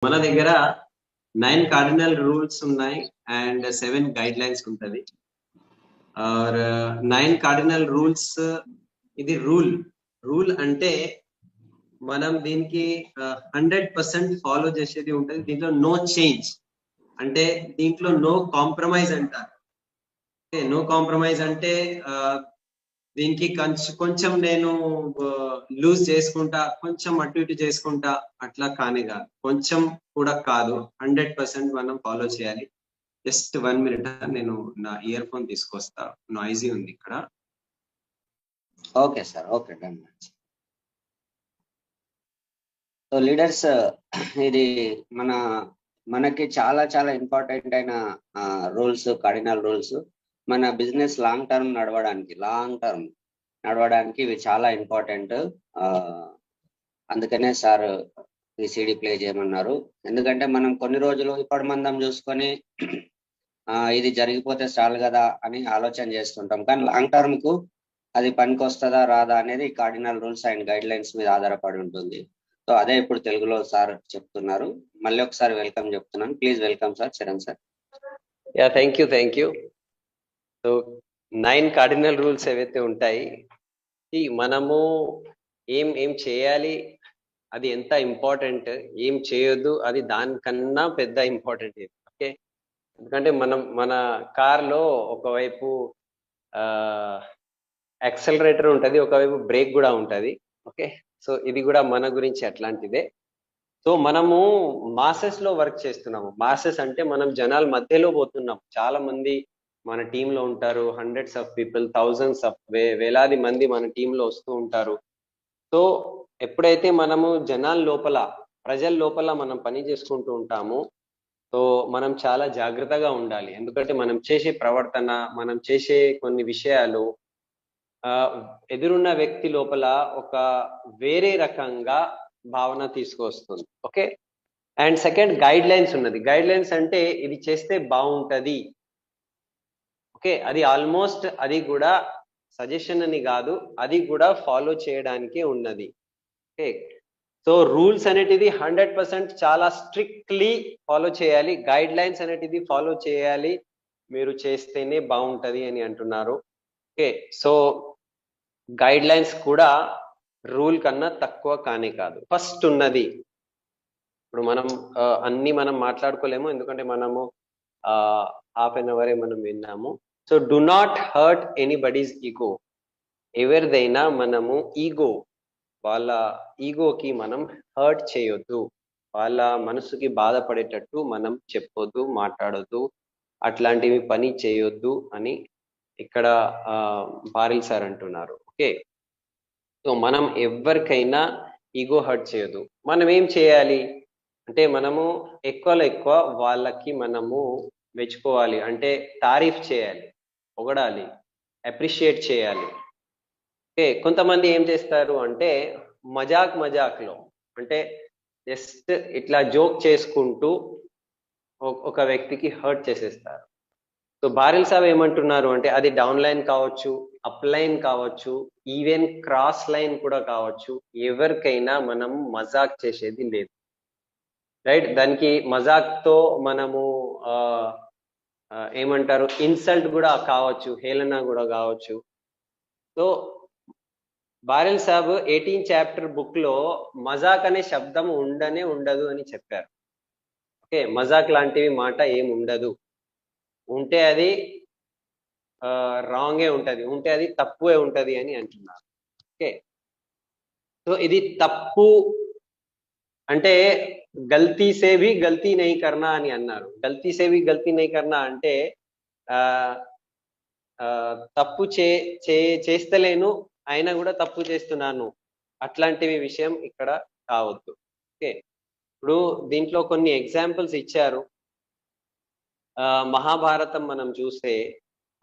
మన దగ్గర 9 cardinal rules ఉన్నాయి అండ్ 7 గైడ్ లైన్స్ ఉంటది. और 9 కార్డినల్ రూల్స్ ఇది రూల్ అంటే మనం దీనికి 100% ఫాలో చేసేది ఉంటది. దీంట్లో నో చేంజ్ అంటే దీంట్లో నో కాంప్రమైజ్ అంటారు. నో కాంప్రమైజ్ అంటే దీనికి కొంచెం నేను లూజ్ చేసుకుంటా, కొంచెం అటు ఇటు చేసుకుంటా, అట్లా కానే కాదు, కొంచెం కూడా కాదు, 100% మనం ఫాలో చేయాలి. జస్ట్ 1 minute, నేను నా ఇయర్ ఫోన్ తీసుకొస్తా, నాయిజీ ఉంది ఇక్కడ. Okay sir, okay done. So leaders, ఇది మనకి చాలా చాలా ఇంపార్టెంట్ అయిన రూల్స్, కార్డినల్ రూల్స్. మన బిజినెస్ లాంగ్ టర్మ్ నడవడానికి ఇవి చాలా ఇంపార్టెంట్. అందుకనే సార్ ఈ సిడి ప్లే చేయమన్నారు. ఎందుకంటే మనం కొన్ని రోజులు ఇప్పటి మందం చూసుకొని ఇది జరిగిపోతే చాలు కదా అని ఆలోచన చేస్తుంటాం, కానీ లాంగ్ టర్మ్ కు అది పనికి వస్తుందా రాదా అనేది cardinal rules and guide lines మీద ఆధారపడి ఉంటుంది. సో అదే ఇప్పుడు తెలుగులో సార్ చెప్తున్నారు. మళ్ళీ ఒకసారి వెల్కమ్ చెప్తున్నాను. Please welcome sir, Charan sir. Yeah, thank you. So 9 cardinal rules ఏవైతే ఉంటాయి, మనము ఏం చేయాలి, అది ఎంత ఇంపార్టెంట్, ఏం చేయొద్దు అది దానికన్నా పెద్ద ఇంపార్టెంట్. ఓకే, ఎందుకంటే మన కార్లో ఒకవైపు యాక్సలరేటర్ ఉంటుంది, ఒకవైపు బ్రేక్ కూడా ఉంటుంది. ఓకే, సో ఇది కూడా మన గురించి అట్లాంటిదే. సో మనము మాసెస్ లో వర్క్ చేస్తున్నాము. మాసెస్ అంటే మనం జనాల మధ్యలో పోతున్నాం. చాలా మంది మన టీంలో ఉంటారు, hundreds of people, thousands of వేలాది మంది మన టీంలో వస్తూ ఉంటారు. సో ఎప్పుడైతే మనము జనాల లోపల, ప్రజల లోపల మనం పని చేసుకుంటూ ఉంటాము, సో మనం చాలా జాగ్రత్తగా ఉండాలి. ఎందుకంటే మనం చేసే ప్రవర్తన, మనం చేసే కొన్ని విషయాలు ఎదురున్న వ్యక్తి లోపల ఒక వేరే రకంగా భావన తీసుకొస్తుంది. Okay, and second guide lines ఉన్నది. గైడ్ లైన్స్ అంటే ఇది చేస్తే బాగుంటది. ఓకే, అది ఆల్మోస్ట్ అది కూడా సజెషన్ అని కాదు, అది కూడా ఫాలో చేయడానికే ఉన్నది. ఓకే, సో రూల్స్ అనేటిది 100% చాలా స్ట్రిక్ట్లీ ఫాలో చేయాలి. గైడ్ లైన్స్ అనేటిది ఫాలో చేయాలి, మీరు చేస్తేనే బాగుంటది అని అంటున్నారు. ఓకే, సో గైడ్ లైన్స్ కూడా రూల్ కన్నా తక్కువ కానే కాదు. ఫస్ట్ ఉన్నది, ఇప్పుడు మనం మాట్లాడుకోలేము, ఎందుకంటే మనము హాఫ్ అన్ అవరే మనం విన్నాము. So do not hurt anybody's ego. ఎవరిదైనా మనము వాళ్ళ ఈగోకి మనం హర్ట్ చేయొద్దు, వాళ్ళ మనసుకి బాధపడేటట్టు మనం చెప్పొద్దు, మాట్లాడొద్దు, అట్లాంటివి పని చేయొద్దు అని ఇక్కడ బారిల్ సార్ అంటున్నారు. ఓకే, సో మనం ఎవరికైనా ఈగో హర్ట్ చేయొద్దు. మనం ఏం చేయాలి అంటే మనము ఎక్కువలో ఎక్కువ వాళ్ళకి మనము మెచ్చుకోవాలి, అంటే తారీఫ్ చేయాలి, పొగడాలి, అప్రిషియేట్ చేయాలి. ఓకే, కొంతమంది ఏం చేస్తారు అంటే మజాక్లో, అంటే జస్ట్ ఇట్లా జోక్ చేసుకుంటూ ఒక వ్యక్తికి హర్ట్ చేసేస్తారు. సో బారిల్ సాబ్ ఏమంటున్నారు అంటే అది డౌన్ లైన్ కావచ్చు, అప్ లైన్ కావచ్చు, ఈవెన్ క్రాస్ లైన్ కూడా కావచ్చు, ఎవరికైనా మనం మజాక్ చేసేది లేదు. రైట్, దానికి మజాక్ తో మనము ఏమంటారు, ఇన్సల్ట్ కూడా కావచ్చు, హేళన కూడా కావచ్చు. సో బారిల్ సాబ్ 18th చాప్టర్ బుక్ లో మజాక్ అనే శబ్దం ఉండదు అని చెప్పారు. ఓకే, మజాక్ లాంటివి మాట ఏమి ఉండదు, ఉంటే అది రాంగే ఉంటది, ఉంటే అది తప్పువే ఉంటది అని అంటున్నారు. ఓకే, సో ఇది తప్పు అంటే గల్తీ సే భీ గల్తీ నహీ కర్నా అని అన్నారు. గల్తీ సే భీ గల్తీ నహీ కర్నా అంటే తప్పు చేస్తలేను, అయినా కూడా తప్పు చేస్తున్నాను, అట్లాంటివి విషయం ఇక్కడ కావద్దు. ఓకే, ఇప్పుడు దీంట్లో కొన్ని ఎగ్జాంపుల్స్ ఇచ్చారు. మహాభారతం మనం చూస్తే,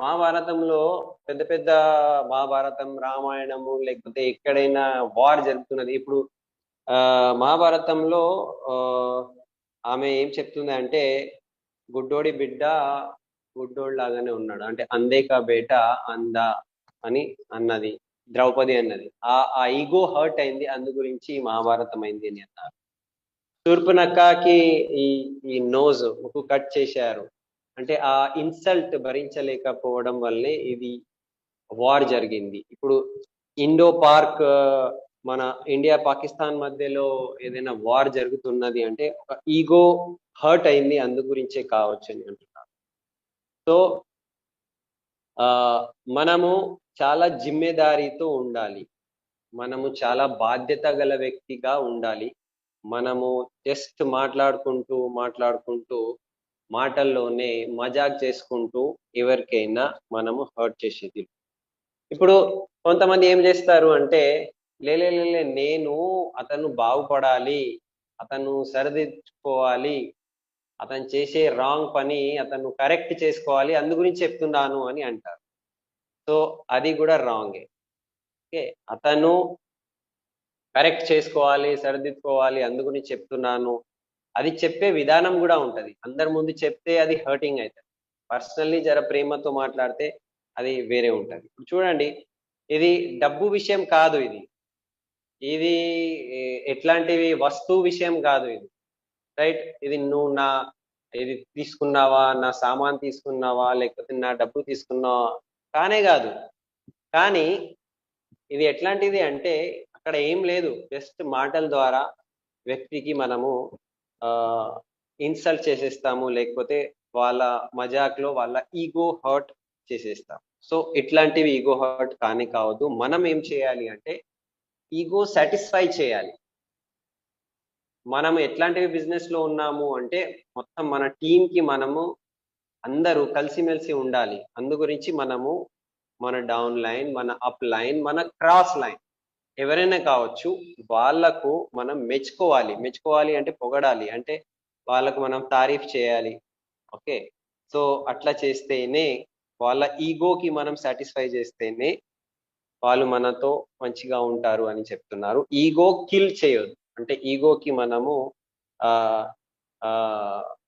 మహాభారతంలో పెద్ద పెద్ద మహాభారతం, రామాయణము, లేకపోతే ఎక్కడైనా వార్ జరుగుతున్నది. ఇప్పుడు మహాభారతంలో ఆమె ఏం చెప్తుంది అంటే గుడ్డోడి బిడ్డ గుడ్డోడి లాగానే ఉన్నాడు, అంటే అందేకా బేట అందా అని అన్నది ద్రౌపది అన్నది. ఆ ఈగో హర్ట్ అయింది, అందు గురించి మహాభారతం అయింది అని అన్నారు. శూర్పణఖకి ఈ ఈ నోజ్ ముక్కు కట్ చేశారు అంటే ఆ ఇన్సల్ట్ భరించలేకపోవడం వల్లే ఇది వార్ జరిగింది. ఇప్పుడు ఇండో పార్క్ మన ఇండియా పాకిస్తాన్ మధ్యలో ఏదైనా వార్ జరుగుతున్నది అంటే ఒక ఈగో హర్ట్ అయింది, అందు గురించే కావచ్చు అని అంటున్నారు. సో మనము చాలా జిమ్మెదారీతో ఉండాలి, మనము చాలా బాధ్యత గల వ్యక్తిగా ఉండాలి. మనము జస్ట్ మాట్లాడుకుంటూ మాటల్లోనే మజాక్ చేసుకుంటూ ఎవరికైనా మనము హర్ట్ చేసేది. ఇప్పుడు కొంతమంది ఏం చేస్తారు అంటే లేలే నేను అతను బాగుపడాలి, అతను సరిదిద్దుకోవాలి, అతను చేసే రాంగ్ పని అతను కరెక్ట్ చేసుకోవాలి, అందు గురించి చెప్తున్నాను అని అంటారు. సో అది కూడా రాంగే. ఓకే, అతను కరెక్ట్ చేసుకోవాలి, సరిదిద్దుకోవాలి, అందు గురించి చెప్తున్నాను, అది చెప్పే విధానం కూడా ఉంటది. అందరి ముందు చెప్తే అది హర్టింగ్ అవుతుంది. పర్సనల్లీ జర ప్రేమతో మాట్లాడితే అది వేరే ఉంటది. ఇప్పుడు చూడండి, ఇది డబ్బు విషయం కాదు, ఇది ఎట్లాంటివి వస్తువు విషయం కాదు ఇది, రైట్? ఇది నువ్వు ఇది తీసుకున్నావా, నా సామాన్ తీసుకున్నావా, లేకపోతే నా డబ్బు తీసుకున్నావా కానే కాదు. కానీ ఇది ఎట్లాంటిది అంటే అక్కడ ఏం లేదు, జస్ట్ మాటల ద్వారా వ్యక్తికి మనము ఇన్సల్ట్ చేసేస్తాము, లేకపోతే వాళ్ళ మజాక్లో వాళ్ళ ఈగో హర్ట్ చేసేస్తాం. సో ఇట్లాంటివి ఈగో హర్ట్ కానీ కావద్దు. మనం ఏం చేయాలి అంటే ఈగో సాటిస్ఫై చేయాలి. మనం ఎట్లాంటివి బిజినెస్ లో ఉన్నాము అంటే మొత్తం మన టీంకి మనము అందరూ కలిసిమెలిసి ఉండాలి. అందు గురించి మనము మన డౌన్ లైన్, మన అప్ లైన్, మన క్రాస్ లైన్ ఎవరైనా కావచ్చు వాళ్ళకు మనం మెచ్చుకోవాలి అంటే పొగడాలి, అంటే వాళ్ళకు మనం తారీఫ్ చేయాలి. ఓకే, సో అట్లా చేస్తేనే వాళ్ళ ఈగోకి మనం సాటిస్ఫై చేస్తేనే వాళ్ళు మనతో మంచిగా ఉంటారు అని చెప్తున్నారు. ఈగో కిల్ చేయొద్దు, అంటే ఈగోకి మనము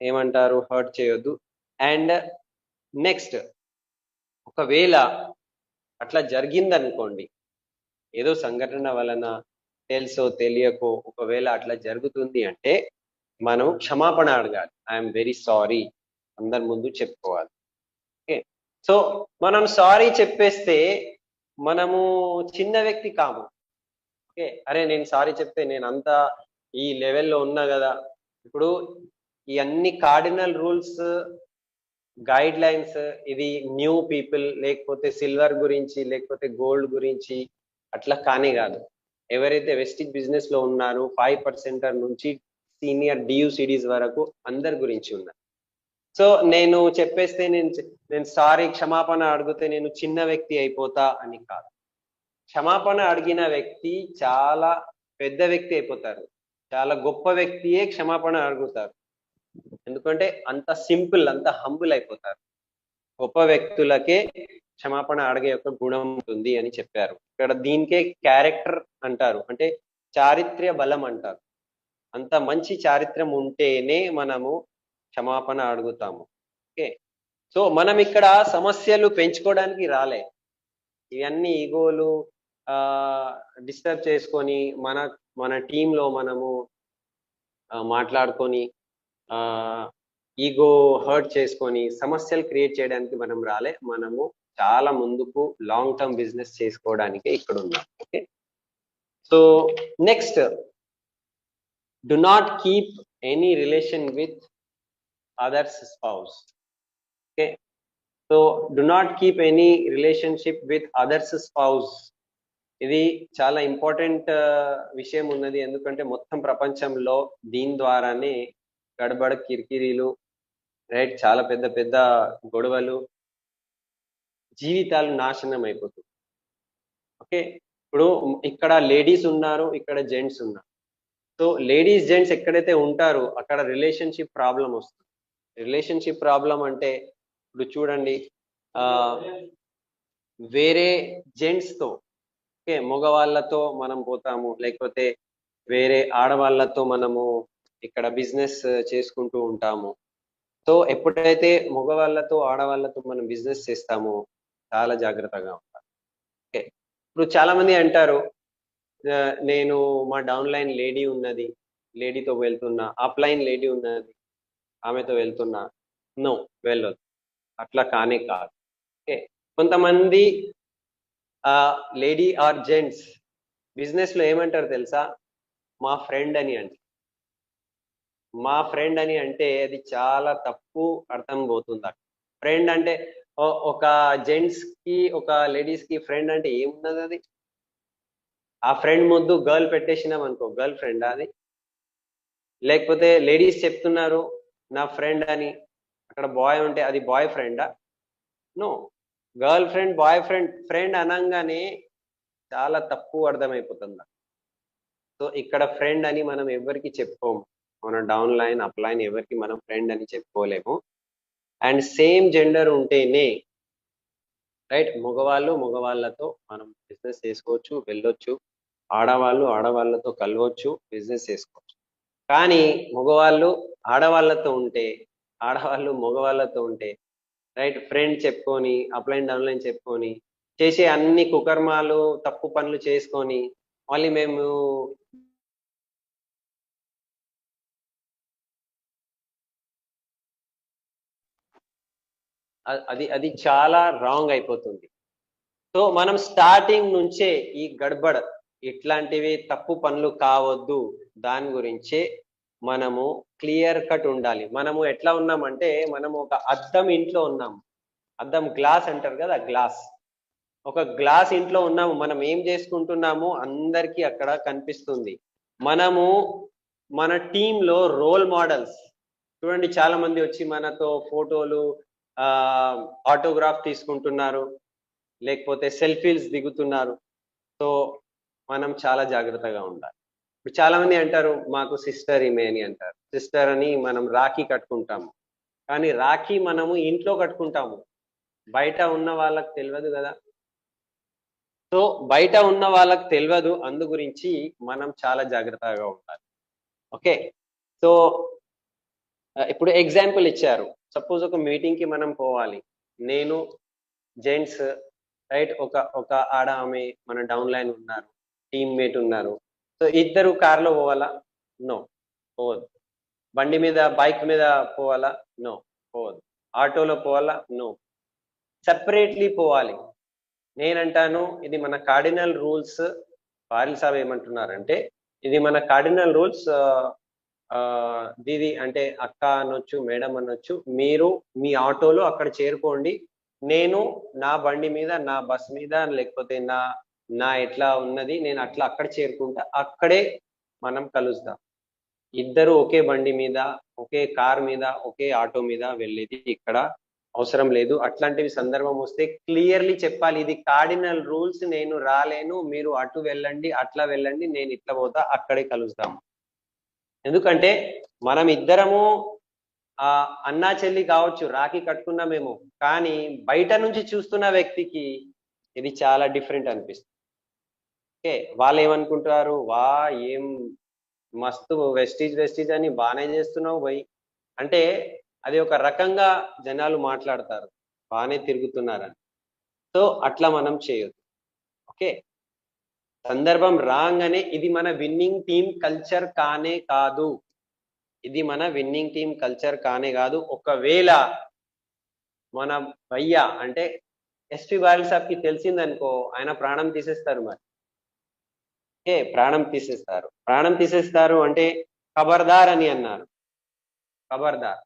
ఏమంటారు, హర్ట్ చేయొద్దు. అండ్ నెక్స్ట్, ఒకవేళ అట్లా జరిగిందనుకోండి, ఏదో సంఘటన వలన తెలుసో తెలియకో ఒకవేళ అట్లా జరుగుతుంది అంటే మనం క్షమాపణ అడగాలి. ఐఎమ్ వెరీ సారీ అందరి ముందు చెప్పుకోవాలి. ఓకే, సో మనం సారీ చెప్పేస్తే మనము చిన్న వ్యక్తి కాము. ఓకే, అరే నేను సారీ చెప్తే నేను అంతా ఈ లెవెల్లో ఉన్నా కదా. ఇప్పుడు ఈ అన్ని కార్డినల్ రూల్స్, గైడ్ లైన్స్, ఇది న్యూ పీపుల్ లేకపోతే సిల్వర్ గురించి లేకపోతే గోల్డ్ గురించి అట్లా కానే కాదు. ఎవరైతే వెస్టిజ్ బిజినెస్ లో ఉన్నారో 5% నుంచి సీనియర్ డియూసిడీస్ వరకు అందరి గురించి ఉన్నారు. సో నేను చెప్పేస్తే నేను సారీ క్షమాపణ అడిగితే నేను చిన్న వ్యక్తి అయిపోతా అని కాదు. క్షమాపణ అడిగిన వ్యక్తి చాలా పెద్ద వ్యక్తి అయిపోతారు, చాలా గొప్ప వ్యక్తియే క్షమాపణ అడుగుతారు. ఎందుకంటే అంత సింపుల్, అంత హంబుల్ అయిపోతారు. గొప్ప వ్యక్తులకే క్షమాపణ అడిగే యొక్క గుణం ఉంటుంది అని చెప్పారు. ఇక్కడ దీనికే క్యారెక్టర్ అంటారు, అంటే చారిత్ర్య బలం అంటారు. అంత మంచి చారిత్రం ఉంటేనే మనము క్షమాపణ అడుగుతాము. ఓకే, సో మనం ఇక్కడ సమస్యలు పెంచుకోవడానికి రాలే. ఇవన్నీ ఈగోలు డిస్టర్బ్ చేసుకొని మన టీంలో మనము మాట్లాడుకొని ఈగో హర్ట్ చేసుకొని సమస్యలు క్రియేట్ చేయడానికి మనం రాలే. మనము చాలా ముందుకు లాంగ్ టర్మ్ బిజినెస్ చేసుకోవడానికే ఇక్కడ ఉన్నాం. Okay, so next, do not keep any relation with others spouse. Okay, so do not keep any relationship with others spouse. ఇది చాలా ఇంపార్టెంట్ విషయం ఉన్నది. ఎందుకంటే మొత్తం ప్రపంచంలో దీని ద్వారానే గడబడ కిరికిరీలు, రైట్, చాలా పెద్ద పెద్ద గొడవలు, జీవితాలు నాశనం అయిపోతుంది. ఓకే, ఇప్పుడు ఇక్కడ లేడీస్ ఉన్నారు, ఇక్కడ జెంట్స్ ఉన్నారు. సో లేడీస్ జెంట్స్ ఎక్కడైతే ఉంటారో అక్కడ రిలేషన్షిప్ ప్రాబ్లం వస్తుంది. రిలేషన్షిప్ ప్రాబ్లం అంటే ఇప్పుడు చూడండి, వేరే జెంట్స్ తో, ఓకే, మగవాళ్ళతో మనం పోతాము, లేకపోతే వేరే ఆడవాళ్ళతో మనము ఇక్కడ బిజినెస్ చేసుకుంటూ ఉంటాము. సో ఎప్పుడైతే మగవాళ్ళతో ఆడవాళ్ళతో మనం బిజినెస్ చేస్తామో చాలా జాగ్రత్తగా ఉంటాం. ఓకే, ఇప్పుడు చాలా మంది అంటారు నేను మా డౌన్ లైన్ లేడీ ఉన్నది, లేడీతో వెళ్తున్నా, అప్లైన్ లేడీ ఉన్నది ఆమెతో వెళ్తున్నా, నో వెళ్ళొద్దు, అట్లా కానే కాదు. ఓకే, కొంతమంది లేడీ ఆర్ జెంట్స్ బిజినెస్ లో ఏమంటారు తెలుసా, మా ఫ్రెండ్ అని అంటే. మా ఫ్రెండ్ అని అంటే అది చాలా తప్పు అర్థం పోతుంది. ఫ్రెండ్ అంటే ఒక జెంట్స్ కి ఒక లేడీస్ కి ఫ్రెండ్ అంటే ఏమున్నది అది? ఆ ఫ్రెండ్ ముద్దు గర్ల్ పెట్టేసినాం అనుకో, గర్ల్ ఫ్రెండ్ అది? లేకపోతే లేడీస్ చెప్తున్నారు నా ఫ్రెండ్ అని, అక్కడ బాయ్ ఉంటే అది బాయ్ ఫ్రెండా? No. Girl friend, boy friend, friend అనగానే చాలా తప్పు అర్థమైపోతుంది. సో ఇక్కడ ఫ్రెండ్ అని మనం ఎవరికి చెప్పుకోము, మన డౌన్ లైన్ అప్ లైన్ ఎవరికి మనం ఫ్రెండ్ అని చెప్పుకోలేము. అండ్ సేమ్ జెండర్ ఉంటేనే, రైట్, మగవాళ్ళు మగవాళ్ళతో మనం బిజినెస్ చేసుకోవచ్చు, వెళ్ళొచ్చు, ఆడవాళ్ళు ఆడవాళ్ళతో కలవచ్చు, బిజినెస్ చేసుకోవచ్చు. కానీ మగవాళ్ళు ఆడవాళ్ళతో ఉంటే, ఆడవాళ్ళు మగవాళ్ళతో ఉంటే, రైట్, ఫ్రెండ్ చెప్పుకొని అప్లైన్ డౌన్లైన్ చెప్పుకొని చేసే అన్ని కుకర్మాలు తప్పు పనులు చేసుకొని మళ్ళీ మేము అది అది చాలా రాంగ్ అయిపోతుంది. సో మనం స్టార్టింగ్ నుంచే ఈ గడబడ్ ఇట్లాంటివి తప్పు పనులు కావద్దు, దాని గురించే మనము క్లియర్ కట్ ఉండాలి. మనము ఎట్లా ఉన్నామంటే, మనము ఒక అద్దం ఇంట్లో ఉన్నాము, అద్దం గ్లాస్ అంటారు కదా, గ్లాస్, ఒక గ్లాస్ ఇంట్లో ఉన్నాము, మనం ఏం చేసుకుంటున్నాము అందరికీ అక్కడ కనిపిస్తుంది. మనము మన టీంలో రోల్ మోడల్స్ చూడండి, చాలా మంది వచ్చి మనతో ఫోటోలు ఆటోగ్రాఫ్ తీసుకుంటున్నారు, లేకపోతే సెల్ఫీస్ దిగుతున్నారు. సో మనం చాలా జాగ్రత్తగా ఉండాలి. ఇప్పుడు చాలా మంది అంటారు మాకు సిస్టర్ ఈమె అని అంటారు, సిస్టర్ అని మనం రాఖీ కట్టుకుంటాము, కానీ రాఖీ మనము ఇంట్లో కట్టుకుంటాము, బయట ఉన్న వాళ్ళకి తెలియదు కదా. సో బయట ఉన్న వాళ్ళకి తెలియదు, అందు గురించి మనం చాలా జాగ్రత్తగా ఉండాలి. ఓకే, సో ఇప్పుడు ఎగ్జాంపుల్ ఇచ్చారు, సపోజ్ ఒక మీటింగ్ కి మనం పోవాలి, నేను జెంట్స్, రైట్, ఒక ఆడ ఆమె మన డౌన్ లైన్ ఉన్నారు, టీమ్మేట్ ఉన్నారు. సో ఇద్దరు కార్లో పోవాలా? నో, పోవద్దు. బండి మీద బైక్ మీద పోవాలా? నో, పోవద్దు. ఆటోలో పోవాలా? నో, సెపరేట్లీ పోవాలి. నేనంటాను ఇది మన కార్డినల్ రూల్స్. పారిల్ సాబ్ ఏమంటున్నారంటే ఇది మన కార్డినల్ రూల్స్. దీది అంటే అక్క అనొచ్చు, మేడం అనొచ్చు, మీరు మీ ఆటోలో అక్కడ చేరుకోండి, నేను నా బండి మీద, నా బస్ మీద, లేకపోతే నా ఎట్లా ఉన్నది నేను అట్లా అక్కడ చేరుకుంటా, అక్కడే మనం కలుస్తాం. ఇద్దరు ఒకే బండి మీద, ఒకే కార్ మీద, ఒకే ఆటో మీద వెళ్ళేది ఇక్కడ అవసరం లేదు. అట్లాంటివి సందర్భం వస్తే క్లియర్లీ చెప్పాలి, ఇది కార్డినల్ రూల్స్, నేను రాలేను, మీరు అటు వెళ్ళండి, అట్లా వెళ్ళండి, నేను ఇట్లా పోతా, అక్కడే కలుస్తాం. ఎందుకంటే మనం ఇద్దరము అన్నా చెల్లి కావచ్చు, రాఖీ కట్టుకున్నామేమో, కానీ బయట నుంచి చూస్తున్న వ్యక్తికి ఇది చాలా డిఫరెంట్ అనిపిస్తుంది. ఓకే, వాళ్ళు ఏమనుకుంటారు, వా ఏం మస్తు వెస్టీజ్ అని బాగానే చేస్తున్నావు భయ్ అంటే, అది ఒక రకంగా జనాలు మాట్లాడతారు, బాగానే తిరుగుతున్నారని. సో అట్లా మనం చేయొద్దు. ఓకే, సందర్భం రాగానే ఇది మన విన్నింగ్ టీమ్ కల్చర్ కానే కాదు, ఇది మన విన్నింగ్ టీమ్ కల్చర్ కానే కాదు. ఒకవేళ మన భయ్య అంటే ఎస్పీ బాల్ సాబ్కి తెలిసిందనుకో, ఆయన ప్రాణం తీసేస్తారు. మరి ఓకే, ప్రాణం తీసేస్తారు అంటే ఖబర్దార్ అని అన్నారు. ఖబర్దార్,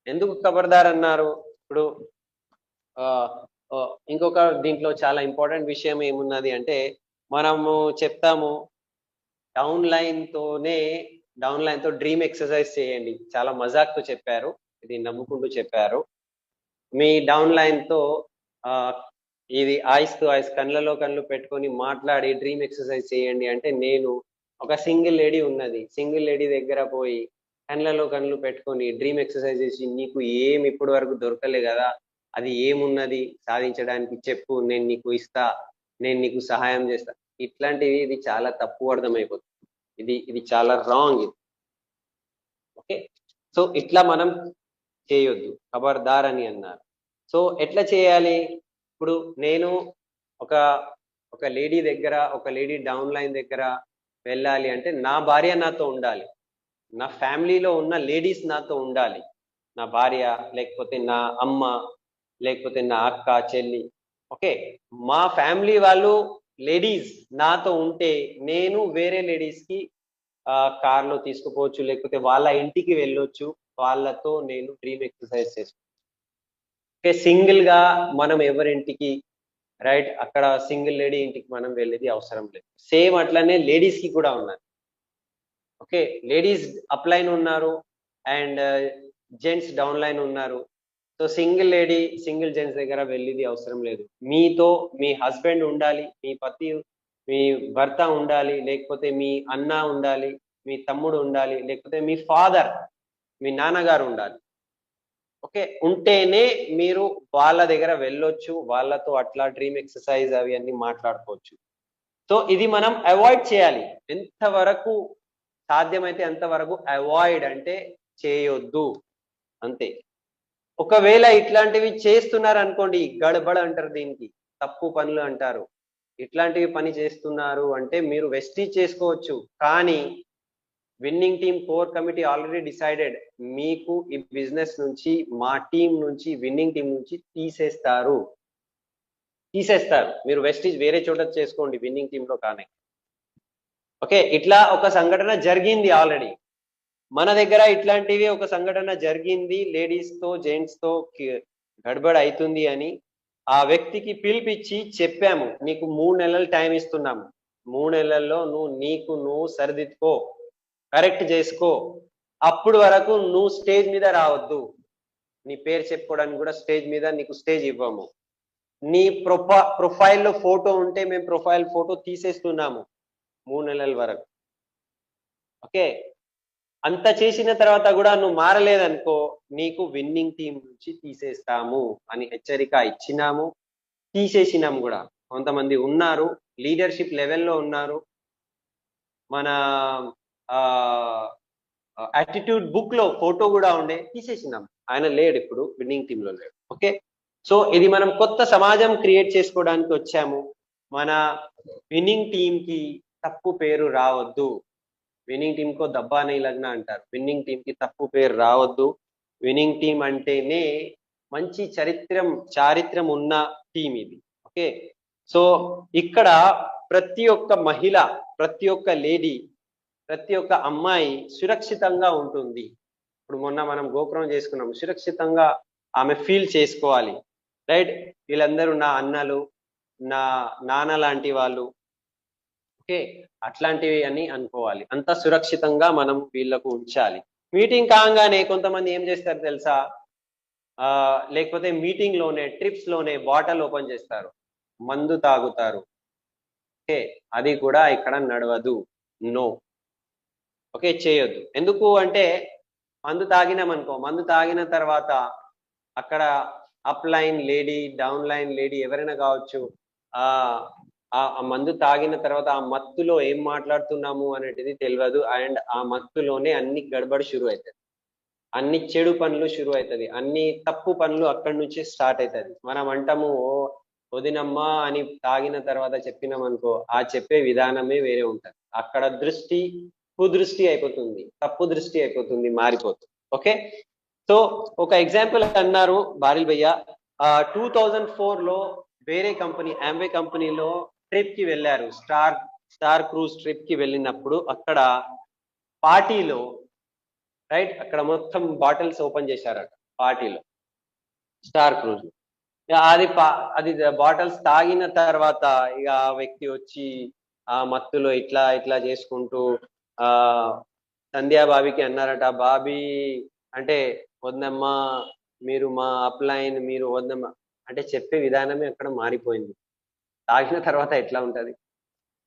ఎందుకు ఖబర్దార్ అన్నారు? ఇప్పుడు ఇంకొక దీంట్లో చాలా ఇంపార్టెంట్ విషయం ఏమున్నది అంటే, మనము చెప్తాము డౌన్ లైన్ తో డ్రీమ్ ఎక్సర్సైజ్ చేయండి, చాలా మజాక్తో చెప్పారు, ఇది నవ్వుకుంటూ చెప్పారు. మీ డౌన్ లైన్ తో ఇది ఐస్ కళ్ళలో కళ్ళు పెట్టుకొని మాట్లాడి డ్రీమ్ ఎక్సర్సైజ్ చేయండి అంటే, నేను ఒక సింగిల్ లేడీ ఉన్నది, సింగిల్ లేడీ దగ్గర పోయి కళ్ళలో కళ్ళు పెట్టుకొని డ్రీమ్ ఎక్సర్సైజ్ చేసి, నీకు ఏం ఇప్పటి వరకు దొరకలే కదా, అది ఏమున్నది సాధించడానికి చెప్పు, నేను నీకు ఇస్తా, నేను నీకు సహాయం చేస్తా, ఇట్లాంటివి ఇది చాలా తప్పు అర్థమైపోతుంది, ఇది చాలా రాంగ్ ఇది. ఓకే, సో ఇట్లా మనం చేయొద్దు, ఖబర్దార్ అని అన్నారు. సో ఎట్లా చేయాలి? ఇప్పుడు నేను ఒక లేడీ దగ్గర, ఒక లేడీ డౌన్ లైన్ దగ్గర వెళ్ళాలి అంటే, నా భార్య నాతో ఉండాలి, నా ఫ్యామిలీలో ఉన్న లేడీస్ నాతో ఉండాలి, నా భార్య, లేకపోతే నా అమ్మ, లేకపోతే నా అక్క చెల్లి. ఓకే, మా ఫ్యామిలీ వాళ్ళు లేడీస్ నాతో ఉంటే నేను వేరే లేడీస్ కి కార్లో తీసుకుపోవచ్చు, లేకపోతే వాళ్ళ ఇంటికి వెళ్ళొచ్చు, వాళ్ళతో నేను డ్రీమ్ ఎక్సర్సైజ్ చేసుకోవచ్చు. ఓకే, సింగిల్ గా మనం ఎవరింటికి, రైట్, అక్కడ సింగిల్ లేడీ ఇంటికి మనం వెళ్ళేది అవసరం లేదు. సేమ్ అట్లనే లేడీస్ కి కూడా ఉన్నది. ఓకే, లేడీస్ అప్ లైన్ ఉన్నారు అండ్ జెంట్స్ డౌన్ లైన్ ఉన్నారు. So single lady single gents దగ్గర వెళ్ళేది అవసరం లేదు. మీతో మీ హస్బెండ్ ఉండాలి, మీ భర్త ఉండాలి, లేకపోతే మీ అన్న ఉండాలి, మీ తమ్ముడు ఉండాలి, లేకపోతే మీ ఫాదర్, మీ నాన్నగారు ఉండాలి. ఓకే, ఉంటేనే మీరు వాళ్ళ దగ్గర వెళ్ళొచ్చు, వాళ్ళతో అట్లా డ్రీమ్ ఎక్సర్సైజ్ అవి అన్ని మాట్లాడుకోవచ్చు. సో ఇది మనం అవాయిడ్ చేయాలి, ఎంతవరకు సాధ్యమైతే అంతవరకు అవాయిడ్ అంటే చేయొద్దు అంతే. ఒకవేళ ఇట్లాంటివి చేస్తున్నారు అనుకోండి, గడబడ అంటారు, దీనికి తప్పు పనులు అంటారు. ఇట్లాంటివి పని చేస్తున్నారు అంటే మీరు వెస్టీజ్ చేసుకోవచ్చు, కానీ winning team core committee already decided, మీకు ఈ బిజినెస్ నుంచి, మా టీం నుంచి, విన్నింగ్ టీం నుంచి తీసేస్తారు. మీరు వెస్టీజ్ వేరే చోట చేసుకోండి, విన్నింగ్ టీంలో కానీ. ఓకే, ఇట్లా ఒక సంఘటన జరిగింది ఆల్రెడీ మన దగ్గర. ఇట్లాంటివి ఒక సంఘటన జరిగింది, లేడీస్ తో జెంట్స్ తో గడబడ అవుతుంది అని ఆ వ్యక్తికి పిలిపించి చెప్పాము, నీకు 3 నెలలు టైం ఇస్తున్నాము, 3 నెలల్లో నువ్వు సరిదిద్దుకో, కరెక్ట్ చేసుకో, అప్పుడు వరకు నువ్వు స్టేజ్ మీద రావద్దు, నీ పేరు చెప్పుకోవడానికి కూడా స్టేజ్ మీద నీకు స్టేజ్ ఇవ్వము, నీ ప్రొఫైల్లో ఫోటో ఉంటే మేము ప్రొఫైల్ ఫోటో తీసేస్తున్నాము 3 నెలల వరకు. ఓకే, అంత చేసిన తర్వాత కూడా నువ్వు మారలేదనుకో, నీకు విన్నింగ్ టీం నుంచి తీసేస్తాము అని హెచ్చరిక ఇచ్చినాము, తీసేసినాము కూడా. కొంతమంది ఉన్నారు లీడర్షిప్ లెవెల్లో ఉన్నారు, మన యాటిట్యూడ్ బుక్ లో ఫోటో కూడా ఉండే, తీసేసినాం, ఆయన లేడు, ఇప్పుడు విన్నింగ్ టీమ్ లో లేడు. ఓకే, సో ఇది మనం కొత్త సమాజం క్రియేట్ చేసుకోవడానికి వచ్చాము. మన విన్నింగ్ టీం కి తప్పు పేరు రావద్దు, విన్నింగ్ టీం కో దబ్బా నహీ లగ్నా అంటారు, విన్నింగ్ టీం కి తప్పు పేరు రావద్దు. విన్నింగ్ టీం అంటేనే మంచి చారిత్రం ఉన్న టీం ఇది. ఓకే, సో ఇక్కడ ప్రతి ఒక్క మహిళ, ప్రతి ఒక్క లేడీ, ప్రతి ఒక్క అమ్మాయి సురక్షితంగా ఉంటుంది. ఇప్పుడు మొన్న మనం గోపురం చేసుకున్నాం, సురక్షితంగా ఆమె ఫీల్ చేసుకోవాలి, రైట్. వీళ్ళందరూ నా అన్నలు, నా నాన్న లాంటి వాళ్ళు. ఓకే, అట్లాంటివి అని అనుకోవాలి, అంత సురక్షితంగా మనం వీళ్ళకు ఉంచాలి. మీటింగ్ కాగానే కొంతమంది ఏం చేస్తారు తెలుసా, లేకపోతే మీటింగ్ లోనే, ట్రిప్స్ లోనే బాటిల్ ఓపెన్ చేస్తారు, మందు తాగుతారు. ఓకే, అది కూడా ఇక్కడ నడవదు, నో. ఓకే, చేయొద్దు. ఎందుకు అంటే మందు తాగినామనుకో, మందు తాగిన తర్వాత అక్కడ up line lady, down line lady ఎవరైనా కావచ్చు, ఆ మందు తాగిన తర్వాత ఆ మత్తులో ఏం మాట్లాడుతున్నాము అనేది తెలియదు, అండ్ ఆ మత్తులోనే అన్ని గడబడి షురు అవుతుంది, అన్ని చెడు పనులు షురు అవుతుంది, అన్ని తప్పు పనులు అక్కడి నుంచి స్టార్ట్ అవుతుంది. మనం అంటాము వదినమ్మా అని తాగిన తర్వాత చెప్పినాం అనుకో, ఆ చెప్పే విధానమే వేరే ఉంటుంది, అక్కడ కుదృష్టి అయిపోతుంది, తప్పు దృష్టి అయిపోతుంది, మారిపోతుంది. ఓకే, సో ఒక ఎగ్జాంపుల్ అన్నారు బారిల్ భయ్య, 2004 లో వేరే కంపెనీ, ఆంబే కంపెనీలో ట్రిప్ కి వెళ్ళారు, స్టార్ క్రూజ్ ట్రిప్ కి వెళ్ళినప్పుడు అక్కడ పార్టీలో, రైట్, అక్కడ మొత్తం బాటిల్స్ ఓపెన్ చేశారట పార్టీలో, స్టార్ క్రూజ్. అది బాటిల్స్ తాగిన తర్వాత ఇక ఆ వ్యక్తి వచ్చి ఆ మత్తులో ఇట్లా ఇట్లా చేసుకుంటూ సంధ్యాబాబికి అన్నారట, బాబీ అంటే వద్దమ్మా, మీరు మా అప్లైన్, మీరు వద్దమ్మా అంటే చెప్పే విధానమే అక్కడ మారిపోయింది. తాగిన తర్వాత ఎట్లా ఉంటది?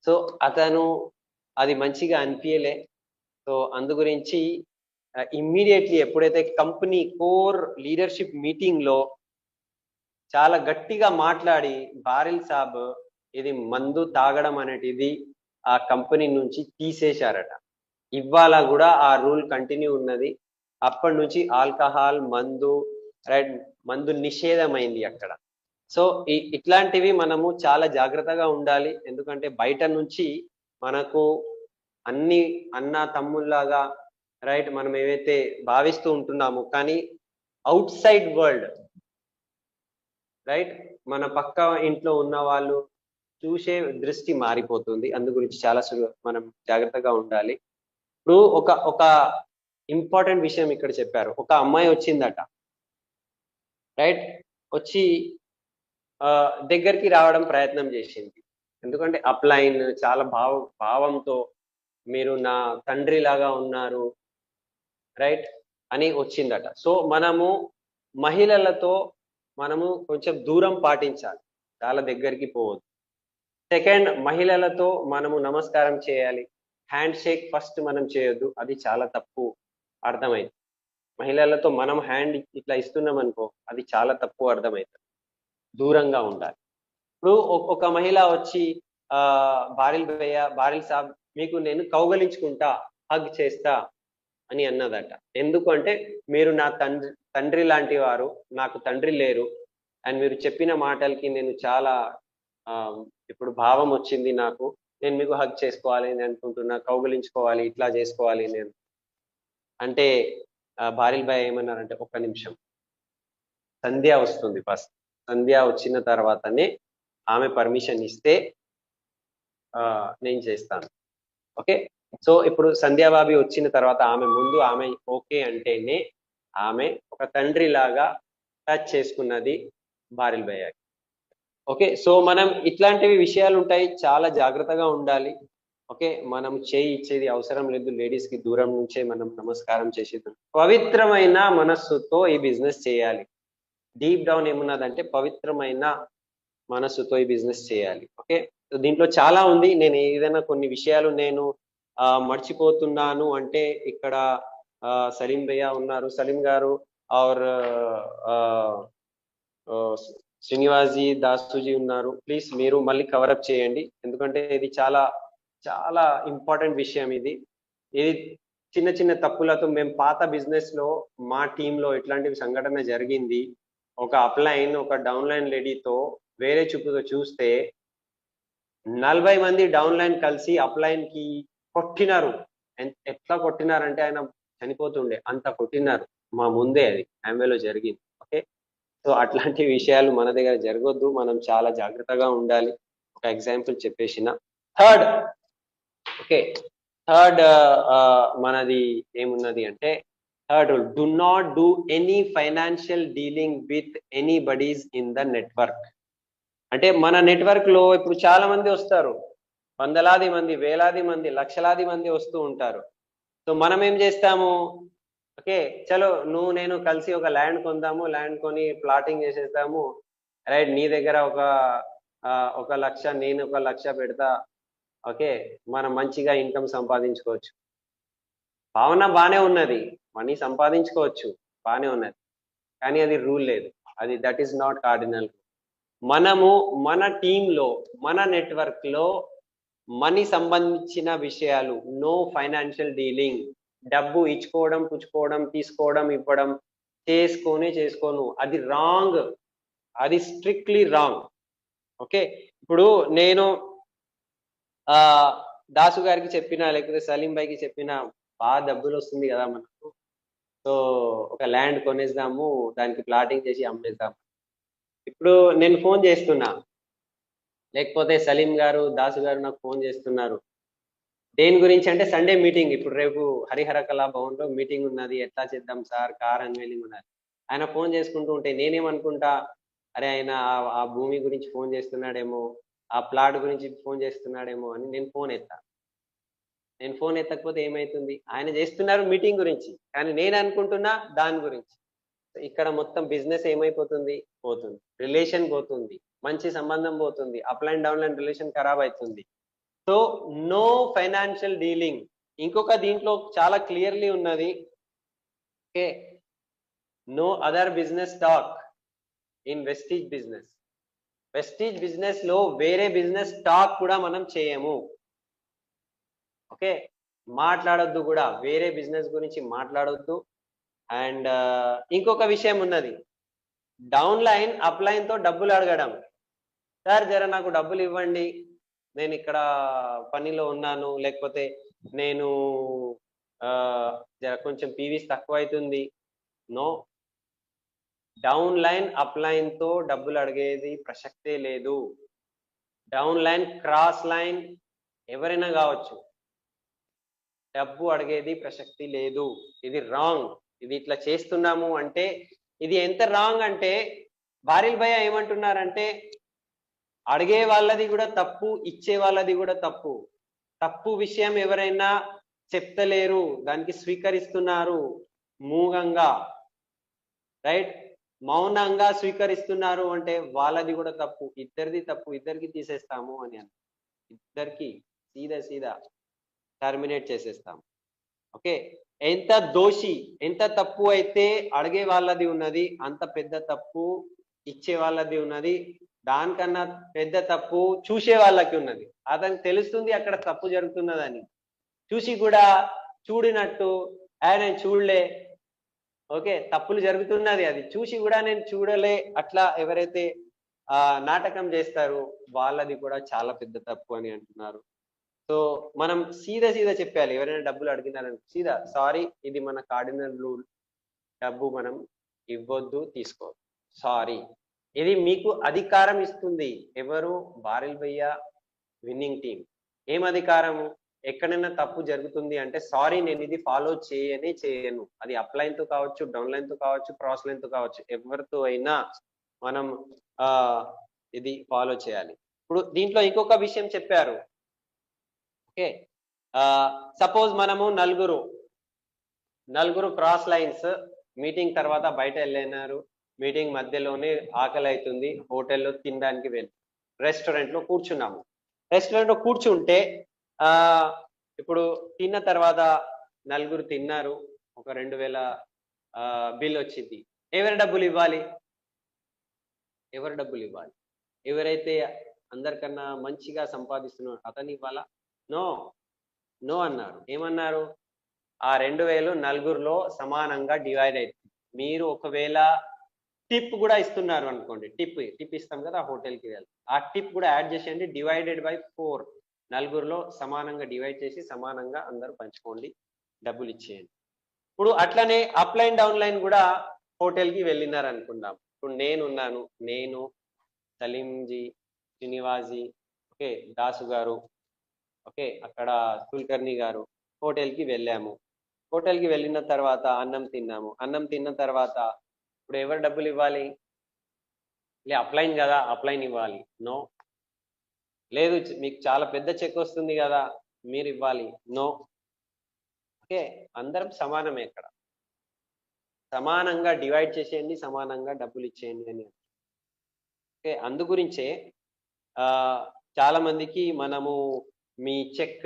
సో అతను అది మంచిగా అనిపించలే. సో అందు గురించి ఇమ్మీడియట్లీ ఎప్పుడైతే కంపెనీ కోర్ లీడర్షిప్ మీటింగ్ లో చాలా గట్టిగా మాట్లాడి, బారిల్ సాబ్ ఇది మందు తాగడం అనేది ఆ కంపెనీ నుంచి తీసేశారట. ఇవాళ కూడా ఆ రూల్ కంటిన్యూ ఉన్నది. అప్పటి నుంచి ఆల్కహాల్, మందు నిషేధమైంది అక్కడ. సో ఇట్లాంటివి మనము చాలా జాగ్రత్తగా ఉండాలి, ఎందుకంటే బయట నుంచి మనకు అన్ని అన్న తమ్ముల్లాగా రైట్, మనం ఏవైతే భావిస్తూ ఉంటున్నామో కానీ అవుట్ సైడ్ వరల్డ్, రైట్, మన పక్క ఇంట్లో ఉన్న వాళ్ళు చూసే దృష్టి మారిపోతుంది. అందు గురించి చాలా మనం జాగ్రత్తగా ఉండాలి. ఇప్పుడు ఒక ఒక ఇంపార్టెంట్ విషయం ఇక్కడ చెప్పారు. ఒక అమ్మాయి వచ్చిందట, రైట్, వచ్చి దగ్గరికి రావడం ప్రయత్నం చేసింది. ఎందుకంటే అప్లైన్ చాలా భావంతో మీరు నా తండ్రి లాగా ఉన్నారు, రైట్ అని వచ్చిందట. సో మనము మహిళలతో మనము కొంచెం దూరం పాటించాలి, చాలా దగ్గరికి పోవద్దు. సెకండ్, మహిళలతో మనము నమస్కారం చేయాలి, హ్యాండ్ షేక్ ఫస్ట్ మనం చేయొద్దు, అది చాలా తప్పు అర్థమైంది. మహిళలతో మనం హ్యాండ్ ఇట్లా ఇస్తున్నాం అనుకో, అది చాలా తప్పు అర్థమవుతుంది, దూరంగా ఉండాలి. ఇప్పుడు ఒక మహిళ వచ్చి బారిల్ సాబ్ మీకు నేను కౌగలించుకుంటా, హగ్ చేస్తా అని అన్నదట. ఎందుకు అంటే మీరు నా తండ్రి లాంటి వారు, నాకు తండ్రి లేరు, అండ్ మీరు చెప్పిన మాటలకి నేను చాలా ఇప్పుడు భావం వచ్చింది నాకు, నేను మీకు హగ్ చేసుకోవాలి అని అనుకుంటున్నా, కౌగలించుకోవాలి, ఇట్లా చేసుకోవాలి నేను అంటే బారిల్ భాయ్ ఏమన్నారంటే ఒక్క నిమిషం, సంధ్య వస్తుంది ఫస్ట్, సంధ్య వచ్చిన తర్వాతనే ఆమె పర్మిషన్ ఇస్తే నేను చేస్తాను. ఓకే, సో ఇప్పుడు సంధ్యాబాబి వచ్చిన తర్వాత ఆమె ముందు ఆమె ఓకే అంటేనే ఆమె ఒక తండ్రి లాగా టచ్ చేసుకున్నది బారిల్ భయ్య. ఓకే, సో మనం ఇట్లాంటివి విషయాలు ఉంటాయి, చాలా జాగ్రత్తగా ఉండాలి. ఓకే, మనం చేయి ఇచ్చేది అవసరం లేదు, లేడీస్ కి దూరం నుంచే మనం నమస్కారం చేసేది. పవిత్రమైన మనస్సుతో ఈ బిజినెస్ చేయాలి. డీప్ డౌన్ ఏమున్నదంటే పవిత్రమైన మనస్సుతో ఈ బిజినెస్ చేయాలి. ఓకే, దీంట్లో చాలా ఉంది, నేను ఏదైనా కొన్ని విషయాలు నేను మర్చిపోతున్నాను అంటే ఇక్కడ సలీం భయ్య ఉన్నారు, సలీం గారు ఆర్ శ్రీనివాస్జీ, దాసుజీ ఉన్నారు, ప్లీజ్ మీరు మళ్ళీ కవరప్ చేయండి, ఎందుకంటే ఇది చాలా చాలా ఇంపార్టెంట్ విషయం. ఇది చిన్న చిన్న తప్పులతో మేము పాత బిజినెస్ లో మా టీంలో ఇట్లాంటి సంఘటన జరిగింది. ఒక అప్లైన్ ఒక డౌన్లైన్ లేడీతో వేరే చూపుతో చూస్తే 40 మంది డౌన్లైన్ కలిసి అప్లైన్ కి కొట్టినారు. ఎట్లా కొట్టినారంటే ఆయన చనిపోతుండే అంత కొట్టినారు, మా ముందే అది హైవేలో జరిగింది. ఓకే, సో అట్లాంటి విషయాలు మన దగ్గర జరగొద్దు, మనం చాలా జాగ్రత్తగా ఉండాలి. ఒక ఎగ్జాంపుల్ చెప్పేసిన. థర్డ్, ఓకే, థర్డ్ మనది ఏమున్నది అంటే third rule, do not do any financial dealing with anybody's in the network. అంటే మన నెట్వర్క్ లో ఇప్పుడు చాలా మంది వస్తారు, వందలాది మంది, వేలాది మంది, లక్షలాది మంది వస్తూ ఉంటారు. సో మనం ఏం చేస్తాము, ఓకే చలో నువ్వు నేను కలిసి ఒక ల్యాండ్ కొందాము, ల్యాండ్ కొని ప్లాటింగ్ చేసేస్తాము, రైట్, నీ దగ్గర ఒక లక్ష, నేను 1 లక్ష పెడతా, ఓకే మనం మంచిగా ఇన్కమ్ సంపాదించుకోవచ్చు. భావన బానే ఉన్నది, మనీ సంపాదించుకోవచ్చు, బానే ఉన్నది, కానీ అది రూల్ లేదు, అది దట్ ఈస్ నాట్ కార్డినల్. మనము మన టీంలో మన నెట్వర్క్ లో మనీ సంబంధించిన విషయాలు, నో ఫైనాన్షియల్ డీలింగ్, డబ్బు ఇచ్చుకోవడం, పుచ్చుకోవడం, తీసుకోవడం, ఇవ్వడం చేసుకోను, అది రాంగ్, అది స్ట్రిక్ట్లీ రాంగ్. ఓకే, ఇప్పుడు నేను దాసు గారికి చెప్పినా లేకపోతే సలీం భాయ్కి చెప్పినా బాగా డబ్బులు వస్తుంది కదా మనకు, సో ఒక ల్యాండ్ కొనేద్దాము, దానికి ప్లాటింగ్ చేసి అమ్మేద్దాము. ఇప్పుడు నేను ఫోన్ చేస్తున్నా, లేకపోతే సలీం గారు, దాసు గారు నాకు ఫోన్ చేస్తున్నారు, దేని గురించి అంటే సండే మీటింగ్, ఇప్పుడు రేపు హరిహర కళా భవన్ లో మీటింగ్ ఉన్నది, ఎట్లా చేద్దాం సార్, కార్ అన్వెయిలింగ్ ఉన్నది. ఆయన ఫోన్ చేసుకుంటూ ఉంటే నేనేమనుకుంటా, అరే ఆయన ఆ భూమి గురించి ఫోన్ చేస్తున్నాడేమో, ఆ ప్లాట్ గురించి ఫోన్ చేస్తున్నాడేమో అని నేను ఫోన్ ఎత్తా. నేను ఫోన్ ఎత్తకపోతే ఏమైతుంది, ఆయన చేస్తున్నారు మీటింగ్ గురించి, కానీ నేను అనుకుంటున్నా దాని గురించి. ఇక్కడ మొత్తం బిజినెస్ ఏమైపోతుంది, పోతుంది, రిలేషన్ పోతుంది, మంచి సంబంధం పోతుంది, అప్లైన్ డౌన్లైన్ రిలేషన్ ఖరాబ్ అవుతుంది. So no financial dealing. ఇంకొక దీంట్లో చాలా క్లియర్లీ ఉన్నది, okay, no other business talk in Vestige business. Vestige business లో వేరే బిజినెస్ టాక్ కూడా మనం చేయము. ఓకే, మాట్లాడొద్దు కూడా, వేరే బిజినెస్ గురించి మాట్లాడొద్దు. అండ్ ఇంకొక విషయం ఉన్నది, డౌన్లైన్ అప్లైన్ తో డబ్బులు అడగడం. సార్ జర నాకు డబ్బులు ఇవ్వండి, నేను ఇక్కడ పనిలో ఉన్నాను, లేకపోతే నేను కొంచెం పీవీస్ తక్కువ అవుతుంది. No. Down line up line తో డబ్బులు అడిగేది ప్రసక్తే లేదు. డౌన్ లైన్ క్రాస్ లైన్ ఎవరైనా కావచ్చు, డబ్బు అడిగేది ప్రసక్తి లేదు. ఇది రాంగ్. ఇది ఇట్లా చేస్తున్నాము అంటే ఇది ఎంత రాంగ్ అంటే బారిల్ భయ్య ఏమంటున్నారంటే అడిగే వాళ్ళది కూడా తప్పు, ఇచ్చే వాళ్ళది కూడా తప్పు. తప్పు విషయం ఎవరైనా చెప్తలేరు, దానికి స్వీకరిస్తున్నారు మూగంగా, రైట్, మౌనంగా స్వీకరిస్తున్నారు అంటే వాళ్ళది కూడా తప్పు. ఇద్దరిది తప్పు, ఇద్దరికి తీసేస్తాము అని అన్న, ఇద్దరికి సీదా టర్మినేట్ చేసేస్తాము. ఓకే, ఎంత దోషి, ఎంత తప్పు అయితే అడిగే వాళ్ళది ఉన్నది, అంత పెద్ద తప్పు ఇచ్చే వాళ్ళది ఉన్నది. దానికన్నా పెద్ద తప్పు చూసే వాళ్ళకి ఉన్నది. అతనికి తెలుస్తుంది అక్కడ తప్పు జరుగుతున్నదని, చూసి కూడా చూడినట్టు నేను చూడలే, ఓకే తప్పులు జరుగుతున్నది అది చూసి కూడా నేను చూడలే, అట్లా ఎవరైతే నాటకం చేస్తారో వాళ్ళది కూడా చాలా పెద్ద తప్పు అని అంటున్నారు. సో మనం సీదా చెప్పాలి. ఎవరైనా డబ్బులు అడిగినారని సీదా సారీ, ఇది మన కార్డినల్ రూల్, డబ్బు మనం ఇవ్వద్దు, తీసుకోవద్దు, సారీ. ఇది మీకు అధికారం ఇస్తుంది. ఎవరు? బారిల్ భయ్య విన్నింగ్ టీం. ఏం అధికారము? ఎక్కడైనా తప్పు జరుగుతుంది అంటే సారీ నేను ఇది ఫాలో చేయను. అది అప్ లైన్ తో కావచ్చు, డౌన్ లైన్ తో కావచ్చు, క్రాస్ లైన్ తో కావచ్చు, ఎవరితో అయినా మనం ఇది ఫాలో చేయాలి. ఇప్పుడు దీంట్లో ఇంకొక విషయం చెప్పారు. ఓకే, సపోజ్ మనము నలుగురు క్రాస్ లైన్స్ మీటింగ్ తర్వాత బయట వెళ్ళినారు. మీటింగ్ మధ్యలోనే ఆకలి అవుతుంది, హోటల్లో తినడానికి వెళ్ళి రెస్టారెంట్ లో కూర్చున్నాము. రెస్టారెంట్ లో కూర్చుంటే ఇప్పుడు తిన్న తర్వాత నలుగురు తిన్నారు, ఒక 2000 బిల్ వచ్చింది. ఎవరి డబ్బులు ఇవ్వాలి? ఎవరైతే అందరికన్నా మంచిగా సంపాదిస్తున్నాడు అతను ఇవ్వాలా? నో అన్నారు. ఏమన్నారు? ఆ 2000 నలుగురిలో సమానంగా డివైడ్ అవుతుంది. మీరు ఒకవేళ టిప్ కూడా ఇస్తున్నారు అనుకోండి, టిప్ ఇస్తాం కదా హోటల్కి వెళ్ళి, ఆ టిప్ కూడా యాడ్ చేసేయండి, డివైడెడ్ బై 4, నలుగురిలో సమానంగా డివైడ్ చేసి సమానంగా అందరూ పంచుకోండి, డబ్బులు ఇచ్చేయండి. ఇప్పుడు అట్లనే అప్ లైన్ డౌన్ లైన్ కూడా హోటల్కి వెళ్ళినారు అనుకుందాం. ఇప్పుడు నేను సలీంజీ, శ్రీనివాజీ, ఓకే దాసు గారు, ఓకే అక్కడ కుల్కర్ణి గారు హోటల్కి వెళ్ళాము. హోటల్కి వెళ్ళిన తర్వాత అన్నం తిన్నాము. అన్నం తిన్న తర్వాత ఇప్పుడు ఎవరు డబ్బులు ఇవ్వాలి? అప్లైన్ కదా, అప్లైన్ ఇవ్వాలి. నో. లేదు మీకు చాలా పెద్ద చెక్ వస్తుంది కదా మీరు ఇవ్వాలి. నో. ఓకే, అందరం సమానమే. ఇక్కడ సమానంగా డివైడ్ చేసేయండి, సమానంగా డబ్బులు ఇచ్చేయండి అని. ఓకే, అందు గురించే చాలా మందికి మనము మీ చెక్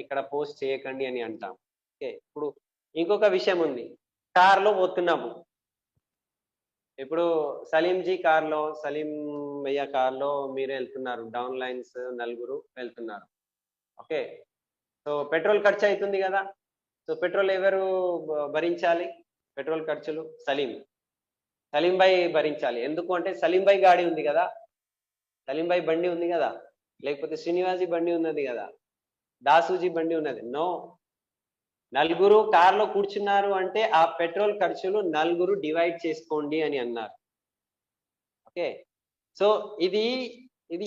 ఇక్కడ పోస్ట్ చేయకండి అని అంటాం. ఓకే, ఇప్పుడు ఇంకొక విషయం ఉంది. కార్లో పోతున్నాము. ఇప్పుడు సలీంజీ కార్లో, సలీం భయ్య కార్లో మీరు వెళ్తున్నారు, డౌన్ లైన్స్ నలుగురు వెళ్తున్నారు. ఓకే, సో పెట్రోల్ ఖర్చు అవుతుంది కదా. సో పెట్రోల్ ఎవరు భరించాలి? పెట్రోల్ ఖర్చులు సలీం భాయ్ భరించాలి. ఎందుకు అంటే సలీం భాయ్ గాడి ఉంది కదా, సలీం భాయ్ బండి ఉంది కదా, లేకపోతే శ్రీనివాజీ బండి ఉన్నది కదా, దాసూజీ బండి ఉన్నది. నో, నలుగురు కార్లో కూర్చున్నారు అంటే ఆ పెట్రోల్ ఖర్చులు నలుగురు డివైడ్ చేసుకోండి అని అన్నారు. ఓకే, సో ఇది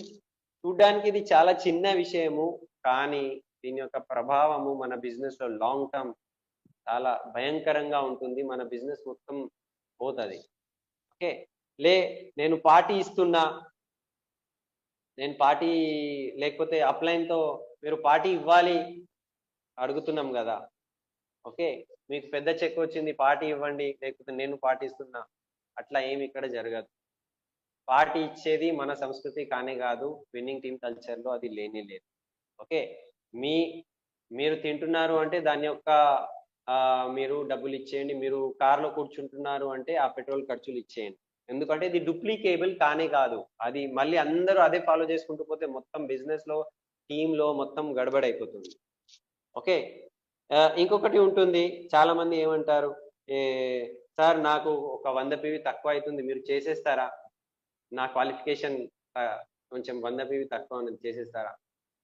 చూడ్డానికి ఇది చాలా చిన్న విషయము, కానీ దీని యొక్క ప్రభావము మన బిజినెస్ లో లాంగ్ టర్మ్ చాలా భయంకరంగా ఉంటుంది. మన బిజినెస్ మొత్తం పోతుంది. ఓకే, నేను పార్టీ ఇస్తున్నా, నేను పార్టీ లేకపోతే అప్లైన్ తో మీరు పార్టీ ఇవ్వాలి అడుగుతున్నాం కదా. ఓకే, మీకు పెద్ద చెక్ వచ్చింది, పార్టీ ఇవ్వండి, లేకపోతే నేను పార్టీ ఇస్తున్నా, అట్లా ఏమి ఇక్కడ జరగదు. పార్టీ ఇచ్చేది మన సంస్కృతి కానే కాదు, విన్నింగ్ టీమ్ కల్చర్ లో అది లేనే లేదు. ఓకే, మీరు తింటున్నారు అంటే దాని యొక్క మీరు డబ్బులు ఇచ్చేయండి. మీరు కార్లో కూర్చుంటున్నారు అంటే ఆ పెట్రోల్ ఖర్చులు ఇచ్చేయండి. ఎందుకంటే ఇది డూప్లికేబుల్ కానే కాదు. అది మళ్ళీ అందరూ అదే ఫాలో చేసుకుంటూ పోతే మొత్తం బిజినెస్ లో, టీమ్ లో మొత్తం గడబడైపోతుంది. ఓకే, ఇంకొకటి ఉంటుంది. చాలా మంది ఏమంటారు, సార్ నాకు ఒక 100 PV తక్కువ అవుతుంది, మీరు చేసేస్తారా? నా క్వాలిఫికేషన్ కొంచెం 100 PV తక్కువ ఉన్నది, చేసేస్తారా?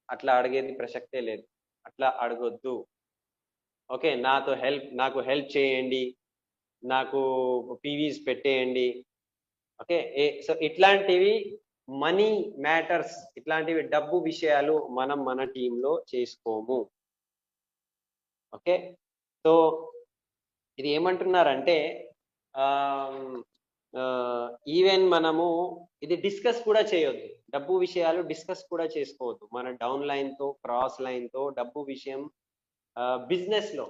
అట్లా అడిగేది ప్రసక్తే లేదు. అట్లా అడగొద్దు. ఓకే, నాకు హెల్ప్ చేయండి, నాకు పీవీస్ పెట్టేయండి. ఓకే, సో ఇట్లాంటివి మనీ మ్యాటర్స్, ఇట్లాంటివి డబ్బు విషయాలు మనం మన టీంలో చేసుకోము. ఓకే, సో ఇది ఏమంటున్నారంటే ఈవెన్ మనము ఇది డిస్కస్ కూడా చేయొద్దు, డబ్బు విషయాలు డిస్కస్ కూడా చేసుకోవద్దు మన డౌన్ లైన్ తో, క్రాస్ లైన్ తో. డబ్బు విషయం బిజినెస్ లో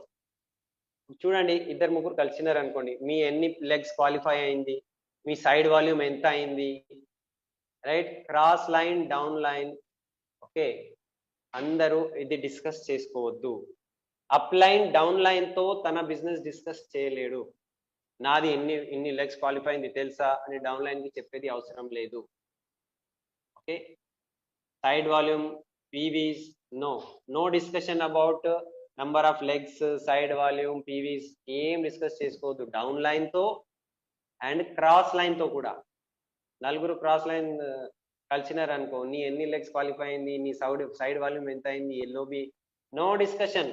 చూడండి, ఇద్దరు ముగ్గురు కలిసినారు అనుకోండి, మీ ఎన్ని లెగ్స్ క్వాలిఫై అయింది, మీ సైడ్ వాల్యూమ్ ఎంత అయింది, right? Cross line, down line, okay, అందరూ ఇది డిస్కస్ చేసుకోవద్దు. అప్ లైన్ డౌన్ లైన్ తో తన బిజినెస్ డిస్కస్ చేయలేడు. నాది ఇన్ని లెగ్స్ క్వాలిఫై అయింది తెలుసా అని డౌన్ లైన్ కి చెప్పేది అవసరం లేదు. Okay, side volume, PVs, no discussion about number of legs, side volume, PVs ఏం డిస్కస్ చేసుకోవద్దు డౌన్ లైన్ తో అండ్ క్రాస్ లైన్ తో కూడా. నలుగురు క్రాస్ లైన్ కలిసినారు అనుకో, నీ ఎన్ని లెగ్స్ క్వాలిఫై అయింది, నీ సైడ్ వాల్యూమ్ ఎంత అయింది, ఎల్ఓబి, నో డిస్కషన్.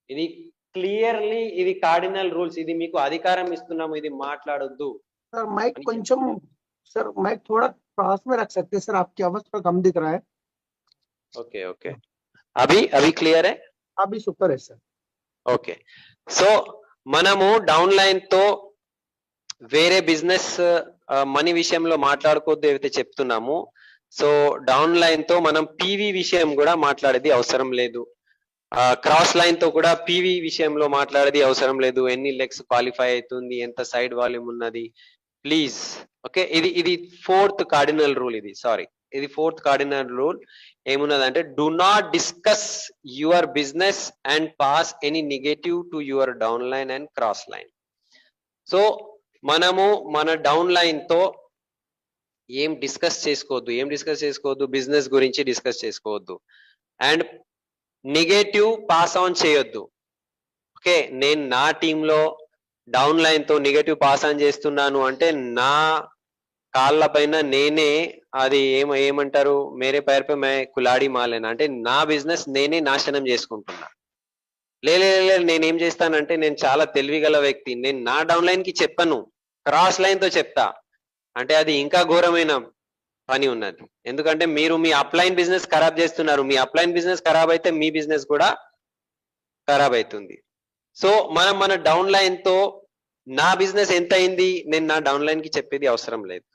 ఇది క్లియర్లీ ఇది కార్డినల్ రూల్స్, ఇది మీకు అధికారం ఇస్తున్నాము, ఇది మాట్లాడొద్దు. सर माइक కొంచెం सर माइक थोड़ा पास में रख सकते हैं सर, आपकी आवाज थोड़ा कम दिख रहा है. ఓకే ఓకే, అవి క్లియర్ अभी सुपर है सर. ఓకే, సో మనము డౌన్ లైన్ తో వేరే బిజినెస్ మనీ విషయంలో మాట్లాడుకోవద్దు ఏవైతే చెప్తున్నాము. సో డౌన్ లైన్ తో మనం పీవీ విషయం కూడా మాట్లాడేది అవసరం లేదు, క్రాస్ లైన్ తో కూడా పీవీ విషయంలో మాట్లాడేది అవసరం లేదు. ఎన్ని లెగ్స్ క్వాలిఫై అవుతుంది, ఎంత సైడ్ వాల్యూమ్ ఉన్నది, ప్లీజ్. ఓకే, ఇది ఫోర్త్ కార్డినల్ రూల్. ఇది ఫోర్త్ కార్డినల్ రూల్. ఏమున్నదంటే, do not discuss your business and pass any negative to your down line and cross line. So మనము మన డౌన్ లైన్ తో ఏం డిస్కస్ చేసుకోవద్దు, బిజినెస్ గురించి డిస్కస్ చేసుకోవద్దు అండ్ నెగటివ్ పాస్ ఆన్ చేయొద్దు. ఓకే, నేను నా టీంలో డౌన్ లైన్ తో నెగటివ్ పాస్ ఆన్ చేస్తున్నాను అంటే నా కాళ్ళ పైన నేనే అది ఏమంటారు, మేరే పైర్ పే మే కులాడి మాలేనా అంటే నా బిజినెస్ నేనే నాశనం చేసుకుంటున్నా. నేనేం చేస్తానంటే, నేను చాలా తెలివిగల వ్యక్తి, నేను నా డౌన్ లైన్ కి చెప్పను, క్రాస్ లైన్ తో చెప్తా అంటే అది ఇంకా ఘోరమైన పని ఉన్నది. ఎందుకంటే మీరు మీ అప్లైన్ బిజినెస్ ఖరాబ్ చేస్తున్నారు. మీ అప్లైన్ బిజినెస్ ఖరాబ్ అయితే మీ బిజినెస్ కూడా ఖరాబ్ అవుతుంది. సో మనం మన డౌన్ లైన్ తో నా బిజినెస్ ఎంత అయింది నేను నా డౌన్ లైన్ కి చెప్పేది అవసరం లేదు.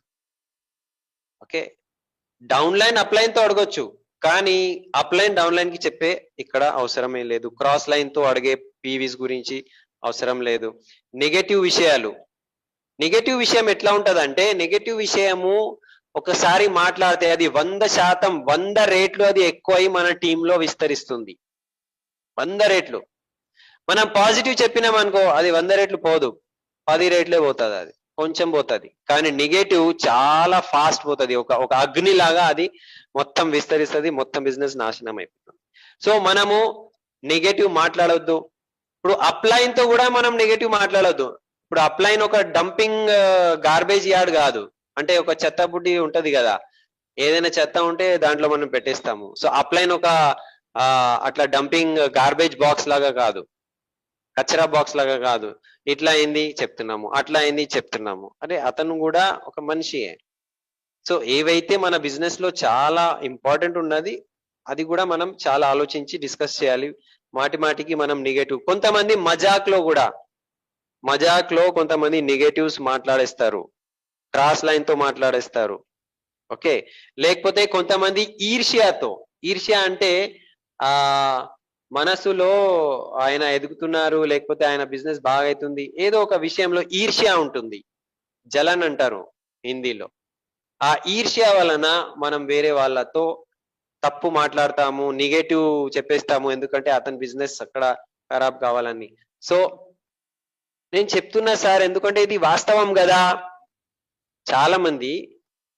ఓకే, డౌన్ లైన్ అప్లైన్ తో అడగొచ్చు, కానీ అప్లైన్ డౌన్ లైన్ కి చెప్పే ఇక్కడ అవసరమే లేదు. క్రాస్ లైన్ తో అడిగే పీవీస్ గురించి అవసరం లేదు. నెగటివ్ విషయం ఎట్లా ఉంటదంటే, నెగటివ్ విషయము ఒకసారి మాట్లాడితే అది 100%, 100 రెట్లు అది ఎక్కువై మన టీంలో విస్తరిస్తుంది. 100 రెట్లు. మనం పాజిటివ్ చెప్పినాం అనుకో, అది 100 రెట్లు పోదు, 10 రెట్లే పోతుంది, అది కొంచెం పోతుంది. కానీ నెగటివ్ చాలా ఫాస్ట్ పోతుంది, ఒక అగ్ని లాగా అది మొత్తం విస్తరిస్తుంది, మొత్తం బిజినెస్ నాశనం అయిపోతుంది. సో మనము నెగటివ్ మాట్లాడొద్దు. ఇప్పుడు అప్లైన్ తో కూడా మనం నెగటివ్ మాట్లాడొద్దు. ఇప్పుడు అప్లైన్ ఒక డంపింగ్ గార్బేజ్ యార్డ్ కాదు, అంటే ఒక చెత్త బుడ్డి ఉంటది కదా, ఏదైనా చెత్త ఉంటే దాంట్లో మనం పెట్టేస్తాము. సో అప్లైన్ ఒక అట్లా డంపింగ్ గార్బేజ్ బాక్స్ లాగా కాదు, కచరా బాక్స్ లాగా కాదు. ఇట్లా అయింది చెప్తున్నాము, అట్లా అయింది చెప్తున్నాము, అరే అతను కూడా ఒక మనిషియే. సో ఏవైతే మన బిజినెస్ లో చాలా ఇంపార్టెంట్ ఉన్నది అది కూడా మనం చాలా ఆలోచించి డిస్కస్ చేయాలి. మాటికి మనం నెగటివ్, కొంతమంది మజాక్ లో కొంతమంది నెగటివ్స్ మాట్లాడేస్తారు, క్రాస్ లైన్ తో మాట్లాడేస్తారు. ఓకే, లేకపోతే కొంతమంది ఈర్ష్య అంటే మనసులో ఆయన ఎదుగుతున్నారు, లేకపోతే ఆయన బిజినెస్ బాగా అవుతుంది, ఏదో ఒక విషయంలో ఈర్ష్య ఉంటుంది, జలన్ అంటారు హిందీలో. ఆ ఈర్ష్య వలన మనం వేరే వాళ్ళతో తప్పు మాట్లాడతాము, నెగటివ్ చెప్పేస్తాము, ఎందుకంటే అతని బిజినెస్ అక్కడ ఖరాబ్ కావాలని. సో నేను చెప్తున్నా సార్, ఎందుకంటే ఇది వాస్తవం కదా. చాలా మంది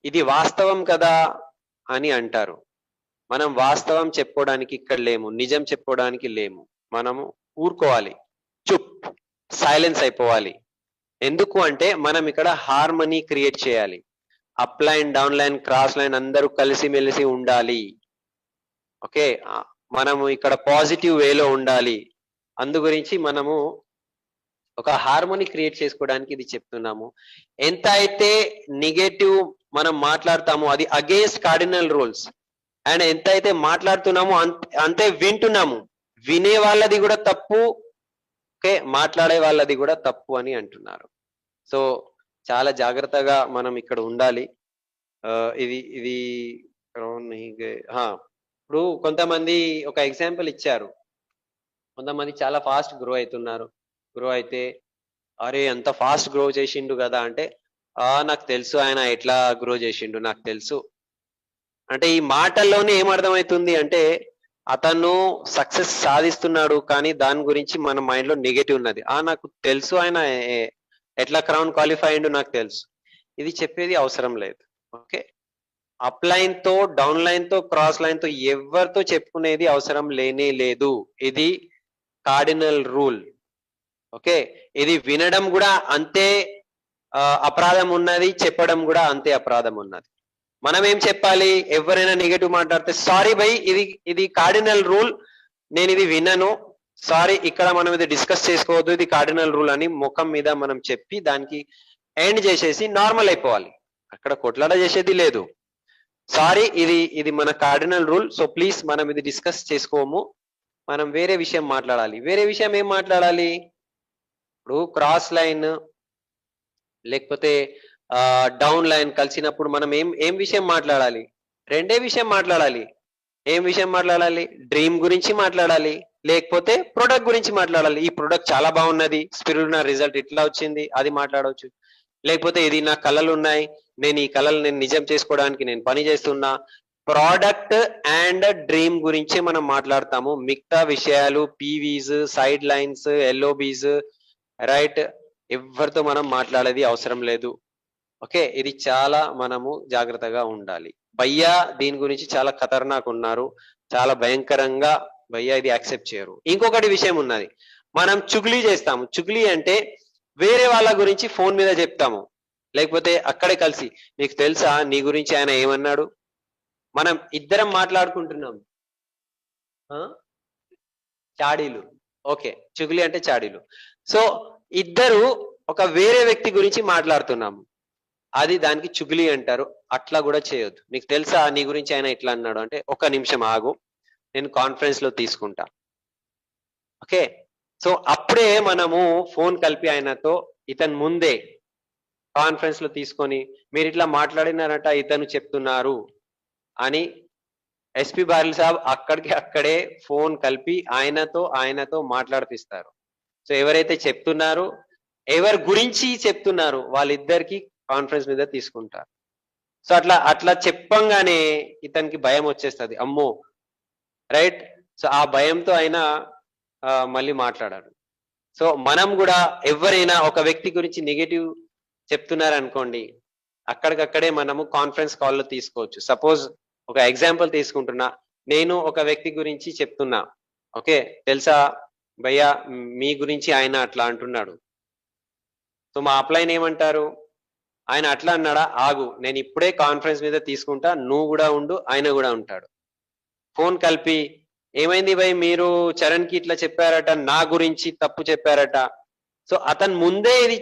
ఇది వాస్తవం కదా అని అంటారు. మనం వాస్తవం చెప్పుకోవడానికి ఇక్కడ లేము, నిజం చెప్పుకోవడానికి లేము. మనము ఊరుకోవాలి, సైలెన్స్ అయిపోవాలి. ఎందుకు అంటే మనం ఇక్కడ హార్మనీ క్రియేట్ చేయాలి. Up line, down line, cross line అందరూ కలిసిమెలిసి ఉండాలి. ఓకే, మనము ఇక్కడ పాజిటివ్ వేలో ఉండాలి. అందు గురించి మనము ఒక హార్మోని క్రియేట్ చేసుకోవడానికి ఇది చెప్తున్నాము. ఎంత అయితే నెగటివ్ మనం మాట్లాడతామో అది అగేన్స్ట్ కార్డినల్ రూల్స్, అండ్ ఎంత అయితే మాట్లాడుతున్నామో అంతే వింటున్నాము. వినే వాళ్ళది కూడా తప్పు, ఓకే, మాట్లాడే వాళ్ళది కూడా తప్పు అని అంటున్నారు. సో చాలా జాగ్రత్తగా మనం ఇక్కడ ఉండాలి. ఇది ఇది ఇప్పుడు కొంతమంది ఒక ఎగ్జాంపుల్ ఇచ్చారు. కొంతమంది చాలా ఫాస్ట్ గ్రో అవుతున్నారు. గ్రో అయితే అరే ఎంత ఫాస్ట్ గ్రో చేసిండు కదా అంటే, నాకు తెలుసు ఆయన ఎట్లా గ్రో చేసిండు, నాకు తెలుసు అంటే ఈ మాటల్లోనే ఏమర్థమవుతుంది అంటే అతను సక్సెస్ సాధిస్తున్నాడు, కానీ దాని గురించి మన మైండ్ లో నెగటివ్ ఉన్నది. నాకు తెలుసు ఆయన ఎట్లా క్రౌన్ క్వాలిఫై అయిండు నాకు తెలుసు. ఇది చెప్పేది అవసరం లేదు. ఓకే, అప్ లైన్ తో, డౌన్ లైన్ తో, క్రాస్ లైన్ తో ఎవరితో చెప్పుకునేది అవసరం లేనే లేదు. ఇది కార్డినల్ రూల్. ఓకే, ఇది వినడం కూడా అంతే అపరాధం ఉన్నది, చెప్పడం కూడా అంతే అపరాధం ఉన్నది. మనం ఏం చెప్పాలి? ఎవరైనా నెగటివ్ మాట్లాడితే సారీ బై, ఇది కార్డినల్ రూల్, నేను ఇది విన్నాను, సారీ, ఇక్కడ మనం ఇది డిస్కస్ చేసుకోవద్దు, ఇది కార్డినల్ రూల్ అని ముఖం మీద మనం చెప్పి దానికి ఎండ్ చేసేసి నార్మల్ అయిపోవాలి. అక్కడ కొట్లాట చేసేది లేదు. సారీ, ఇది మన కార్డినల్ రూల్, సో ప్లీజ్ మనం ఇది డిస్కస్ చేసుకోము, మనం వేరే విషయం మాట్లాడాలి. వేరే విషయం ఏం మాట్లాడాలి? ఇప్పుడు క్రాస్ లైన్ లేకపోతే డౌన్ లైన్ కలిసినప్పుడు మనం ఏం విషయం మాట్లాడాలి? రెండే విషయం మాట్లాడాలి. ఏం విషయం మాట్లాడాలి? డ్రీమ్ గురించి మాట్లాడాలి, లేకపోతే ప్రొడక్ట్ గురించి మాట్లాడాలి. ఈ ప్రొడక్ట్ చాలా బాగున్నది, స్పిరులినా రిజల్ట్ ఇట్లా వచ్చింది, అది మాట్లాడవచ్చు. లేకపోతే ఇది నా కళలు ఉన్నాయి, నేను ఈ కళలు నేను నిజం చేసుకోవడానికి నేను పని చేస్తున్నా. ప్రోడక్ట్ అండ్ డ్రీమ్ గురించే మనం మాట్లాడతాము. మిగతా విషయాలు పీవీస్, సైడ్ లైన్స్, ఎల్ఓబీస్, రైట్, ఎవరితో మనం మాట్లాడేది అవసరం లేదు. ఓకే, ఇది చాలా మనము జాగ్రత్తగా ఉండాలి. భయ్యా దీని గురించి చాలా ఖతర్నాక్ ఉన్నారు, చాలా భయంకరంగా. భయ్యా ఇది యాక్సెప్ట్ చేయరు. ఇంకొకటి విషయం ఉన్నది, మనం చుగ్లీ చేస్తాము. చుగ్లీ అంటే వేరే వాళ్ళ గురించి ఫోన్ మీద చెప్తాము, లేకపోతే అక్కడే కలిసి, నీకు తెలుసా నీ గురించి ఆయన ఏమన్నాడు, మనం ఇద్దరం మాట్లాడుకుంటున్నాం. చాడీలు. ఓకే, చుగ్లీ అంటే చాడీలు. సో ఇద్దరు ఒక వేరే వ్యక్తి గురించి మాట్లాడుతున్నాము, అది దానికి చుగ్లీ అంటారు. అట్లా కూడా చేయొద్దు. నీకు తెలుసా నీ గురించి ఆయన ఇట్లా అన్నాడు అంటే, ఒక నిమిషం ఆగు, నేను కాన్ఫరెన్స్ లో తీసుకుంటా. ఓకే, సో అప్పుడే మనము ఫోన్ కలిపి ఆయనతో ఇతను ముందే కాన్ఫరెన్స్ లో తీసుకొని, మీరు ఇట్లా మాట్లాడినారట, ఇతను చెప్తున్నారు అని ఎస్పీ బారిల్ సాబ్ అక్కడే ఫోన్ కలిపి ఆయనతో మాట్లాడిపిస్తారు. సో ఎవరైతే చెప్తున్నారు, ఎవరి గురించి చెప్తున్నారు, వాళ్ళిద్దరికి కాన్ఫరెన్స్ మీద తీసుకుంటారు. సో అట్లా చెప్పంగానే ఇతనికి భయం వచ్చేస్తుంది, అమ్మో, రైట్. సో ఆ భయంతో ఆయన మళ్ళీ మాట్లాడారు. సో మనం కూడా ఎవరైనా ఒక వ్యక్తి గురించి నెగటివ్ చెప్తున్నారు అనుకోండి, అక్కడికక్కడే మనము కాన్ఫరెన్స్ కాల్లో తీసుకోవచ్చు. సపోజ్ ఒక ఎగ్జాంపుల్ తీసుకుంటున్నా, నేను ఒక వ్యక్తి గురించి చెప్తున్నా, ఓకే, తెలుసా భయ్యా మీ గురించి ఆయన అట్లా అంటున్నాడు. సో మా అప్లైన్ ఏమంటారు, ఆయన అట్లా అన్నాడా, ఆగు, నేను ఇప్పుడే కాన్ఫరెన్స్ మీద తీసుకుంటా, నువ్వు కూడా ఉండు, ఆయన కూడా ఉంటాడు. ఫోన్ కలిపి, ఏమైంది భయ్, మీరు చరణ్ కి ఇట్లా చెప్పారట, నా గురించి తప్పు చెప్పారట. సో అతను ముందే ఇది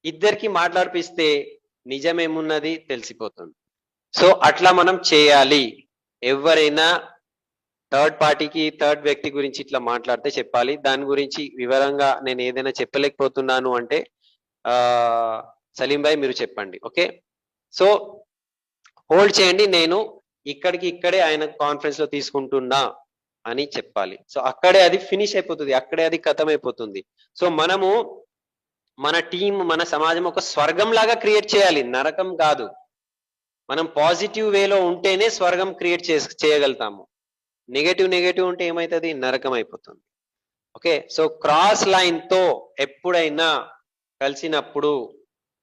ఇద్దరికి మాట్లాడిపిస్తే నిజమేమున్నది తెలిసిపోతుంది. సో అట్లా మనం చేయాలి. ఎవరైనా థర్డ్ పార్టీకి, థర్డ్ వ్యక్తి గురించి ఇట్లా మాట్లాడితే చెప్పాలి. దాని గురించి వివరంగా నేను ఏదైనా చెప్పలేకపోతున్నాను అంటే సలీం భాయ్ మీరు చెప్పండి. ఓకే, సో హోల్డ్ చేయండి, నేను ఇక్కడే ఆయన కాన్ఫరెన్స్ లో తీసుకుంటున్నా అని చెప్పాలి. సో అక్కడే అది ఫినిష్ అయిపోతుంది, అక్కడే అది ఖతం అయిపోతుంది. సో మనము మన టీం, మన సమాజం ఒక స్వర్గం లాగా క్రియేట్ చేయాలి, నరకం కాదు. మనం పాజిటివ్ వేలో ఉంటేనే స్వర్గం క్రియేట్ చేయగలుగుతాము. నెగటివ్ ఉంటే ఏమవుతుంది, నరకం అయిపోతుంది. ఓకే, సో క్రాస్ లైన్ తో ఎప్పుడైనా కలిసినప్పుడు,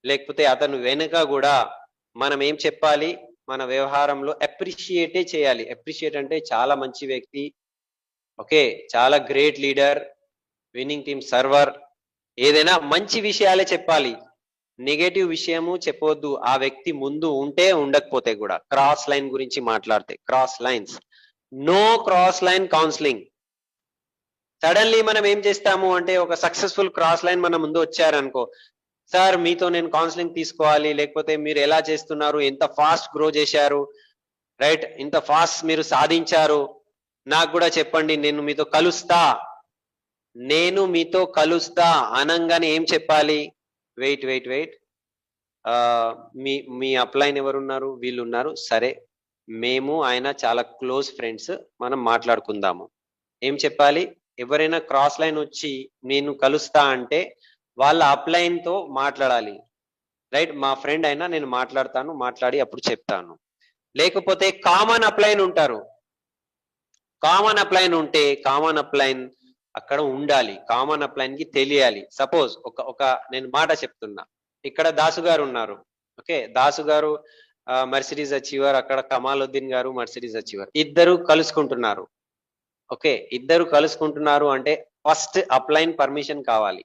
లేకపోతే అతను వెనుక కూడా మనం ఏం చెప్పాలి, మన వ్యవహారంలో అప్రిషియేటే చేయాలి. అప్రిషియేట్ అంటే చాలా మంచి వ్యక్తి, ఓకే, చాలా great leader, winnowing team server, ఏదైనా మంచి విషయాలే చెప్పాలి. నెగటివ్ విషయము చెప్పవద్దు. ఆ వ్యక్తి ముందు ఉంటే ఉండకపోతే కూడా. క్రాస్ లైన్ గురించి మాట్లాడితే, cross lines, no cross line counselling. Suddenly మనం ఏం చేస్తాము అంటే ఒక సక్సెస్ఫుల్ క్రాస్ లైన్ మన ముందు వచ్చారనుకో, సార్ మీతో నేను కౌన్సిలింగ్ తీసుకోవాలి, లేకపోతే మీరు ఎలా చేస్తున్నారు, ఎంత ఫాస్ట్ గ్రో చేశారు, రైట్, ఇంత ఫాస్ట్ మీరు సాధించారు, నాకు కూడా చెప్పండి, నేను మీతో కలుస్తా అనంగానే ఏం చెప్పాలి? వెయిట్ వెయిట్ వెయిట్, మీ అప్లైన్ ఎవరున్నారు? వీళ్ళు ఉన్నారు, సరే మేము ఆయన చాలా క్లోజ్ ఫ్రెండ్స్, మనం మాట్లాడుకుందాము. ఏం చెప్పాలి? ఎవరైనా క్రాస్ లైన్ వచ్చి నేను కలుస్తా అంటే వాళ్ళ అప్లైన్ తో మాట్లాడాలి, రైట్. మా ఫ్రెండ్ అయినా నేను మాట్లాడతాను, మాట్లాడి అప్పుడు చెప్తాను. లేకపోతే కామన్ అప్లైన్ ఉంటారు, కామన్ అప్లైన్ ఉంటే కామన్ అప్లైన్ అక్కడ ఉండాలి, కామన్ అప్లైన్ కి తెలియాలి. సపోజ్ ఒక నేను మాట చెప్తున్నా, ఇక్కడ దాసు గారు ఉన్నారు, ఓకే, దాసు గారు మర్సిడీస్ అచీవర్, అక్కడ కమాలుద్దీన్ గారు మర్సిడీస్ అచీవర్, ఇద్దరు కలుసుకుంటున్నారు. ఓకే, ఇద్దరు కలుసుకుంటున్నారు అంటే ఫస్ట్ అప్లైన్ పర్మిషన్ కావాలి.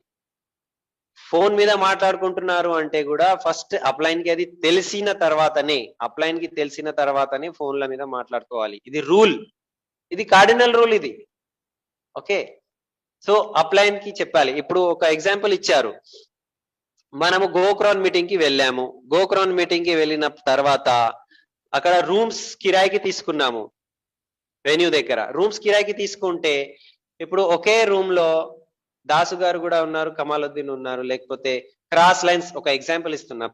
ఫోన్ మీద మాట్లాడుకుంటున్నారు అంటే కూడా ఫస్ట్ అప్లైన్ కి అది తెలిసిన తర్వాతనే ఫోన్ల మీద మాట్లాడుకోవాలి. ఇది రూల్, ఇది కార్డినల్ రూల్ ఇది. ఓకే, సో అప్లైన్ కి చెప్పాలి. ఇప్పుడు ఒక ఎగ్జాంపుల్ ఇచ్చారు, మనము గోక్రాన్ మీటింగ్ కి వెళ్ళాము. గోక్రాన్ మీటింగ్ కి వెళ్ళిన తర్వాత అక్కడ రూమ్స్ కిరాయికి తీసుకున్నాము, వెన్యూ దగ్గర రూమ్స్ కిరాయికి తీసుకుంటే ఇప్పుడు ఒకే రూమ్ లో దాసు గారు కూడా ఉన్నారు, కమాలుద్దీన్ ఉన్నారు, లేకపోతే క్రాస్ లైన్స్, ఒక ఎగ్జాంపుల్ ఇస్తున్నా,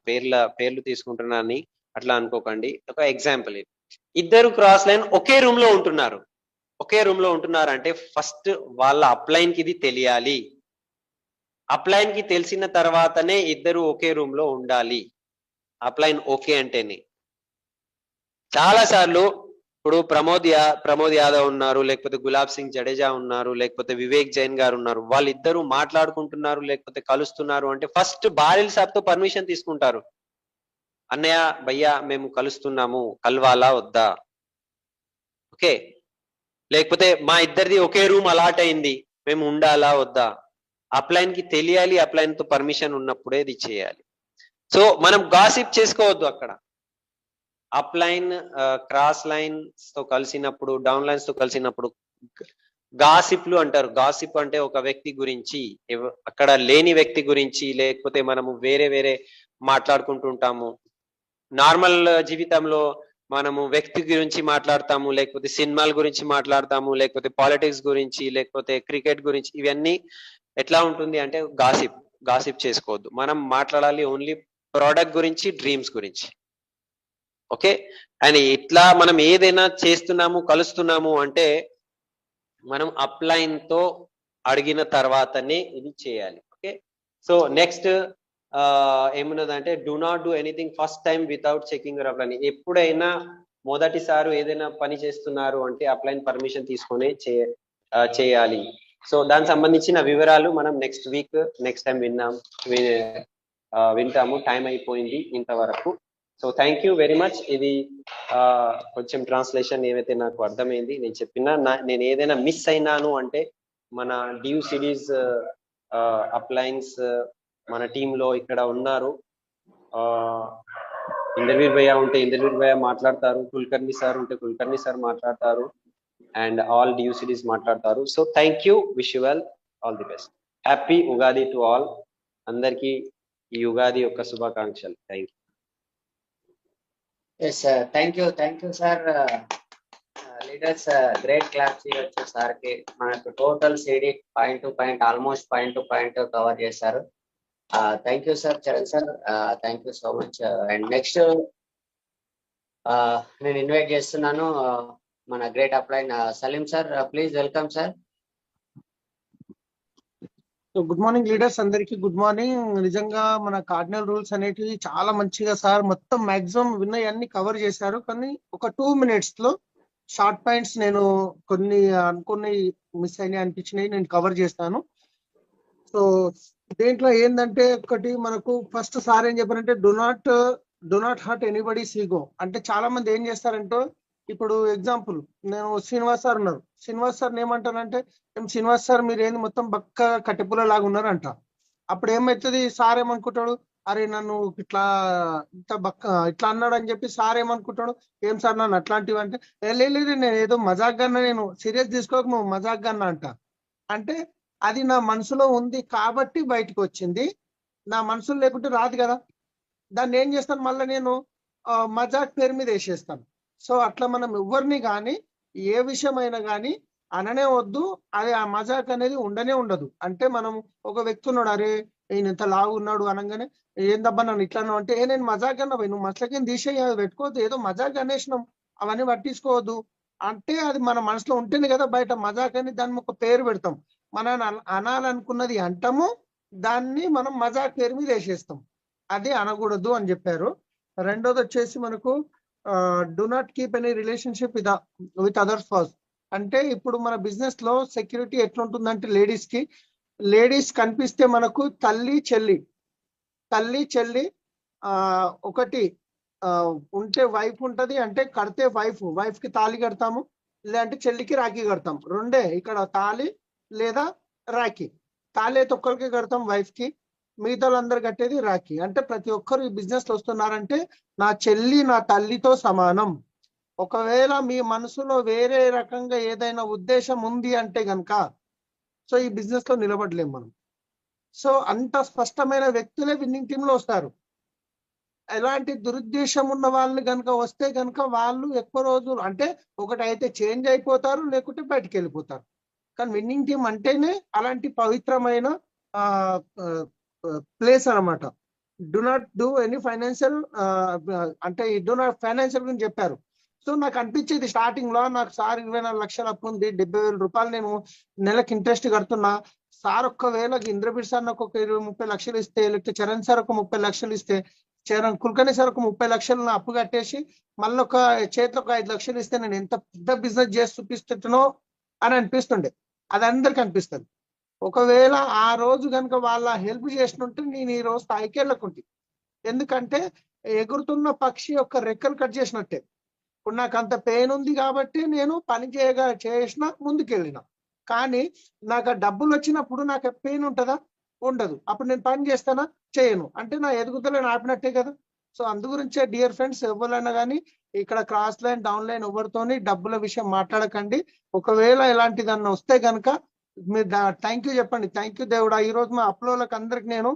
పేర్లు తీసుకుంటున్నా అని అట్లా అనుకోకండి, ఒక ఎగ్జాంపుల్ ఇది. ఇద్దరు క్రాస్ లైన్ ఒకే రూమ్ లో ఉంటున్నారు అంటే ఫస్ట్ వాళ్ళ అప్లైన్ కి ఇది తెలియాలి. అప్లైన్ కి తెలిసిన తర్వాతనే ఇద్దరు ఒకే రూమ్ లో ఉండాలి, అప్లైన్ ఓకే అంటేనే. చాలా సార్లు ఇప్పుడు ప్రమోద్ యాదవ్ ఉన్నారు, లేకపోతే గులాబ్ సింగ్ జడేజా ఉన్నారు, లేకపోతే వివేక్ జైన్ గారు ఉన్నారు, వాళ్ళిద్దరూ మాట్లాడుకుంటున్నారు లేకపోతే కలుస్తున్నారు అంటే ఫస్ట్ బారిల్ సాబ్ తో పర్మిషన్ తీసుకుంటారు. అన్నయ్య భయ్యా మేము కలుస్తున్నాము, కలవాలా వద్దా? ఓకే, లేకపోతే మా ఇద్దరిది ఒకే రూమ్ అలాట్ అయింది, మేము ఉండాలా వద్దా? అప్లైన్ కి తెలియాలి, అప్లైన్ తో పర్మిషన్ ఉన్నప్పుడే ఇది చేయాలి. సో మనం గాసిప్ చేసుకోవద్దు అక్కడ. అప్లైన్ క్రాస్ లైన్స్ తో కలిసినప్పుడు, డౌన్ లైన్స్ తో కలిసినప్పుడు గాసిప్లు అంటారు. గాసిప్ అంటే ఒక వ్యక్తి గురించి, అక్కడ లేని వ్యక్తి గురించి, లేకపోతే మనము వేరే మాట్లాడుకుంటుంటాము. నార్మల్ జీవితంలో మనము వ్యక్తి గురించి మాట్లాడతాము, లేకపోతే సినిమాల గురించి మాట్లాడతాము, లేకపోతే పాలిటిక్స్ గురించి, లేకపోతే క్రికెట్ గురించి. ఇవన్నీ ఎట్లా ఉంటుంది అంటే గాసిప్ చేసుకోవద్దు. మనం మాట్లాడాలి ఓన్లీ ప్రోడక్ట్ గురించి, డ్రీమ్స్ గురించి. ఓకే, అండ్ ఇట్లా మనం ఏదైనా చేస్తున్నాము, కలుస్తున్నాము అంటే మనం అప్లైన్ తో అడిగిన తర్వాతనే ఇది చేయాలి. ఓకే, సో నెక్స్ట్ ఏమున్నదంటే do not do anything first time without checking your upline. ఎప్పుడైనా మొదటిసారి ఏదైనా పని చేస్తున్నారు అంటే అప్లైన్ పర్మిషన్ తీసుకొని చేయాలి. సో దానికి సంబంధించిన వివరాలు మనం నెక్స్ట్ టైం వింటాము. టైం అయిపోయింది ఇంతవరకు. So thank you very much. ఇది కొంచెం ట్రాన్స్లేషన్ ఏవైతే నాకు అర్థమైంది నేను చెప్పినా, నేను ఏదైనా మిస్ అయినాను అంటే మన డ్యూ సిరీస్ అప్లైన్స్ మన టీంలో ఇక్కడ ఉన్నారు. ఇంద్రవీర్ భయ్య ఉంటే ఇంద్రవీర్ భయ్య మాట్లాడతారు, కుల్కర్ణి సార్ ఉంటే కుల్కర్ణి సార్ మాట్లాడతారు, అండ్ ఆల్ డ్యూ సిరీస్ మాట్లాడతారు. So thank you, wish you well, all the best. Happy Ugadi to all. అందరికీ ఈ ఉగాది యొక్క శుభాకాంక్షలు. Thank you. Yes sir, thank you sir. Leaders great class చేయొచ్చు సార్ కి. మనకు టోటల్ సిడి point to point, almost point to point cover చేశారు. Thank you sir, Charan sir, thank you so much. And next నేను ఇన్వైట్ చేస్తున్నాను మన great upline Saleem sir. Please welcome sir. So good morning leaders, అందరికి good morning. నిజంగా మన cardinal rules అనేటివి చాలా మంచిగా సార్ మొత్తం మాక్సిమం విన్నయన్ని కవర్ చేశారు. కానీ ఒక 2 minutes లో షార్ట్ పాయింట్స్ నేను కొన్ని మిస్ అయినాయి అనిపించినాయి, నేను కవర్ చేస్తాను. సో దేంట్లో ఏంటంటే ఒకటి మనకు ఫస్ట్ సార్ ఏం చెప్పారంటే do not hurt anybody's ego. అంటే చాలా మంది ఏం చేస్తారంటే, ఇప్పుడు ఎగ్జాంపుల్ నేను శ్రీనివాస్ సార్ ఉన్నారు, శ్రీనివాస్ సార్ ఏమంటానంటే, శ్రీనివాస్ సార్ మీరు ఏంది మొత్తం బక్క కట్టెపుల లాగా ఉన్నారంట. అప్పుడు ఏమవుతుంది, సార్ ఏమనుకుంటాడు, అరే నన్ను ఇంత బక్క ఇట్లా అన్నాడు అని చెప్పి సార్ ఏమనుకుంటాడు, ఏం సార్ నన్ను అట్లాంటివి అంటే, లేదు నేను ఏదో మజాక్గా అన్నా, నేను సీరియస్ తీసుకోక నువ్వు మజాక్గా అన్నా అంట. అంటే అది నా మనసులో ఉంది కాబట్టి బయటకు వచ్చింది. నా మనసులో లేకుంటే రాదు కదా. దాన్ని ఏం చేస్తాను, మళ్ళీ నేను మజాక్ పేరు మీద వేసేస్తాను. సో అట్లా మనం ఎవరిని కానీ ఏ విషయమైనా కానీ అననే వద్దు. అది ఆ మజాక్ అనేది ఉండనే ఉండదు. అంటే మనం ఒక వ్యక్తి ఉన్నాడు, అరే ఈయన ఇంత లావు ఉన్నాడు అనగానే ఏందబ్బా నన్ను ఇట్లా అన్నావు అంటే, నేను మజాక్ అన్నా, నువ్వు మసలకేం తీసేయి, అది పెట్టుకోవద్దు, ఏదో మజాక్ అనేసినాం, అవన్నీ పట్టించుకోవద్దు. అంటే అది మన మనసులో ఉంటుంది కదా బయట మజాక్ అని, దాన్ని ఒక పేరు పెడతాం. మనం అనాలనుకున్నది అంటాము, దాన్ని మనం మజాక్ పేరు మీద వేసేస్తాం. అది అనకూడదు అని చెప్పారు. రెండోది వచ్చేసి మనకు do not keep any relationship with others first. అంటే ఇప్పుడు మన బిజినెస్ లో సెక్యూరిటీ ఎట్లుంటుందంటే, లేడీస్ కనిపిస్తే మనకు తల్లి చెల్లి ఒకటి ఉంటే వైఫ్ ఉంటది, అంటే కడితే వైఫ్ కి తాళి కడతాము, లేదంటే చెల్లికి రాఖీ కడతాం. రెండే ఇక్కడ, తాళి లేదా రాఖీ. తాళి అయితే ఒక్కరికి కడతాం వైఫ్ కి, మిగతా వాళ్ళందరూ కట్టేది రాఖీ. అంటే ప్రతి ఒక్కరు ఈ బిజినెస్ లో వస్తున్నారంటే నా చెల్లి నా తల్లితో సమానం. ఒకవేళ మీ మనసులో వేరే రకంగా ఏదైనా ఉద్దేశం ఉంది అంటే గనక సో ఈ బిజినెస్ లో నిలబడలేం మనం. సో అంత స్పష్టమైన వ్యక్తులే విన్నింగ్ టీమ్ లో వస్తారు. ఎలాంటి దురుద్దేశం ఉన్న వాళ్ళని కనుక వస్తే కనుక వాళ్ళు ఎక్కువ రోజులు, అంటే ఒకటైతే చేంజ్ అయిపోతారు, లేకుంటే బయటికి వెళ్ళిపోతారు. కానీ విన్నింగ్ టీమ్ అంటేనే అలాంటి పవిత్రమైన ప్లేస్ అన్నమాట. Do not do any financial, అంటే డు నాట్ ఫైనాన్షియల్ గురించి చెప్పారు. సో నాకు అనిపించేది స్టార్టింగ్ లో, నాకు సార్ 24 లక్షల అప్పు ఉంది, 70,000 రూపాయలు నేను నెలకు ఇంట్రెస్ట్ కడుతున్నా. సార్ ఒక్కవేళ ఇంద్రబీర్ సార్ నాకు ఒక 20-30 లక్షలు ఇస్తే, లేకపోతే చరణ్ సార్ ఒక 30 లక్షలు ఇస్తే, కుల్కర్ణి సార్ ఒక 30 లక్షలు నా అప్పు కట్టేసి మళ్ళీ ఒక చేతిలో ఒక 5 లక్షలు ఇస్తే నేను ఎంత పెద్ద బిజినెస్ చేసి చూపిస్తున్నానో అని అనిపిస్తుండే. అది అందరికి అనిపిస్తుంది. ఒకవేళ ఆ రోజు కనుక వాళ్ళ హెల్ప్ చేసినట్టు నేను ఈ రోజు స్థాయికి వెళ్ళకుంటే, ఎందుకంటే ఎగురుతున్న పక్షి యొక్క రెక్కలు కట్ చేసినట్టే. ఇప్పుడు నాకు అంత పెయిన్ ఉంది కాబట్టి నేను పని చేసిన ముందుకెళ్ళిన. కానీ నాకు డబ్బులు వచ్చినప్పుడు నాకు పెయిన్ ఉంటుందా? ఉండదు. అప్పుడు నేను పని చేస్తానా? చేయను. అంటే నా ఎదుగుదలను ఆపినట్టే కదా. సో అందు గురించే డియర్ ఫ్రెండ్స్, ఎవరైనా కానీ ఇక్కడ క్రాస్ లైన్ డౌన్ లైన్ ఎవరితోని డబ్బుల విషయం మాట్లాడకండి. ఒకవేళ ఇలాంటిదన్నా వస్తే కనుక మీరు థ్యాంక్ యూ చెప్పండి. థ్యాంక్ యూ దేవుడా, ఈ రోజు మా అప్లోలకు అందరికి నేను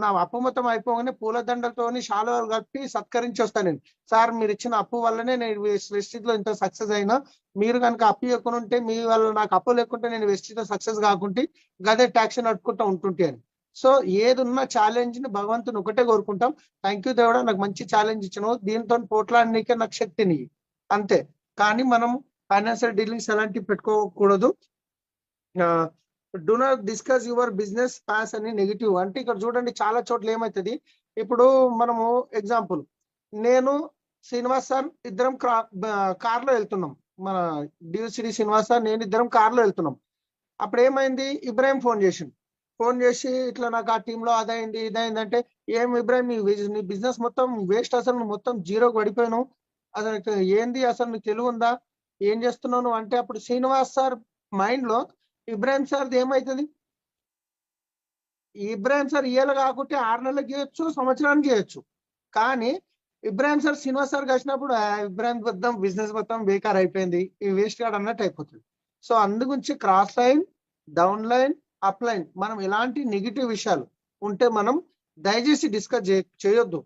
నా అప్పు మొత్తం అయిపోగానే పూలదండలతోని శాలువాలు కప్పి సత్కరించి వస్తాను. నేను సార్ మీరు ఇచ్చిన అప్పు వల్లనే నేను వెస్టిజ్లో ఇంత సక్సెస్ అయినా. మీరు కనుక అప్పు ఎక్కువ ఉంటే, మీ వల్ల నాకు అప్పు లేకుంటే నేను వెస్టిజ్లో సక్సెస్ కాకుంటే గదే ట్యాక్స్ నడుపుకుంటూ ఉంటుంటే అని. సో ఏది ఉన్న ఛాలెంజ్ ని భగవంతుని ఒకటే కోరుకుంటాం. థ్యాంక్ యూ దేవుడా, నాకు మంచి ఛాలెంజ్ ఇచ్చినావు, దీంతో పోట్లాడనీకే నాకు శక్తిని అంతే. కానీ మనం ఫైనాన్షియల్ డీలింగ్స్ అలాంటివి పెట్టుకోకూడదు. Do not discuss your business pass అని నెగిటివ్. అంటే ఇక్కడ చూడండి చాలా చోట్ల ఏమవుతుంది, ఇప్పుడు మనము ఎగ్జాంపుల్, నేను శ్రీనివాస్ సార్ ఇద్దరం కార్లో వెళ్తున్నాం, మన డిసిడి శ్రీనివాస్ సార్ నేను ఇద్దరం కార్లో వెళ్తున్నాం. అప్పుడు ఏమైంది, ఇబ్రాహిం ఫోన్ చేసి ఇట్లా నాకు ఆ టీంలో అదైంది ఇదైంది అంటే, ఏం ఇబ్రాహిం నీ బిజినెస్ మొత్తం వేస్ట్, అసలు నువ్వు మొత్తం జీరోకి పడిపోయినావు, అసలు ఏంది, అసలు నీకు తెలివి ఉందా, ఏం చేస్తున్నావు అంటే, అప్పుడు శ్రీనివాస్ సార్ మైండ్ లో ఇబ్రాహిం సార్ది ఏమవుతుంది, ఇబ్రాహిం సార్ ఇయ్యాల కాకుంటే 6 నెలలకు చేయొచ్చు, సంవత్సరానికి చేయొచ్చు. కానీ ఇబ్రాహిం సార్ శ్రీనివాస్ సార్ కలిసినప్పుడు ఇబ్రాహిం మొత్తం బిజినెస్ మొత్తం బేకార్ అయిపోయింది, ఈ వేస్ట్ కార్డ్ అన్నట్టు అయిపోతుంది. సో అందుగురించి cross line down line up line మనం ఎలాంటి నెగిటివ్ విషయాలు ఉంటే మనం దయచేసి డిస్కస్ చేయొద్దు.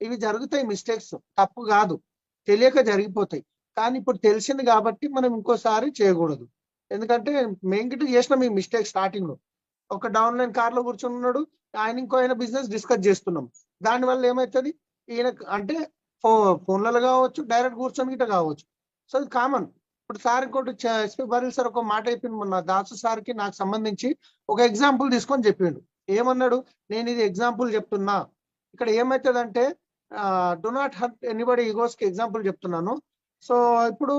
ఇవి జరుగుతాయి, మిస్టేక్స్ తప్పు కాదు, తెలియక జరిగిపోతాయి. కానీ ఇప్పుడు తెలిసింది కాబట్టి మనం ఇంకోసారి చేయకూడదు. ఎందుకంటే మేము చేసిన మీ మిస్టేక్ స్టార్టింగ్ లో, ఒక డౌన్ లైన్ కార్ లో కూర్చొని ఉన్నాడు, ఆయన ఇంకో ఆయన బిజినెస్ డిస్కస్ చేస్తున్నాం. దానివల్ల ఏమవుతుంది, ఈయన అంటే ఫోన్లలో కావచ్చు, డైరెక్ట్ కూర్చొని గిట్ట కావచ్చు. సో ఇది కామన్. ఇప్పుడు సార్ ఇంకోటి ఎస్పీ బరీల్ సార్ ఒక మాట అయిపోయింది మొన్న, దాసు సార్కి నాకు సంబంధించి ఒక ఎగ్జాంపుల్ తీసుకొని చెప్పిండు. ఏమన్నాడు, నేను ఇది ఎగ్జాంపుల్ చెప్తున్నా, ఇక్కడ ఏమవుతుందంటే do not hurt anybody egos కి ఎగ్జాంపుల్ చెప్తున్నాను. సో ఇప్పుడు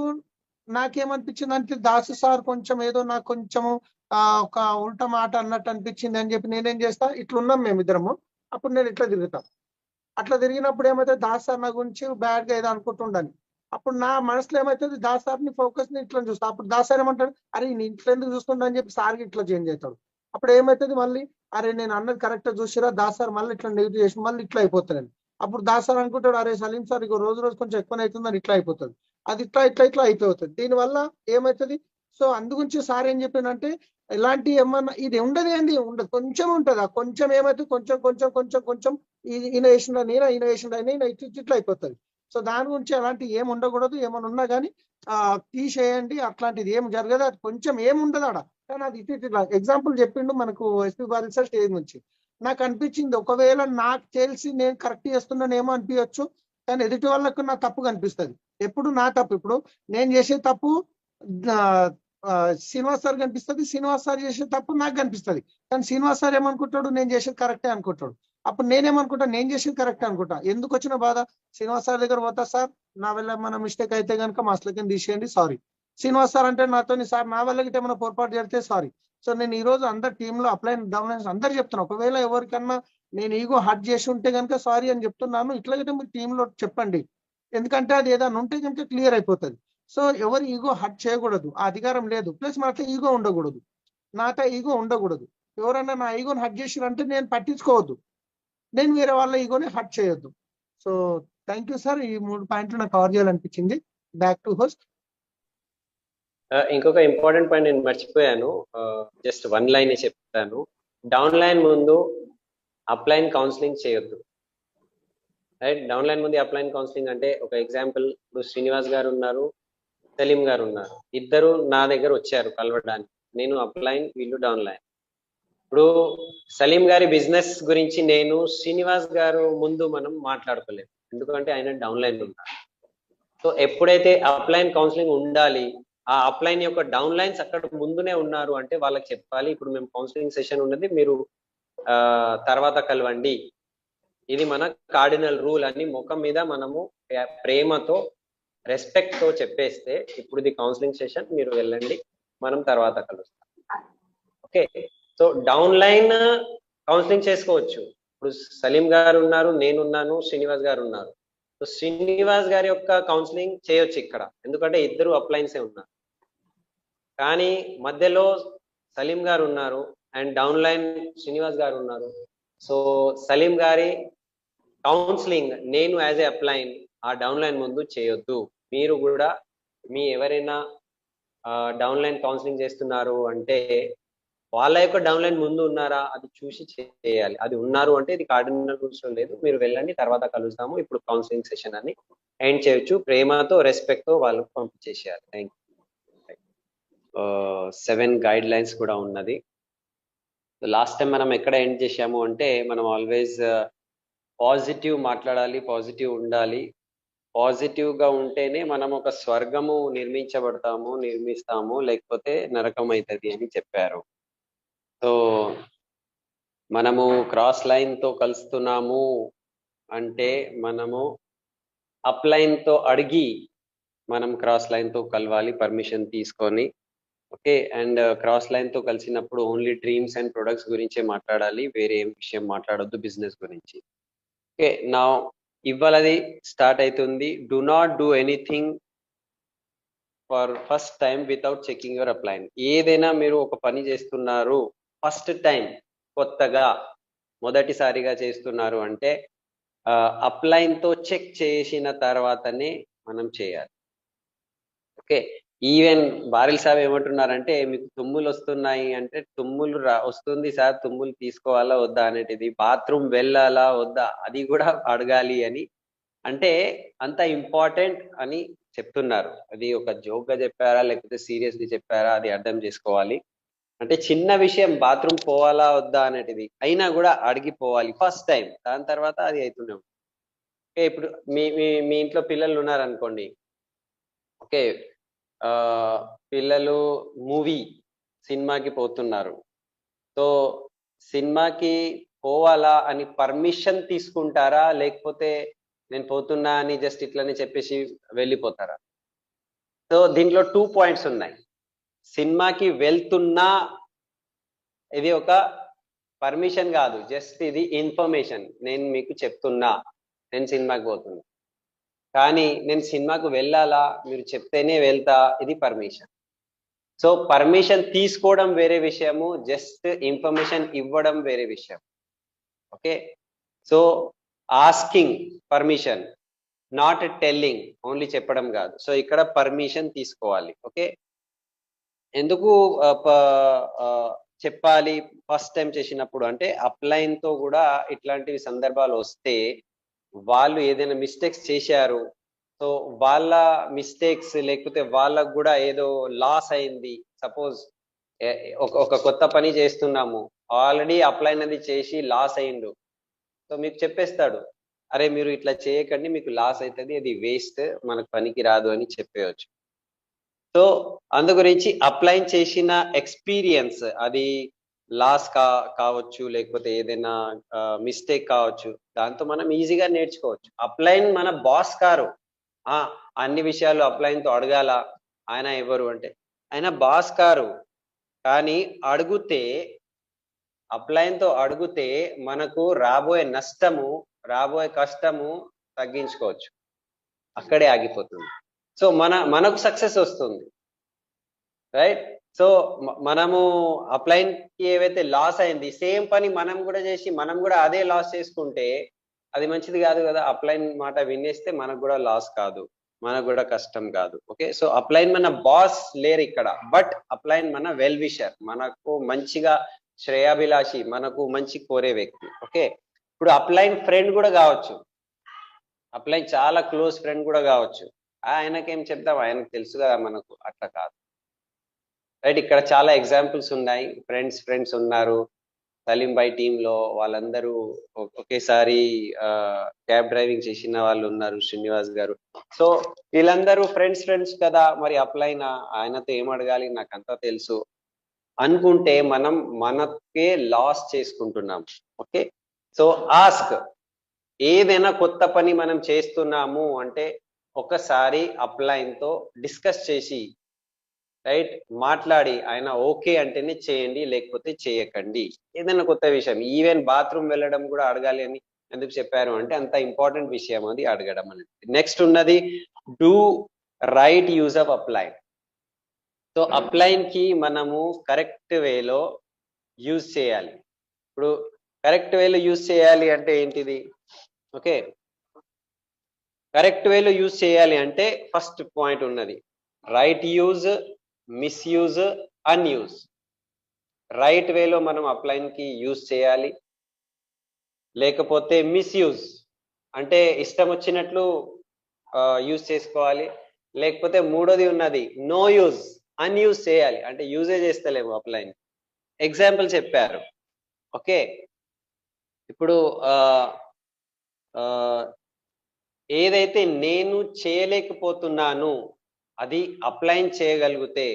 నాకేమనిపించింది అంటే, దాసు సార్ కొంచెం ఏదో నాకు కొంచెము ఒక ఉల్టా మాట అన్నట్టు అనిపించింది అని చెప్పి నేనేం చేస్తా, ఇట్లున్నాం మేమిద్దరము, అప్పుడు నేను ఇట్లా తిరుగుతా. అట్లా తిరిగినప్పుడు ఏమైతే దాస్ సార్ నా గురించి బ్యాడ్ గా ఏదో అనుకుంటుండని, అప్పుడు నా మనసులో ఏమైతుంది, దాస్ సార్ ని ఫోకస్ ని ఇట్లా చూస్తా. అప్పుడు దాస్ సార్ ఏమంటాడు, అరే నీ ఇట్లా ఎందుకు చూస్తుండ అని చెప్పి సార్కి ఇట్లా చేంజ్ అవుతాడు. అప్పుడు ఏమవుతుంది, మళ్ళీ అరే నేను అన్నది కరెక్ట్ చూసిరా, దాస్ సార్ మళ్ళీ ఇట్లా నెగిటివ్ చేసి మళ్ళీ ఇట్లా అయిపోతాను. అప్పుడు దాస్ సార్ అనుకుంటాడు, అరే సలీం సార్ ఇక రోజు కొంచెం ఎక్కువ అవుతుందని ఇట్లా అయిపోతుంది. అది ఇట్లా అయిపోతుంది. దీనివల్ల ఏమవుతుంది, సో అందుగురించి సార్ ఏం చెప్పిందంటే, ఇలాంటి ఏమన్నా ఇది ఉండదు, ఏంది ఉండదు, కొంచెం ఉంటుంది. ఆ కొంచెం ఏమైతే కొంచెం కొంచెం కొంచెం కొంచెం ఇది ఇన్నోవేషన్ అని ఇన్నోవేషన్ అని ఇట్లా అయిపోతుంది. సో దాని గురించి అలాంటి ఏం ఉండకూడదు. ఏమైనా ఉన్నా కానీ తీసేయండి, అట్లాంటిది ఏం జరగదు. అది కొంచెం ఏం ఉండదు ఆడ, కానీ అది ఇట్లా ఎగ్జాంపుల్ చెప్పిండు మనకు ఎస్పీ బాలు సార్ స్టేజ్ నుంచి. నాకు అనిపించింది ఒకవేళ నాకు తెలిసి నేను కరెక్ట్ చేస్తున్నానేమో అనిపించచ్చు, కానీ ఎదుటి వాళ్ళకు నా తప్పు కనిపిస్తుంది. ఎప్పుడు నా తప్పు, ఇప్పుడు నేను చేసే తప్పు శ్రీనివాస్ సార్ కనిపిస్తుంది, శ్రీనివాస్ సార్ చేసే తప్పు నాకు కనిపిస్తుంది. కానీ శ్రీనివాస్ సార్ ఏమనుకుంటాడు, నేను చేసేది కరెక్టే అనుకుంటాడు. అప్పుడు నేనేమనుకుంటా, నేను చేసేది కరెక్ట్ అనుకుంటా. ఎందుకు వచ్చిన బాధ, శ్రీనివాస్ సార్ దగ్గర పోతా, సార్ నా వల్ల మన మిస్టేక్ అయితే కనుక మాస్టర్కి తీసేయండి, సారీ. శ్రీనివాస్ సార్ అంటే నాతోని, సార్ నా వల్ల గిట్ట ఏమైనా పొరపాటు జరిగితే సారీ. సో నేను ఈ రోజు అందరు టీంలో అప్లైన్ డౌన్లైన్స్ అందరు చెప్తున్నాను, ఒకవేళ ఎవరికన్నా నేను ఈగో హర్ట్ చేసి ఉంటే కనుక సారీ అని చెప్తున్నాను. ఇట్లాగైతే మీరు టీంలో చెప్పండి, ఎందుకంటే అది ఏదైనా ఉంటే కనుక క్లియర్ అయిపోతుంది. సో ఎవరు ఈగో హర్ట్ చేయకూడదు, ఆ అధికారం లేదు. ప్లస్ మనతో ఈగో ఉండకూడదు, నాతో ఈగో ఉండకూడదు. ఎవరైనా నా ఈగోని హర్ట్ చేసిరంటే నేను పట్టించుకోవద్దు, నేను వేరే వాళ్ళ ఈగోని హర్ట్ చేయొద్దు. సో థ్యాంక్ యూ సార్, ఈ 3 పాయింట్లు నాకు కవర్ చేయాలనిపించింది. Back to host. ఇంకొక ఇంపార్టెంట్ పాయింట్ నేను మర్చిపోయాను, జస్ట్ 1 లైన్ చెప్తాను. డౌన్ లైన్ ముందు అప్లైన్ కౌన్సిలింగ్ చేయొద్దు, రైట్? డౌన్ లైన్ ముందు అప్లైన్ కౌన్సిలింగ్ అంటే ఒక ఎగ్జాంపుల్, ఇప్పుడు శ్రీనివాస్ గారు ఉన్నారు, సలీం గారు ఉన్నారు, ఇద్దరు నా దగ్గర వచ్చారు కలవడానికి. నేను అప్లైన్, వీళ్ళు డౌన్ లైన్. ఇప్పుడు సలీం గారి బిజినెస్ గురించి నేను శ్రీనివాస్ గారు ముందు మనం మాట్లాడుకోలేము, ఎందుకంటే ఆయన డౌన్ లైన్ ఉన్నారు. సో ఎప్పుడైతే అప్లైన్ కౌన్సిలింగ్ ఉండాలి, ఆ అప్లైన్ యొక్క డౌన్ లైన్స్ అక్కడ ముందునే ఉన్నారు అంటే వాళ్ళకి చెప్పాలి, ఇప్పుడు మేము కౌన్సిలింగ్ సెషన్ ఉన్నది, మీరు తర్వాత కలవండి, ఇది మన కార్డినల్ రూల్ అని ముఖం మీద మనము ప్రేమతో రెస్పెక్ట్ తో చెప్పేస్తే, ఇప్పుడు ఇది కౌన్సిలింగ్ సెషన్, మీరు వెళ్ళండి, మనం తర్వాత కలుస్తాం. Okay, so down line counselling చేసుకోవచ్చు. ఇప్పుడు సలీం గారు ఉన్నారు, నేనున్నాను, శ్రీనివాస్ గారు ఉన్నారు. సో శ్రీనివాస్ గారి యొక్క కౌన్సిలింగ్ చేయొచ్చు ఇక్కడ, ఎందుకంటే ఇద్దరు అప్లైన్సే ఉన్నారు. కానీ మధ్యలో సలీం గారు ఉన్నారు అండ్ డౌన్ లైన్ శ్రీనివాస్ గారు ఉన్నారు. సో సలీం గారి కౌన్సిలింగ్ నేను యాజ్ ఏ అప్లైన్ ఆ డౌన్ లైన్ ముందు చేయొద్దు. మీరు కూడా మీ ఎవరైనా డౌన్ లైన్ కౌన్సిలింగ్ చేస్తున్నారు అంటే వాళ్ళ యొక్క డౌన్ లైన్ ముందు ఉన్నారా అది చూసి చేయాలి. అది ఉన్నారు అంటే ఇది కార్డినల్ రూల్స్ లో లేదు, మీరు వెళ్ళండి, తర్వాత కలుస్తాము, ఇప్పుడు కౌన్సిలింగ్ సెషన్ అని ఎండ్ చేయొచ్చు. ప్రేమతో రెస్పెక్ట్ తో వాళ్ళకు పంపించేసేయాలి. Thank you. 7 గైడ్ లైన్స్ కూడా ఉన్నది. లాస్ట్ టైం మనం ఎక్కడ ఎండ్ చేసాము అంటే, మనం ఆల్వేస్ పాజిటివ్ మాట్లాడాలి, పాజిటివ్ ఉండాలి, పాజిటివ్ గా ఉంటేనే మనం ఒక స్వర్గము నిర్మిస్తాము, లేకపోతే నరకం అవుతుంది అని చెప్పారు. సో మనము క్రాస్ లైన్ తో కలుస్తున్నాము అంటే మనము అప్ లైన్ తో అడిగి మనం క్రాస్ లైన్ తో కలవాలి, పర్మిషన్ తీసుకొని. ఓకే, అండ్ క్రాస్ లైన్ తో కలిసినప్పుడు ఓన్లీ డ్రీమ్స్ అండ్ ప్రొడక్ట్స్ గురించే మాట్లాడాలి, వేరే ఏం విషయం మాట్లాడొద్దు బిజినెస్ గురించి. ఓకే, నా ఇవాళ అది స్టార్ట్ అవుతుంది. Do not do anything for first time without checking your upline. ఏదైనా మీరు ఒక పని చేస్తున్నారు ఫస్ట్ టైం, కొత్తగా మొదటిసారిగా చేస్తున్నారు అంటే అప్లైన్ తో చెక్ చేసిన తర్వాతనే మనం చేయాలి. ఓకే, ఈవెన్ బారిల్ సాబ్ ఏమంటున్నారంటే, మీకు తుమ్ములు వస్తున్నాయి అంటే తుమ్ములు వస్తుంది సార్, తుమ్ములు తీసుకోవాలా వద్దా అనేటిది, బాత్రూమ్ వెళ్ళాలా వద్దా అది కూడా అడగాలి అని, అంటే అంత ఇంపార్టెంట్ అని చెప్తున్నారు. అది ఒక జోక్ గా చెప్పారా లేకపోతే సీరియస్లీ చెప్పారా అది అర్థం చేసుకోవాలి. అంటే చిన్న విషయం బాత్రూమ్ పోవాలా వద్దా అనేటిది అయినా కూడా అడిగిపోవాలి ఫస్ట్ టైం, దాని తర్వాత అది అవుతూనే ఉంటుంది. ఓకే, ఇప్పుడు మీ ఇంట్లో పిల్లలు ఉన్నారనుకోండి. ఓకే, పిల్లలు సినిమాకి పోతున్నారు. సో సినిమాకి పోవాలా అని పర్మిషన్ తీసుకుంటారా, లేకపోతే నేను పోతున్నా అని జస్ట్ ఇట్లనే చెప్పేసి వెళ్ళిపోతారా? సో దీంట్లో 2 పాయింట్స్ ఉన్నాయి. సినిమాకి వెళ్తున్నా ఇది ఒక పర్మిషన్ కాదు, జస్ట్ ఇది ఇన్ఫర్మేషన్. నేను మీకు చెప్తున్నా నేను సినిమాకి పోతున్నా, కానీ నేను సినిమాకు వెళ్ళాలా మీరు చెప్తేనే వెళ్తా, ఇది పర్మిషన్. సో పర్మిషన్ తీసుకోవడం వేరే విషయము, జస్ట్ ఇన్ఫర్మేషన్ ఇవ్వడం వేరే విషయం. Okay, so asking permission, not telling, only చెప్పడం కాదు. సో ఇక్కడ పర్మిషన్ తీసుకోవాలి. ఓకే, ఎందుకు చెప్పాలి ఫస్ట్ టైం చేసినప్పుడు అంటే అప్లైన్ తో కూడా ఇట్లాంటివి సందర్భాలు వస్తే వాళ్ళు ఏదైనా మిస్టేక్స్ చేశారు, సో వాళ్ళ మిస్టేక్స్ లేకపోతే వాళ్ళకు కూడా ఏదో లాస్ అయింది. సపోజ్ ఒక కొత్త పని చేస్తున్నాము, ఆల్రెడీ అప్లైన్ అది చేసి లాస్ అయిండు, సో మీకు చెప్పేస్తాడు, అరే మీరు ఇట్లా చేయకండి, మీకు లాస్ అవుతుంది, అది వేస్ట్, మనకు పనికి రాదు అని చెప్పేయచ్చు. సో అందు గురించి అప్లై చేసిన ఎక్స్పీరియన్స్ అది లాస్ కావచ్చు, లేకపోతే ఏదైనా మిస్టేక్ కావచ్చు, దాంతో మనం ఈజీగా నేర్చుకోవచ్చు. అప్లైన్ మన బాస్ కారు, అన్ని విషయాలు అప్లైన్తో అడగాల, ఆయన ఎవరు అంటే ఆయన బాస్ కారు. కానీ అప్లైన్తో అడిగితే మనకు రాబోయే నష్టము, రాబోయే కష్టము తగ్గించుకోవచ్చు, అక్కడే ఆగిపోతుంది. సో మనకు సక్సెస్ వస్తుంది, రైట్? సో మనము అప్లైన్ కి ఏవైతే లాస్ అయింది, సేమ్ పని మనం కూడా చేసి మనం కూడా అదే లాస్ చేసుకుంటే అది మంచిది కాదు కదా. అప్లైన్ మాట వినేస్తే మనకు కూడా లాస్ కాదు, మనకు కూడా కష్టం కాదు. ఓకే, సో అప్లైన్ మన బాస్ లేరు ఇక్కడ, బట్ అప్లైన్ మన వెల్ విషర్, మనకు మంచిగా శ్రేయాభిలాషి, మనకు మంచి కోరే వ్యక్తి. ఓకే, ఇప్పుడు అప్లైన్ ఫ్రెండ్ కూడా కావచ్చు, అప్లైన్ చాలా క్లోజ్ ఫ్రెండ్ కూడా కావచ్చు. ఆయనకేం చెప్తాం, ఆయనకు తెలుసు కదా మనకు, అట్లా కాదు, రైట్? ఇక్కడ చాలా ఎగ్జాంపుల్స్ ఉన్నాయి. ఫ్రెండ్స్ ఉన్నారు సలీం భాయ్ టీంలో, వాళ్ళందరూ ఒకేసారి క్యాబ్ డ్రైవింగ్ చేసిన వాళ్ళు ఉన్నారు, శ్రీనివాస్ గారు. సో వీళ్ళందరూ ఫ్రెండ్స్ కదా, మరి అప్లైన్ ఆయనతో ఏం అడగాలి, నాకంతా తెలుసు అనుకుంటే మనం మనకే లాస్ చేసుకుంటున్నాం. ఓకే, సో ఆస్క్, ఏదైనా కొత్త పని మనం చేస్తున్నాము అంటే ఒకసారి అప్లైన్తో డిస్కస్ చేసి, రైట్, మాట్లాడి ఆయన ఓకే అంటేనే చేయండి, లేకపోతే చేయకండి. ఏదైనా కొత్త విషయం, ఈవెన్ బాత్రూమ్ వెళ్ళడం కూడా అడగాలి అని ఎందుకు చెప్పారు అంటే అంత ఇంపార్టెంట్ విషయం అది అడగడం అనేది. నెక్స్ట్ ఉన్నది do right use of upline. So upline కి మనము కరెక్ట్ వేలో యూజ్ చేయాలి. ఇప్పుడు కరెక్ట్ వేలో యూజ్ చేయాలి అంటే ఏంటిది? ఓకే, కరెక్ట్ వేలో యూజ్ చేయాలి అంటే ఫస్ట్ పాయింట్ ఉన్నది right use, misuse, unused. Right వేలో మనం అప్లైన్ కి యూజ్ చేయాలి, లేకపోతే మిస్యూజ్ అంటే ఇష్టం వచ్చినట్లు యూజ్ చేసుకోవాలి, లేకపోతే మూడోది ఉన్నది నో యూజ్, అన్యూజ్ చేయాలి అంటే యూజే చేస్తలేము అప్లైన్. ఎగ్జాంపుల్ చెప్పారు. ఓకే, ఇప్పుడు ఏదైతే నేను చేయలేకపోతున్నాను అది అప్లైన్ చేయగలిగితే,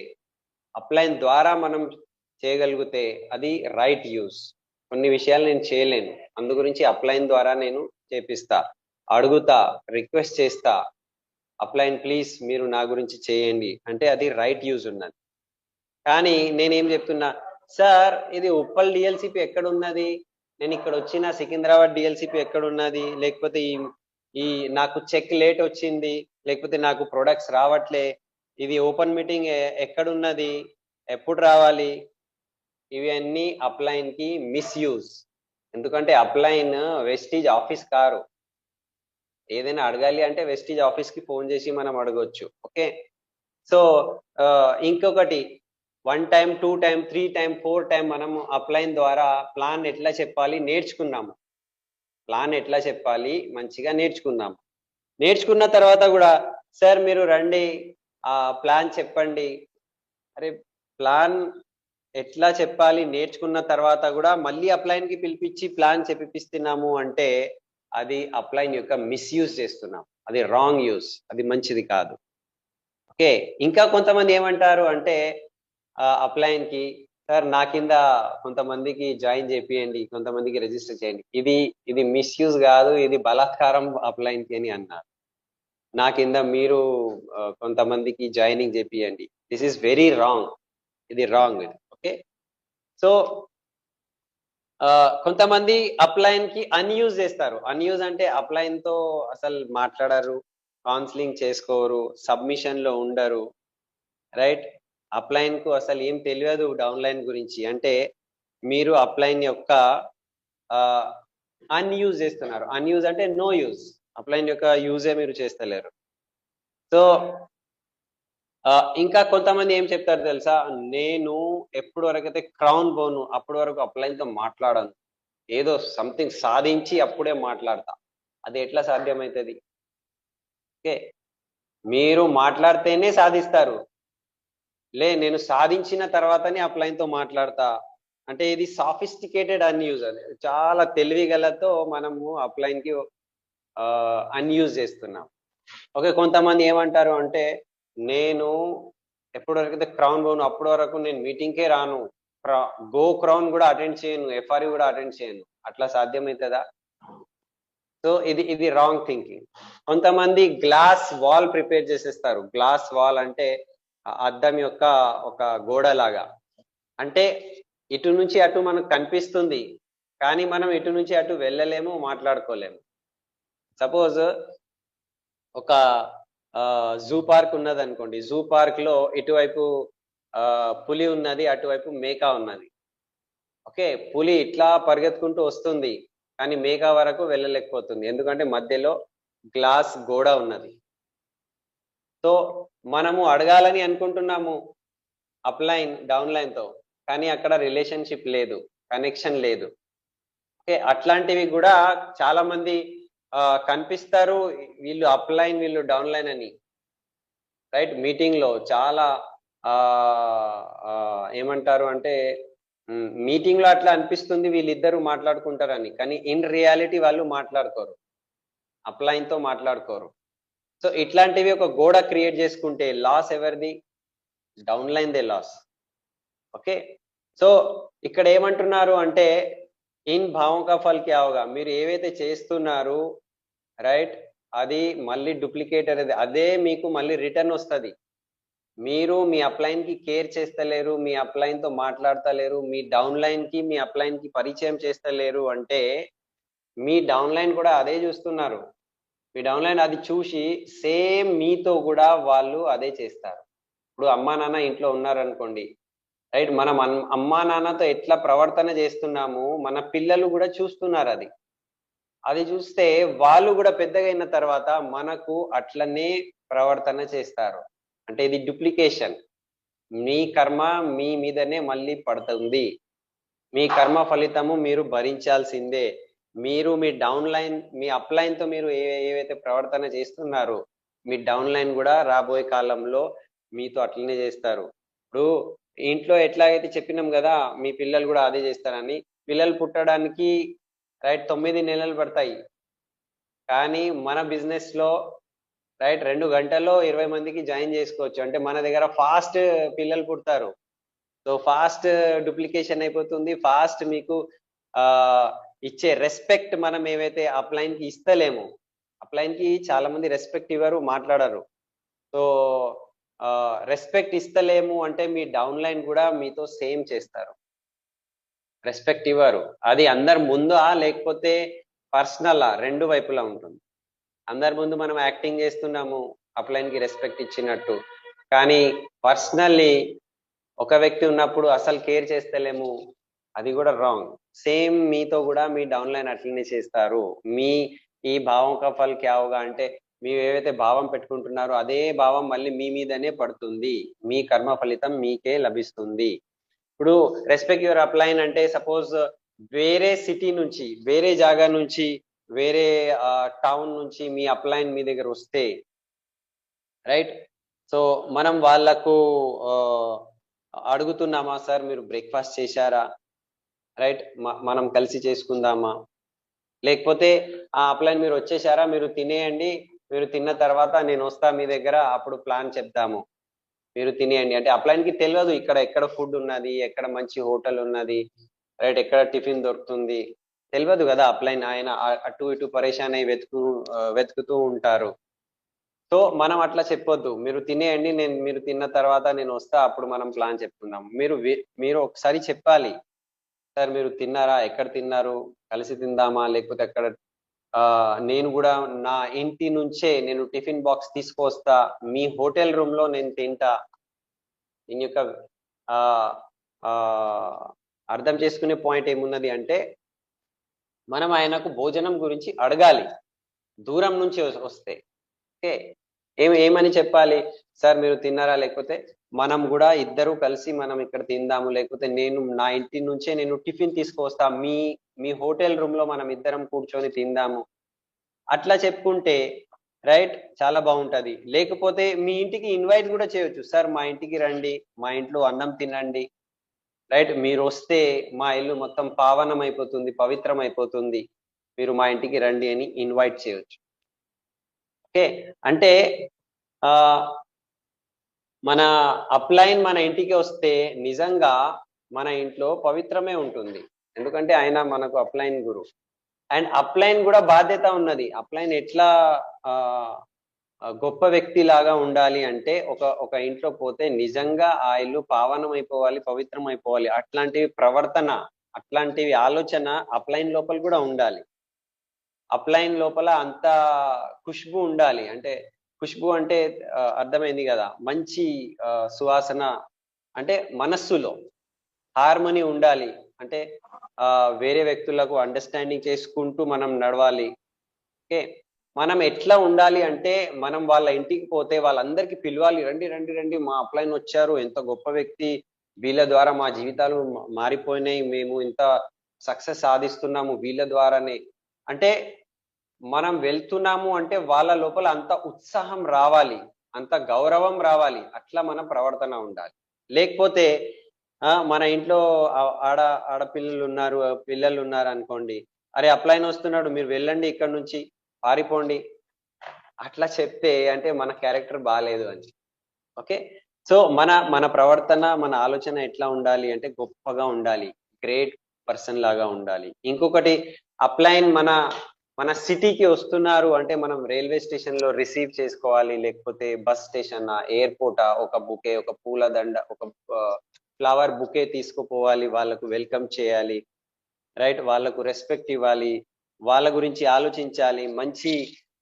అప్లైన్ ద్వారా మనం చేయగలిగితే అది రైట్ యూజ్. కొన్ని విషయాలు నేను చేయలేను, అందు గురించి అప్లైన్ ద్వారా నేను చేపిస్తా, అడుగుతా, రిక్వెస్ట్ చేస్తా, అప్లైన్ ప్లీజ్ మీరు నా గురించి చేయండి అంటే అది రైట్ యూజ్ ఉన్నది. కానీ నేనేం చెప్తున్నా, సార్ ఇది ఉప్పల్ డిఎల్సిపి ఎక్కడ ఉన్నది, నేను ఇక్కడ వచ్చిన సికింద్రాబాద్ డిఎల్సిపి ఎక్కడ ఉన్నది, లేకపోతే ఈ నాకు చెక్ లేట్ వచ్చింది, లేకపోతే నాకు ప్రొడక్ట్స్ రావట్లే, ఇది ఓపెన్ మీటింగ్ ఎక్కడున్నది, ఎప్పుడు రావాలి, ఇవి అన్ని అప్లైన్ కి మిస్యూజ్. ఎందుకంటే అప్లైన్ వెస్టీజ్ ఆఫీస్ కారు, ఏదైనా అడగాలి అంటే వెస్టీజ్ ఆఫీస్ కి ఫోన్ చేసి మనం అడగొచ్చు. ఓకే, సో ఇంకొకటి 1 టైం 2 టైం 3 టైం 4 టైం మనం అప్లైన్ ద్వారా ప్లాన్ ఎట్లా చెప్పాలి నేర్చుకున్నాము, ప్లాన్ ఎట్లా చెప్పాలి మంచిగా నేర్చుకున్నాము. నేర్చుకున్న తర్వాత కూడా సార్ మీరు రండి ప్లాన్ చెప్పండి, అరే ప్లాన్ ఎట్లా చెప్పాలి నేర్చుకున్న తర్వాత కూడా మళ్ళీ అప్లైన్ కి పిలిపించి ప్లాన్ చెప్పిస్తున్నాము అంటే అది అప్లైన్ యొక్క మిస్యూజ్ చేస్తున్నాం, అది రాంగ్ యూజ్, అది మంచిది కాదు. ఓకే, ఇంకా కొంతమంది ఏమంటారు అంటే అప్లైన్ కి సార్ నా కింద కొంతమందికి జాయిన్ చేపియండి, కొంతమందికి రిజిస్టర్ చేయండి, ఇది మిస్యూజ్ కాదు, ఇది బలాత్కారం అప్లైన్ కి అని అన్నారు. నా కింద మీరు కొంతమందికి జాయినింగ్ చేపియండి, దిస్ ఈస్ వెరీ రాంగ్, ఇది రాంగ్ ఇది. ఓకే, సో కొంతమంది అప్లైన్ కి అన్యూజ్ చేస్తారు. అన్యూజ్ అంటే అప్లైన్ తో అసలు మాట్లాడరు, కౌన్సిలింగ్ చేసుకోరు, సబ్మిషన్ లో ఉండరు, రైట్? అప్లైన్ కు అసలు ఏం తెలియదు డౌన్లైన్ గురించి, అంటే మీరు అప్లైన్ యొక్క అన్యూజ్ చేస్తున్నారు. అన్యూజ్ అంటే నో యూజ్, అప్లైన్ యొక్క యూజే మీరు చేస్తలేరు. సో ఇంకా కొంతమంది ఏం చెప్తారు తెలుసా, నేను ఎప్పుడు వరకైతే క్రౌన్ పోను అప్పటి వరకు అప్లైన్ తో మాట్లాడను, ఏదో సంథింగ్ సాధించి అప్పుడే మాట్లాడతా. అది ఎట్లా సాధ్యమవుతుంది? ఓకే, మీరు మాట్లాడితేనే సాధిస్తారు. నేను సాధించిన తర్వాతనే అప్లైన్ తో మాట్లాడతా అంటే ఇది సాఫిస్టికేటెడ్ అన్యూజ్. అది చాలా తెలివిగలతో మనము అప్లైన్ కి అన్యూజ్ చేస్తున్నాం. ఓకే, కొంతమంది ఏమంటారు అంటే నేను ఎప్పటి వరకు అయితే క్రౌన్ పోను అప్పటి వరకు నేను మీటింగ్కే రాను, గో క్రౌన్ కూడా అటెండ్ చేయను, ఎఫ్ఆర్యూ కూడా అటెండ్ చేయను. అట్లా సాధ్యమవుతుందా? సో ఇది రాంగ్ థింకింగ్. కొంతమంది గ్లాస్ వాల్ ప్రిపేర్ చేసేస్తారు. గ్లాస్ వాల్ అంటే అద్దం యొక్క ఒక గోడ లాగా. అంటే ఇటు నుంచి అటు మనకు కనిపిస్తుంది, కానీ మనం ఇటు నుంచి అటు వెళ్ళలేము, మాట్లాడుకోలేము. సపోజ్ ఒక జూ పార్క్ ఉన్నది అనుకోండి. జూ పార్క్ లో ఇటువైపు పులి ఉన్నది, అటువైపు మేక ఉన్నది. ఓకే, పులి ఇట్లా పరిగెత్తుకుంటూ వస్తుంది, కానీ మేక వరకు వెళ్ళలేకపోతుంది, ఎందుకంటే మధ్యలో గ్లాస్ గోడ ఉన్నది. సో మనము అడగాలని అనుకుంటున్నాము అప్లైన్ డౌన్ లైన్ తో, కానీ అక్కడ రిలేషన్షిప్ లేదు, కనెక్షన్ లేదు. ఓకే, అట్లాంటివి కూడా చాలా మంది కనిపిస్తారు, వీళ్ళు అప్లైన్ వీళ్ళు డౌన్ లైన్ అని. రైట్, మీటింగ్ లో చాలా ఏమంటారు అంటే మీటింగ్ లో అట్లా అనిపిస్తుంది వీళ్ళిద్దరూ మాట్లాడుకుంటారని, కానీ ఇన్ రియాలిటీ వాళ్ళు మాట్లాడుకోరు, అప్లైన్ తో మాట్లాడుకోరు. సో ఇట్లాంటివి ఒక గోడ క్రియేట్ చేసుకుంటే లాస్ ఎవరిది? డౌన్ లైన్ దే లాస్. ఓకే, సో ఇక్కడ ఏమంటున్నారు అంటే ఇన్ భావం కా ఫల్ క్యా హోగా, మీరు ఏవైతే చేస్తున్నారు రైట్, అది మళ్ళీ డూప్లికేట్ అనేది అదే మీకు మళ్ళీ రిటర్న్ వస్తుంది. మీరు మీ అప్లైన్ కి కేర్ చేస్తలేరు, మీ అప్లైన్ తో మాట్లాడతలేరు, మీ డౌన్ లైన్ కి మీ అప్లైన్ కి పరిచయం చేస్తలేరు అంటే మీ డౌన్ లైన్ కూడా అదే చూస్తున్నారు. మీ డౌన్ లైన్ అది చూసి సేమ్ మీతో కూడా వాళ్ళు అదే చేస్తారు. ఇప్పుడు అమ్మా నాన్న ఇంట్లో ఉన్నారనుకోండి రైట్, మనం అమ్మా నాన్నతో ఎట్లా ప్రవర్తన చేస్తున్నాము మన పిల్లలు కూడా చూస్తున్నారు. అది చూస్తే వాళ్ళు కూడా పెద్దగా అయిన తర్వాత మనకు అట్లనే ప్రవర్తన చేస్తారు. అంటే ఇది డూప్లికేషన్. మీ కర్మ మీ మీదనే మళ్ళీ పడుతుంది, మీ కర్మ ఫలితము మీరు భరించాల్సిందే. మీరు మీ డౌన్ లైన్ మీ అప్ లైన్ తో మీరు ఏవైతే ప్రవర్తన చేస్తున్నారో మీ డౌన్ లైన్ కూడా రాబోయే కాలంలో మీతో అట్లనే చేస్తారు. ఇప్పుడు ఇంట్లో ఎట్లాగైతే చెప్పినాం కదా మీ పిల్లలు కూడా అదే చేస్తారని, పిల్లలు పుట్టడానికి రైట్ 9 నెలలు పడతాయి, కానీ మన బిజినెస్ లో రైట్ 2 గంటల్లో 20 మందికి జాయిన్ చేసుకోవచ్చు. అంటే మన దగ్గర ఫాస్ట్ పిల్లలు పుడతారు. సో ఫాస్ట్ డూప్లికేషన్ అయిపోతుంది, ఫాస్ట్ మీకు ఇచ్చే రెస్పెక్ట్ మనం ఏవైతే అప్లైన్ కి ఇస్తలేము. అప్లైన్ కి చాలా మంది రెస్పెక్ట్ ఇవ్వరు, మాట్లాడరు. సో రెస్పెక్ట్ ఇస్తలేము అంటే మీ డౌన్ లైన్ కూడా మీతో సేమ్ చేస్తారు, రెస్పెక్ట్ ఇవ్వరు. అది అందరి ముందా లేకపోతే పర్సనలా, రెండు వైపులా ఉంటుంది. అందరి ముందు మనం యాక్టింగ్ చేస్తున్నాము అప్లైన్ కి రెస్పెక్ట్ ఇచ్చినట్టు, కానీ పర్సనల్లీ ఒక వ్యక్తి ఉన్నప్పుడు అసలు కేర్ చేస్తలేము, అది కూడా రాంగ్. సేమ్ మీతో కూడా మీ డౌన్ లైన్ అట్లనే చేస్తారు. మీ ఈ భావం కా ఫల్ క్యా హోగా అంటే మీరు ఏవైతే భావం పెట్టుకుంటున్నారో అదే భావం మళ్ళీ మీ మీదనే పడుతుంది, మీ కర్మ ఫలితం మీకే లభిస్తుంది. ఇప్పుడు రెస్పెక్ట్ యువర్ అప్లైన్ అంటే సపోజ్ వేరే సిటీ నుంచి, వేరే జాగా నుంచి, వేరే టౌన్ నుంచి మీ అప్లైన్ మీ దగ్గర వస్తే రైట్, సో మనం వాళ్ళకు అడుగుతున్నామా సార్ మీరు బ్రేక్ఫాస్ట్ చేశారా, రైట్ మనం కలిసి చేసుకుందామా, లేకపోతే ఆ అప్లైన్ మీరు వచ్చేసారా, మీరు తినేయండి, మీరు తిన్న తర్వాత నేను వస్తా మీ దగ్గర, అప్పుడు ప్లాన్ చెప్తాము, మీరు తినేయండి. అంటే అప్లైన్ కి తెలియదు ఎక్కడ ఫుడ్ ఉన్నది, ఎక్కడ మంచి హోటల్ ఉన్నది, రైట్ ఎక్కడ టిఫిన్ దొరుకుతుంది తెలియదు కదా అప్లైన్. ఆయన అటు ఇటు పరేషాన్ అయి వెతుకుతూ ఉంటారు. సో మనం అట్లా చెప్పొద్దు, మీరు తినేయండి, మీరు తిన్న తర్వాత నేను వస్తా, అప్పుడు మనం ప్లాన్ చెప్పుకుందాం. మీరు ఒకసారి చెప్పాలి, సార్ మీరు తిన్నారా, ఎక్కడ తిన్నారు, కలిసి తిందామా, లేకపోతే అక్కడ నేను కూడా నా ఇంటి నుంచే నేను టిఫిన్ బాక్స్ తీసుకొస్తా, మీ హోటల్ రూమ్ లో నేను తింటా. దీని యొక్క అర్థం చేసుకునే పాయింట్ ఏమున్నది అంటే మనం ఆయనకు భోజనం గురించి అడగాలి దూరం నుంచి వస్తే. ఓకే, ఏమని చెప్పాలి? సార్ మీరు తిన్నారా? లేకపోతే మనం కూడా ఇద్దరు కలిసి మనం ఇక్కడ తిందాము, లేకపోతే నేను నా ఇంటి నుంచే నేను టిఫిన్ తీసుకొస్తా, మీ హోటల్ రూమ్ లో మనం ఇద్దరం కూర్చొని తిందాము, అట్లా చెప్పుకుంటే రైట్ చాలా బాగుంటది. లేకపోతే మీ ఇంటికి ఇన్వైట్ కూడా చేయొచ్చు. సార్ మా ఇంటికి రండి, మా ఇంట్లో అన్నం తినండి, రైట్ మీరు వస్తే మా ఇల్లు మొత్తం పావనం అయిపోతుంది, పవిత్రం అయిపోతుంది, మీరు మా ఇంటికి రండి అని ఇన్వైట్ చేయొచ్చు. ఓకే, అంటే ఆ మన అప్లైన్ మన ఇంటికి వస్తే నిజంగా మన ఇంట్లో పవిత్రమే ఉంటుంది, ఎందుకంటే ఆయన మనకు అప్లైన్ గురు. అండ్ అప్లైన్ కూడా బాధ్యత ఉన్నది. అప్లైన్ ఎట్లా గొప్ప వ్యక్తి లాగా ఉండాలి అంటే ఒక ఇంట్లో పోతే నిజంగా ఆ ఇల్లు పావనం అయిపోవాలి, పవిత్రం అయిపోవాలి, అట్లాంటివి ప్రవర్తన, అట్లాంటివి ఆలోచన అప్లైన్ లోపల కూడా ఉండాలి. అప్లైన్ లోపల అంత ఖుష్బు ఉండాలి. అంటే ఖుష్బు అంటే అర్థమైంది కదా, మంచి సువాసన, అంటే మనస్సులో హార్మనీ ఉండాలి. అంటే వేరే వ్యక్తులకు అండర్స్టాండింగ్ చేసుకుంటూ మనం నడవాలి. ఓకే, మనం ఎట్లా ఉండాలి అంటే మనం వాళ్ళ ఇంటికి పోతే వాళ్ళందరికీ పిలవాలి, రండి రండి రండి, మా అప్లైన్ వచ్చారు, ఎంత గొప్ప వ్యక్తి, వీళ్ళ ద్వారా మా జీవితాలు మారిపోయినాయి, మేము ఇంత సక్సెస్ సాధిస్తున్నాము వీళ్ళ ద్వారానే. అంటే మనం వెళ్తున్నాము అంటే వాళ్ళ లోపల అంత ఉత్సాహం రావాలి, అంత గౌరవం రావాలి, అట్లా మన ప్రవర్తన ఉండాలి. లేకపోతే మన ఇంట్లో ఆడపిల్లలు ఉన్నారు, పిల్లలు ఉన్నారు అనుకోండి, అరే అప్లైన్ వస్తున్నాడు, మీరు వెళ్ళండి ఇక్కడ నుంచి, పారిపోండి, అట్లా చెప్తే అంటే మన క్యారెక్టర్ బాగాలేదు అని. ఓకే, సో మన ప్రవర్తన, మన ఆలోచన ఎట్లా ఉండాలి అంటే గొప్పగా ఉండాలి, గ్రేట్ పర్సన్ లాగా ఉండాలి. ఇంకొకటి, అప్లైన్ మన సిటీకి వస్తున్నారు అంటే మనం రైల్వే స్టేషన్ లో రిసీవ్ చేసుకోవాలి, లేకపోతే బస్ స్టేషన్, ఎయిర్పోర్ట్, ఒక బుకే, ఒక పూల దండ, ఒక ఫ్లవర్ బుకే తీసుకుపోవాలి, వాళ్ళకు వెల్కమ్ చేయాలి, రైట్ వాళ్ళకు రెస్పెక్ట్ ఇవ్వాలి, వాళ్ళ గురించి ఆలోచించాలి, మంచి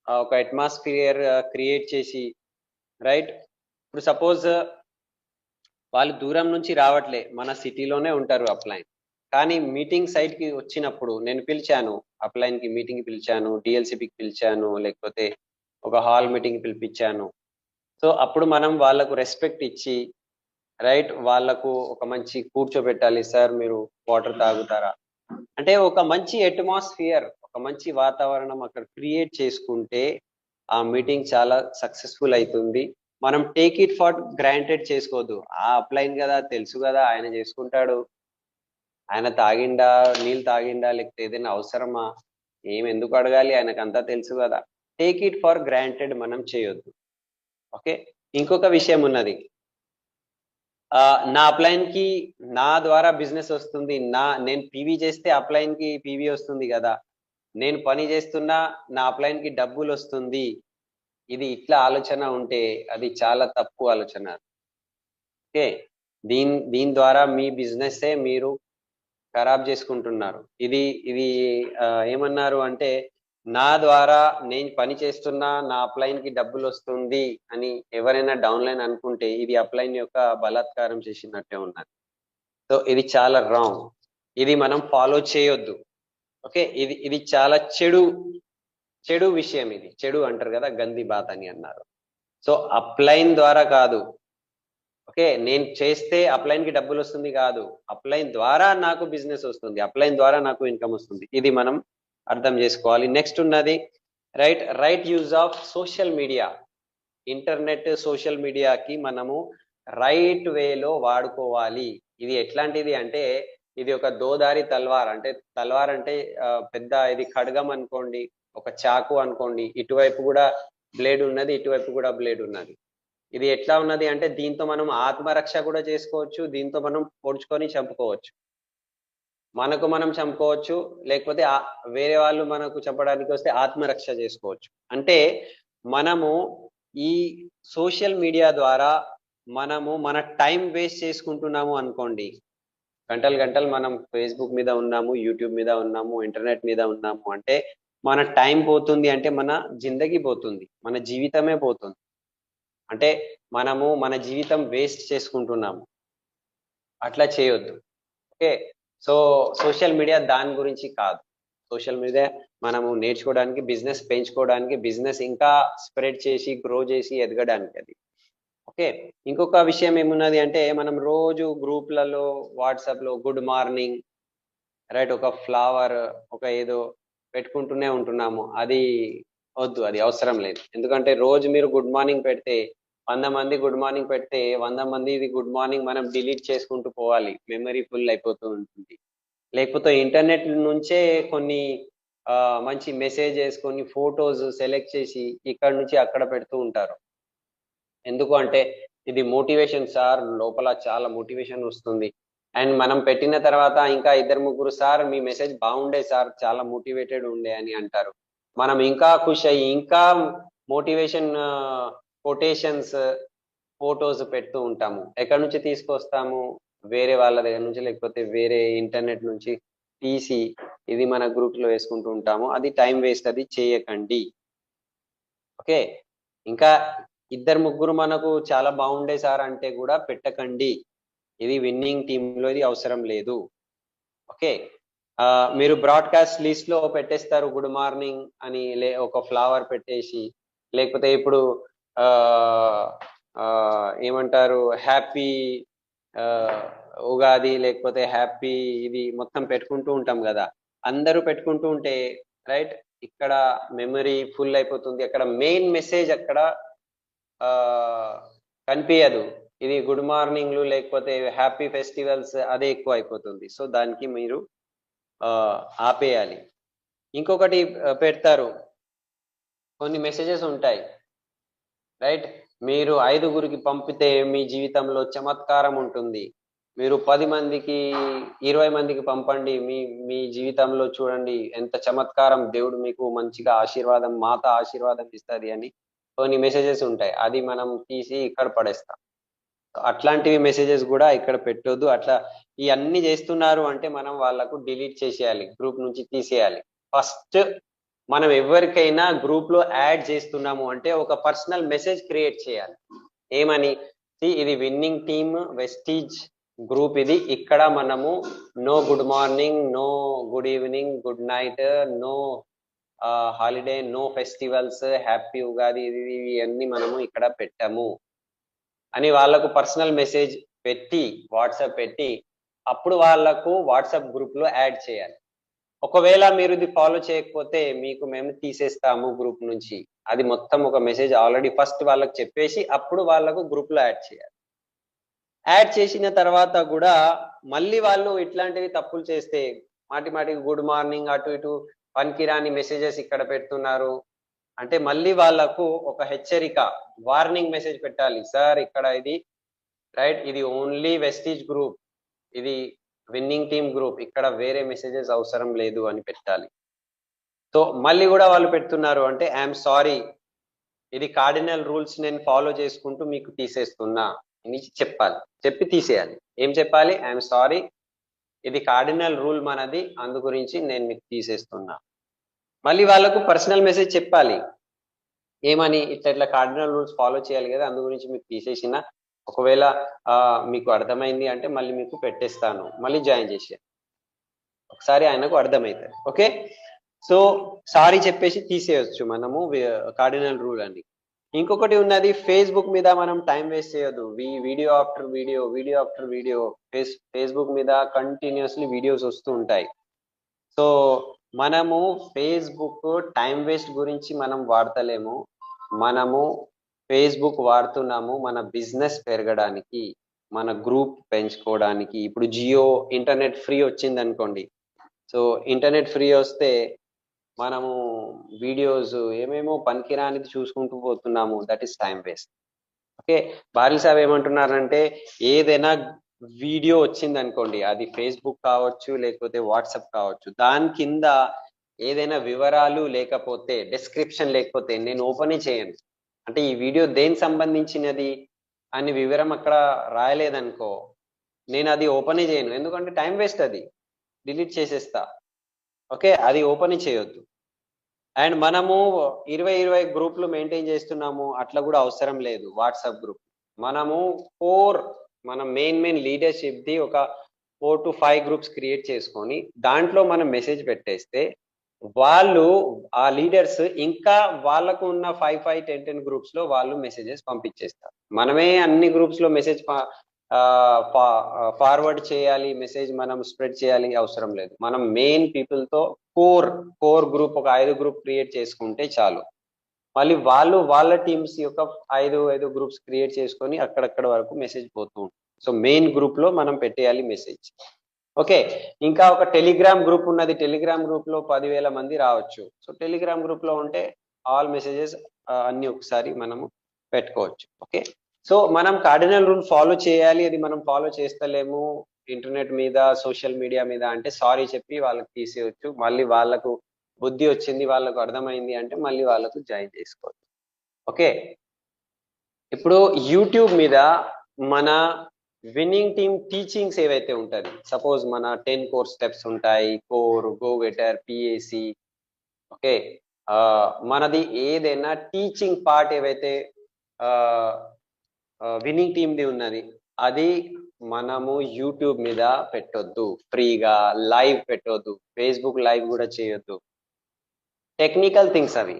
ఒక అట్మాస్ఫియర్ క్రియేట్ చేసి, రైట్. ఇప్పుడు సపోజ్ వాళ్ళు దూరం నుంచి రావట్లే, మన సిటీలోనే ఉంటారు అప్లైన్, కానీ మీటింగ్ సైట్ కి వచ్చినప్పుడు నేను పిలిచాను, అప్లైన్ కి మీటింగ్ పిలిచాను, డిఎల్సిపికి పిలిచాను, లేకపోతే ఒక హాల్ మీటింగ్ పిలిపించాను. సో అప్పుడు మనం వాళ్ళకు రెస్పెక్ట్ ఇచ్చి, రైట్ వాళ్ళకు ఒక మంచి కూర్చోబెట్టాలి, సార్ మీరు వాటర్ తాగుతారా, అంటే ఒక మంచి అట్మాస్ఫియర్, ఒక మంచి వాతావరణం అక్కడ క్రియేట్ చేసుకుంటే ఆ మీటింగ్ చాలా సక్సెస్ఫుల్ అవుతుంది. మనం టేక్ ఇట్ ఫర్ గ్రాంటెడ్ చేసుకోవద్దు, ఆ అప్లైన్ కదా, తెలుసు కదా ఆయన చేసుకుంటాడు, ఆయన తాగిండా, నీళ్ళు తాగిండా, లేకపోతే ఏదైనా అవసరమా, ఎందుకు అడగాలి, ఆయనకు అంతా తెలుసు కదా, టేక్ ఇట్ ఫర్ గ్రాంటెడ్ మనం చేయొద్దు. ఓకే, ఇంకొక విషయం ఉన్నది, నా అప్లైన్ కి నా ద్వారా బిజినెస్ వస్తుంది, నేను పీవీ చేస్తే అప్లైన్ కి పీవీ వస్తుంది కదా, నేను పని చేస్తున్నా నా అప్లైన్ కి డబ్బులు వస్తుంది, ఇది ఇట్లా ఆలోచన ఉంటే అది చాలా తప్పు ఆలోచన. ఓకే, దీని ద్వారా మీ బిజినెస్ మీరు ఖరాబ్ చేసుకుంటున్నారు. ఇది ఏమన్నారు అంటే, నా ద్వారా నేను పని చేస్తున్నా నా అప్లైన్ కి డబ్బులు వస్తుంది అని ఎవరైనా డౌన్లైన్ అనుకుంటే ఇది అప్లైన్ యొక్క బలాత్కారం చేసినట్టే ఉన్నది. సో ఇది చాలా రాంగ్, ఇది మనం ఫాలో చేయొద్దు. ఓకే, ఇది చాలా చెడు విషయం, ఇది చెడు అంటారు కదా, గంది బాత్ అని అన్నారు. సో అప్లైన్ ద్వారా కాదు, ఓకే, నేను చేస్తే అప్లైన్ కి డబ్బులు వస్తుంది కాదు, అప్లైన్ ద్వారా నాకు బిజినెస్ వస్తుంది, అప్లైన్ ద్వారా నాకు ఇన్కమ్ వస్తుంది, ఇది మనం అర్థం చేసుకోవాలి. నెక్స్ట్ ఉన్నది right use of social media. Internet, social మీడియాకి మనము రైట్ వేలో వాడుకోవాలి. ఇది ఎట్లాంటిది అంటే, ఇది ఒక దోదారి తల్వార్, అంటే తల్వార్ అంటే పెద్ద ఇది ఖడ్గం అనుకోండి, ఒక చాకు అనుకోండి, ఇటువైపు కూడా బ్లేడ్ ఉన్నది, ఇటువైపు కూడా బ్లేడ్ ఉన్నది. ఇది ఎట్లా ఉన్నది అంటే దీంతో మనం ఆత్మరక్ష కూడా చేసుకోవచ్చు, దీంతో మనం పొడుచుకొని చంపుకోవచ్చు, మనకు మనం చంపుకోవచ్చు, లేకపోతే వేరే వాళ్ళు మనకు చంపడానికి వస్తే ఆత్మరక్ష చేసుకోవచ్చు. అంటే మనము ఈ సోషల్ మీడియా ద్వారా మనము మన టైం వేస్ట్ చేసుకుంటున్నాము అనుకోండి, గంటలు మనం ఫేస్బుక్ మీద ఉన్నాము, యూట్యూబ్ మీద ఉన్నాము, ఇంటర్నెట్ మీద ఉన్నాము అంటే మన టైం పోతుంది, అంటే మన జిందగీ పోతుంది, మన జీవితమే పోతుంది, అంటే మనము మన జీవితం వేస్ట్ చేసుకుంటున్నాము. అట్లా చేయొద్దు. ఓకే, సో సోషల్ మీడియా దాని గురించి కాదు. సోషల్ మీడియా మనము నేర్చుకోవడానికి, బిజినెస్ పెంచుకోవడానికి, బిజినెస్ ఇంకా స్ప్రెడ్ చేసి గ్రో చేసి ఎదగడానికి అది. ఓకే, ఇంకొక విషయం ఏమున్నది అంటే మనం రోజు గ్రూప్లలో వాట్సాప్లో గుడ్ మార్నింగ్, రైట్, ఒక ఫ్లవర్, ఒక ఏదో పెట్టుకుంటూనే ఉంటున్నాము. అది వద్దు, అది అవసరం లేదు. ఎందుకంటే రోజు మీరు గుడ్ మార్నింగ్ పెడితే 100 మంది గుడ్ మార్నింగ్ పెడితే 100 మంది ఇది గుడ్ మార్నింగ్ మనం డిలీట్ చేసుకుంటూ పోవాలి, మెమరీ ఫుల్ అయిపోతూ ఉంటుంది. లేకపోతే ఇంటర్నెట్ నుంచే కొన్ని మంచి మెసేజెస్, కొన్ని ఫొటోస్ సెలెక్ట్ చేసి ఇక్కడ నుంచి అక్కడ పెడుతూ ఉంటారు. ఎందుకు అంటే ఇది మోటివేషన్ సార్, లోపల చాలా మోటివేషన్ వస్తుంది. అండ్ మనం పెట్టిన తర్వాత ఇంకా 2-3 సార్ మీ మెసేజ్ బాగుండే సార్, చాలా మోటివేటెడ్ ఉండే అని అంటారు. మనం ఇంకా ఖుషి అయ్యి ఇంకా మోటివేషన్ కొటేషన్స్, ఫోటోస్ పెడుతూ ఉంటాము. ఎక్కడి నుంచి తీసుకొస్తాము? వేరే వాళ్ళ దగ్గర నుంచి, లేకపోతే వేరే ఇంటర్నెట్ నుంచి తీసి ఇది మన గ్రూప్ లో వేసుకుంటూ ఉంటాము. అది టైం వేస్ట్, అది చేయకండి. ఓకే, ఇంకా 2-3 మనకు చాలా బాగుండే సార్ అంటే కూడా పెట్టకండి. ఇది విన్నింగ్ టీమ్ లో ఇది అవసరం లేదు. ఓకే, మీరు బ్రాడ్కాస్ట్ లిస్ట్ లో పెట్టేస్తారు గుడ్ మార్నింగ్ అని, ఒక ఫ్లవర్ పెట్టేసి, లేకపోతే ఇప్పుడు ఏమంటారు హ్యాపీ ఉగాది, లేకపోతే హ్యాపీ ఇది మొత్తం పెట్టుకుంటూ ఉంటాం కదా. అందరూ పెట్టుకుంటూ ఉంటే రైట్, ఇక్కడ మెమరీ ఫుల్ అయిపోతుంది. అక్కడ మెయిన్ మెసేజ్ అక్కడ కనిపించదు. ఇది గుడ్ మార్నింగ్లు లేకపోతే హ్యాపీ ఫెస్టివల్స్ అదే ఎక్కువ అయిపోతుంది. సో దానికి మీరు ఆపేయాలి. ఇంకొకటి పెడతారు, కొన్ని మెసేజెస్ ఉంటాయి రైట్, మీరు 5గురికి పంపితే మీ జీవితంలో చమత్కారం ఉంటుంది. మీరు 10 మందికి 20 మందికి పంపండి, మీ జీవితంలో చూడండి ఎంత చమత్కారం, దేవుడు మీకు మంచిగా ఆశీర్వాదం, మాత ఆశీర్వాదం ఇస్తుంది అని కొన్ని మెసేజెస్ ఉంటాయి. అది మనం తీసి ఇక్కడ పడేస్తాం. అట్లాంటివి మెసేజెస్ కూడా ఇక్కడ పెట్టొద్దు. అట్లా ఇవన్నీ చేస్తున్నారు అంటే మనం వాళ్ళకు డిలీట్ చేసేయాలి, గ్రూప్ నుంచి తీసేయాలి. ఫస్ట్ మనం ఎవరికైనా గ్రూప్ లో యాడ్ చేస్తున్నాము అంటే ఒక పర్సనల్ మెసేజ్ క్రియేట్ చేయాలి. ఏమని, ఇది విన్నింగ్ టీమ్ వెస్టీజ్ గ్రూప్, ఇది ఇక్కడ మనము no good morning, no good evening, good night, no holiday, no festivals, happy Ugadi, ఇవన్నీ మనము ఇక్కడ పెట్టాము అని వాళ్ళకు పర్సనల్ మెసేజ్ పెట్టి, వాట్సాప్ పెట్టి, అప్పుడు వాళ్ళకు వాట్సాప్ గ్రూప్ లో యాడ్ చేయాలి. ఒకవేళ మీరు ఇది ఫాలో చేయకపోతే మీకు మేము తీసేస్తాము గ్రూప్ నుంచి, అది మొత్తం ఒక మెసేజ్ ఆల్రెడీ ఫస్ట్ వాళ్ళకి చెప్పేసి అప్పుడు వాళ్ళకు గ్రూప్ లో యాడ్ చేయాలి. యాడ్ చేసిన తర్వాత కూడా మళ్ళీ వాళ్ళు ఇట్లాంటివి తప్పులు చేస్తే, మాటికి గుడ్ మార్నింగ్ అటు ఇటు పనికిరాని మెసేజెస్ ఇక్కడ పెడుతున్నారు అంటే మళ్ళీ వాళ్ళకు ఒక హెచ్చరిక, వార్నింగ్ మెసేజ్ పెట్టాలి. సార్ ఇక్కడ ఇది రైట్, ఇది ఓన్లీ వెస్టీజ్ గ్రూప్, ఇది విన్నింగ్ టీమ్ గ్రూప్, ఇక్కడ వేరే మెసేజెస్ అవసరం లేదు అని పెట్టాలి. సో మళ్ళీ కూడా వాళ్ళు పెడుతున్నారు అంటే ఐఎమ్ సారీ, ఇది కార్డినల్ రూల్స్ నేను ఫాలో చేసుకుంటూ మీకు తీసేస్తున్నా అని చెప్పాలి. చెప్పి తీసేయాలి. ఏం చెప్పాలి? ఐఎమ్ సారీ, ఇది కార్డినల్ రూల్ మనది, అందు గురించి నేను మీకు తీసేస్తున్నా. మళ్ళీ వాళ్ళకు పర్సనల్ మెసేజ్ చెప్పాలి. ఏమని, ఇట్లా కార్డినల్ రూల్స్ ఫాలో చేయాలి కదా, అందు గురించి మీకు తీసేసిన, ఒకవేళ మీకు అర్థమైంది అంటే మళ్ళీ మీకు పెట్టేస్తాను, మళ్ళీ జాయిన్ చేసే, ఒకసారి ఆయనకు అర్థమవుతుంది. ఓకే, సో సారీ చెప్పేసి తీసేయచ్చు మనము కార్డినల్ రూల్ అని. ఇంకొకటి ఉన్నది, ఫేస్బుక్ మీద మనం టైం వేస్ట్ చేయొద్దు. Video after video, video after video Facebook మీద కంటిన్యూస్లీ వీడియోస్ వస్తూ ఉంటాయి. సో మనము ఫేస్బుక్ టైం వేస్ట్ గురించి మనం వాడతలేము, మనము ఫేస్బుక్ వాడుతున్నాము మన బిజినెస్ పెరగడానికి, మన గ్రూప్ పెంచుకోవడానికి. ఇప్పుడు జియో ఇంటర్నెట్ ఫ్రీ వచ్చింది అనుకోండి, సో ఇంటర్నెట్ ఫ్రీ వస్తే మనము వీడియోస్ ఏమేమో పనికిరానిది చూసుకుంటూ పోతున్నాము, that is time waste. Okay, Baril సాబ్ ఏమంటున్నారంటే ఏదైనా వీడియో వచ్చింది అనుకోండి, అది ఫేస్బుక్ కావచ్చు లేకపోతే వాట్సాప్ కావచ్చు, దాని కింద ఏదైనా వివరాలు లేకపోతే, డిస్క్రిప్షన్ లేకపోతే నేను ఓపెన్ చేయను. అంటే ఈ వీడియో దేనికి సంబంధించినది అని వివరం అక్కడ రాయలేదనుకో, నేను అది ఓపెన్ చేయను, ఎందుకంటే టైం వేస్ట్, అది డిలీట్ చేసేస్తా. ఓకే, అది ఓపెన్ చేయొద్దు. అండ్ మనము 20 గ్రూప్లు మెయింటైన్ చేస్తున్నాము, అట్లా కూడా అవసరం లేదు. వాట్సాప్ గ్రూప్ మనము మన మెయిన్ లీడర్షిప్ ది ఒక 4 to 5 గ్రూప్స్ క్రియేట్ చేసుకొని దాంట్లో మనం మెసేజ్ పెట్టేస్తే వాళ్ళు ఆ లీడర్స్ ఇంకా వాళ్ళకు ఉన్న 5, 5, 10 గ్రూప్స్ లో వాళ్ళు మెసేజెస్ పంపించేస్తారు. మనమే అన్ని గ్రూప్స్ లో మెసేజ్ ఫార్వర్డ్ చేయాలి, మెసేజ్ మనం స్ప్రెడ్ చేయాలి అవసరం లేదు. మనం మెయిన్ పీపుల్ తో కోర్ గ్రూప్ ఒక 5 గ్రూప్ క్రియేట్ చేసుకుంటే చాలు. మళ్ళీ వాళ్ళు వాళ్ళ టీమ్స్ యొక్క 5 గ్రూప్స్ క్రియేట్ చేసుకొని అక్కడక్కడ వరకు మెసేజ్ పోతూ ఉంటుంది. సో మెయిన్ గ్రూప్ లో మనం పెట్టేయాలి మెసేజ్. ఓకే, ఇంకా ఒక టెలిగ్రామ్ గ్రూప్ ఉన్నది. టెలిగ్రామ్ గ్రూప్ లో 10,000 మంది రావచ్చు. సో టెలిగ్రామ్ గ్రూప్ లో ఉంటే ఆల్ మెసేజెస్ అన్ని ఒకసారి మనము పెట్టుకోవచ్చు. ఓకే, సో మనం కార్డినల్ రూల్ ఫాలో చేయాలి. అది మనం ఫాలో చేస్తలేము ఇంటర్నెట్ మీద, సోషల్ మీడియా మీద అంటే సారీ చెప్పి వాళ్ళకి తీసేయచ్చు. మళ్ళీ వాళ్ళకు బుద్ధి వచ్చింది, వాళ్ళకు అర్థమైంది అంటే మళ్ళీ వాళ్ళకు జాయిన్ చేసుకోవచ్చు. ఓకే, ఇప్పుడు యూట్యూబ్ మీద మన విన్నింగ్ టీమ్ టీచింగ్స్ ఏవైతే ఉంటుంది, సపోజ్ మన 10 కోర్ స్టెప్స్ ఉంటాయి, core, go getter, PAC. Okay, మనది ఏదైనా టీచింగ్ పార్ట్ ఏవైతే విన్నింగ్ టీమ్ది ఉన్నది అది మనము యూట్యూబ్ మీద పెట్టొద్దు, ఫ్రీగా లైవ్ పెట్టొద్దు, ఫేస్బుక్ లైవ్ కూడా చేయొద్దు. టెక్నికల్ థింగ్స్ అవి.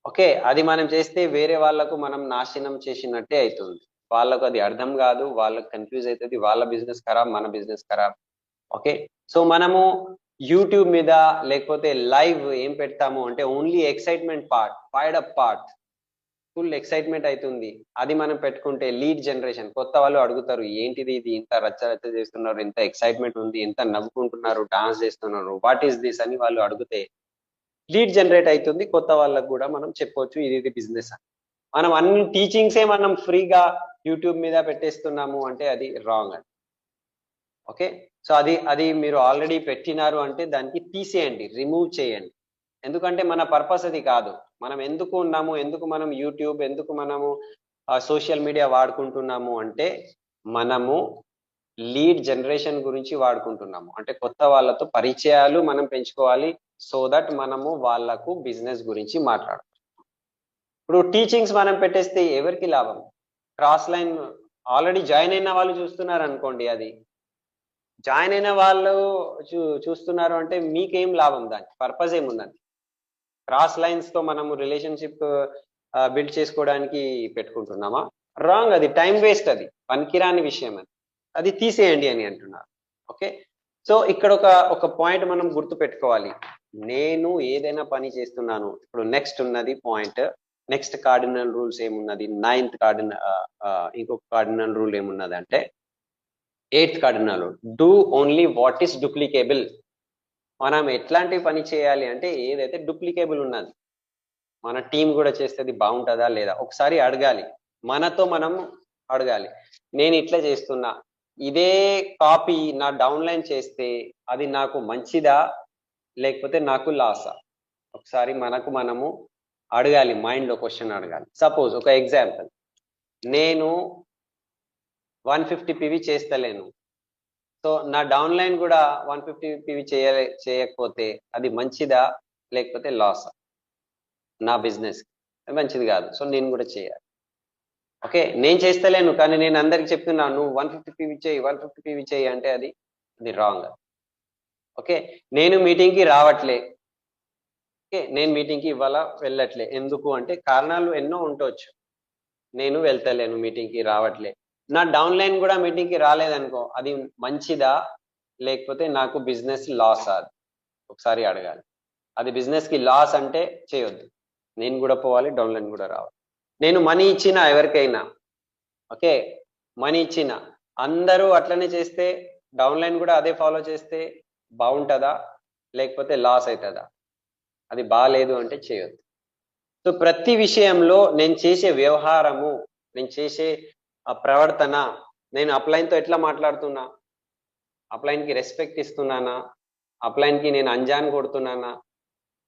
ఓకే, అది మనం చేస్తే వేరే వాళ్ళకు మనం నాశనం చేసినట్టే అవుతుంది. వాళ్ళకు అది అర్థం కాదు, వాళ్ళకు కన్ఫ్యూజ్ అవుతుంది, వాళ్ళ బిజినెస్ ఖరాబ్, మన బిజినెస్ ఖరాబ్. ఓకే, సో మనము యూట్యూబ్ మీద లేకపోతే లైవ్ ఏం పెడతాము అంటే only excitement part, fired up part, full excitement అవుతుంది, అది మనం పెట్టుకుంటే లీడ్ జనరేషన్. కొత్త వాళ్ళు అడుగుతారు ఏంటిది ఇది, ఇంత రచ్చ రచ్చ చేస్తున్నారు, ఇంత ఎక్సైట్మెంట్ ఉంది, ఇంత నవ్వుకుంటున్నారు, డాన్స్ చేస్తున్నారు, వాట్ ఈస్ దిస్ అని వాళ్ళు అడిగితే లీడ్ జనరేట్ అవుతుంది. కొత్త వాళ్ళకు కూడా మనం చెప్పొచ్చు ఇది బిజినెస్ అని. మనం అన్ని టీచింగ్సే మనం ఫ్రీగా యూట్యూబ్ మీద పెట్టేస్తున్నాము అంటే అది రాంగ్ అండి. ఓకే, సో అది మీరు ఆల్రెడీ పెట్టినారు అంటే దానికి తీసేయండి, రిమూవ్ చేయండి. ఎందుకంటే మన పర్పస్ అది కాదు. మనం ఎందుకు ఉన్నాము, ఎందుకు మనం యూట్యూబ్, ఎందుకు మనము సోషల్ మీడియా వాడుకుంటున్నాము అంటే మనము లీడ్ జనరేషన్ గురించి వాడుకుంటున్నాము. అంటే కొత్త వాళ్ళతో పరిచయాలు మనం పెంచుకోవాలి, సో దట్ మనము వాళ్ళకు బిజినెస్ గురించి మాట్లాడాలి. ఇప్పుడు టీచింగ్స్ మనం పెట్టేస్తే ఎవరికి లాభం? క్రాస్ లైన్ ఆల్రెడీ జాయిన్ అయిన వాళ్ళు చూస్తున్నారు అనుకోండి, అది జాయిన్ అయిన వాళ్ళు చూస్తున్నారు అంటే మీకేం లాభం? దానికి పర్పస్ ఏముందండి? క్రాస్ లైన్స్ తో మనము రిలేషన్షిప్ బిల్డ్ చేసుకోవడానికి పెట్టుకుంటున్నామా? రాంగ్, అది టైం వేస్ట్, అది పనికిరాని విషయం, అది తీసేయండి అని అంటున్నారు. ఓకే, సో ఇక్కడ ఒక పాయింట్ మనం గుర్తు పెట్టుకోవాలి. నేను ఏదైనా పని చేస్తున్నాను, ఇప్పుడు నెక్స్ట్ ఉన్నది పాయింట్, నెక్స్ట్ కార్డినల్ రూల్స్ ఏమున్నది, 9th కార్డినల్, ఇంకొక కార్డినల్ రూల్ ఏమున్నది అంటే 8th cardinal rule, do only what is duplicable. మనం ఎట్లాంటి పని చేయాలి అంటే ఏదైతే డూప్లికేబుల్ ఉన్నది, మన టీం కూడా చేస్తే బాగుంటుందా లేదా ఒకసారి అడగాలి, మనతో మనం అడగాలి. నేను ఇట్లా చేస్తున్నా, ఇదే కాపీ నా డౌన్లైన్ చేస్తే అది నాకు మంచిదా లేకపోతే నాకు లాసా? ఒకసారి మనము అడగాలి, మైండ్లో క్వశ్చన్ అడగాలి. సపోజ్ ఒక ఎగ్జాంపుల్, నేను 150 PV చేస్తలేను, సో నా డౌన్లైన్ కూడా 150 PV చేయకపోతే అది మంచిదా లేకపోతే లాసా? నా బిజినెస్ మంచిది కాదు, సో నేను కూడా చేయాలి. ఓకే, నేను చేస్తలేను కానీ నేను అందరికి చెప్తున్నాను నువ్వు 150 PV చేయి, 150 PV చేయి అంటే అది రాంగ్. ఓకే, నేను మీటింగ్కి రావట్లే, ఓకే, నేను మీటింగ్కి ఇవాళ వెళ్ళట్లే, ఎందుకు అంటే కారణాలు ఎన్నో ఉండొచ్చు, నేను వెళ్తలేను, మీటింగ్కి రావట్లే. నా డౌన్లైన్ కూడా మీటింగ్కి రాలేదనుకో, అది మంచిదా లేకపోతే నాకు బిజినెస్ లాస్? అది ఒకసారి అడగాలి. అది బిజినెస్కి లాస్ అంటే చేయొద్దు, నేను కూడా పోవాలి, డౌన్లైన్ కూడా రావాలి. నేను మనీ ఇచ్చిన ఎవరికైనా, ఓకే, మనీ ఇచ్చిన అందరూ అట్లనే చేస్తే, డౌన్లైన్ కూడా అదే ఫాలో చేస్తే బాగుంటుందా లేకపోతే లాస్ అవుతుందా? అది బాగాలేదు అంటే చేయొద్దు. సో ప్రతి విషయంలో నేను చేసే వ్యవహారము, నేను చేసే ప్రవర్తన, నేను అప్లైన్తో ఎట్లా మాట్లాడుతున్నా, అప్లైన్కి రెస్పెక్ట్ ఇస్తున్నానా, అప్లైన్కి నేను అంజాన్ కొడుతున్నానా,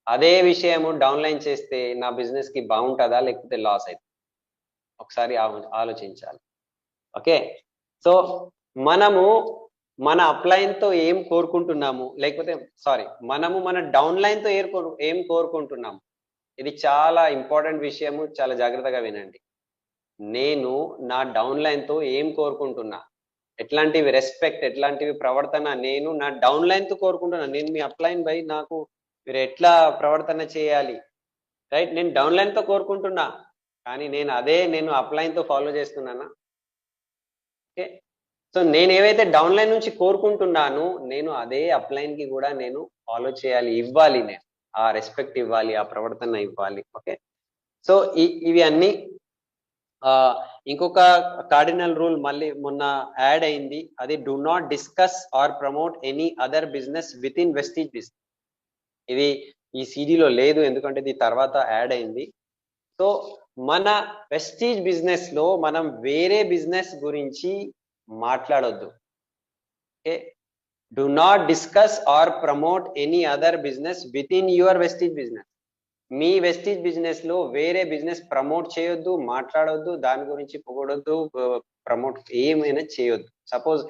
అదే విషయము డౌన్లైన్ చేస్తే నా బిజినెస్కి బాగుంటుందా లేకపోతే లాస్ అవుతుంది? ఒకసారి ఆలోచించాలి. ఓకే, సో మనము మన అప్లైన్తో ఏం కోరుకుంటున్నాము, లేకపోతే మనము మన డౌన్లైన్తో ఏం కోరుకుంటున్నాము, ఇది చాలా ఇంపార్టెంట్ విషయము, చాలా జాగ్రత్తగా వినండి. నేను నా డౌన్లైన్తో ఏం కోరుకుంటున్నా, ఎట్లాంటివి రెస్పెక్ట్, ఎట్లాంటివి ప్రవర్తన నేను నా డౌన్లైన్తో కోరుకుంటున్నా. నేను మీ అప్లైన్ బై నాకు మీరు ఎట్లా ప్రవర్తన చేయాలి, రైట్? నేను డౌన్లైన్ తో కోరుకుంటున్నా, కానీ నేను అప్లైన్ తో ఫాలో చేస్తున్నానా? ఓకే, సో నేను ఏవైతే డౌన్లైన్ నుంచి కోరుకుంటున్నాను, నేను అదే అప్లైన్ కి కూడా నేను ఫాలో చేయాలి, ఇవ్వాలి, నేను ఆ రెస్పెక్ట్ ఇవ్వాలి, ఆ ప్రవర్తన ఇవ్వాలి. ఓకే, సో ఇవి అన్ని ఇంకొక కార్డినల్ రూల్ మళ్ళీ మొన్న యాడ్ అయింది, అది do not discuss or promote any other business with in Vestige business. ఇది ఈ సిడీలో లేదు, ఎందుకంటే ఇది తర్వాత యాడ్ అయింది. సో మన వెస్టీజ్ బిజినెస్ లో మనం వేరే బిజినెస్ గురించి మాట్లాడొద్దు. Okay, do not discuss or promote any other business with in your Vestige business. మీ వెస్టీజ్ బిజినెస్ లో వేరే బిజినెస్ ప్రమోట్ చేయొద్దు, మాట్లాడొద్దు, దాని గురించి పొగడొద్దు, ప్రమోట్ ఏమైనా చేయొద్దు. సపోజ్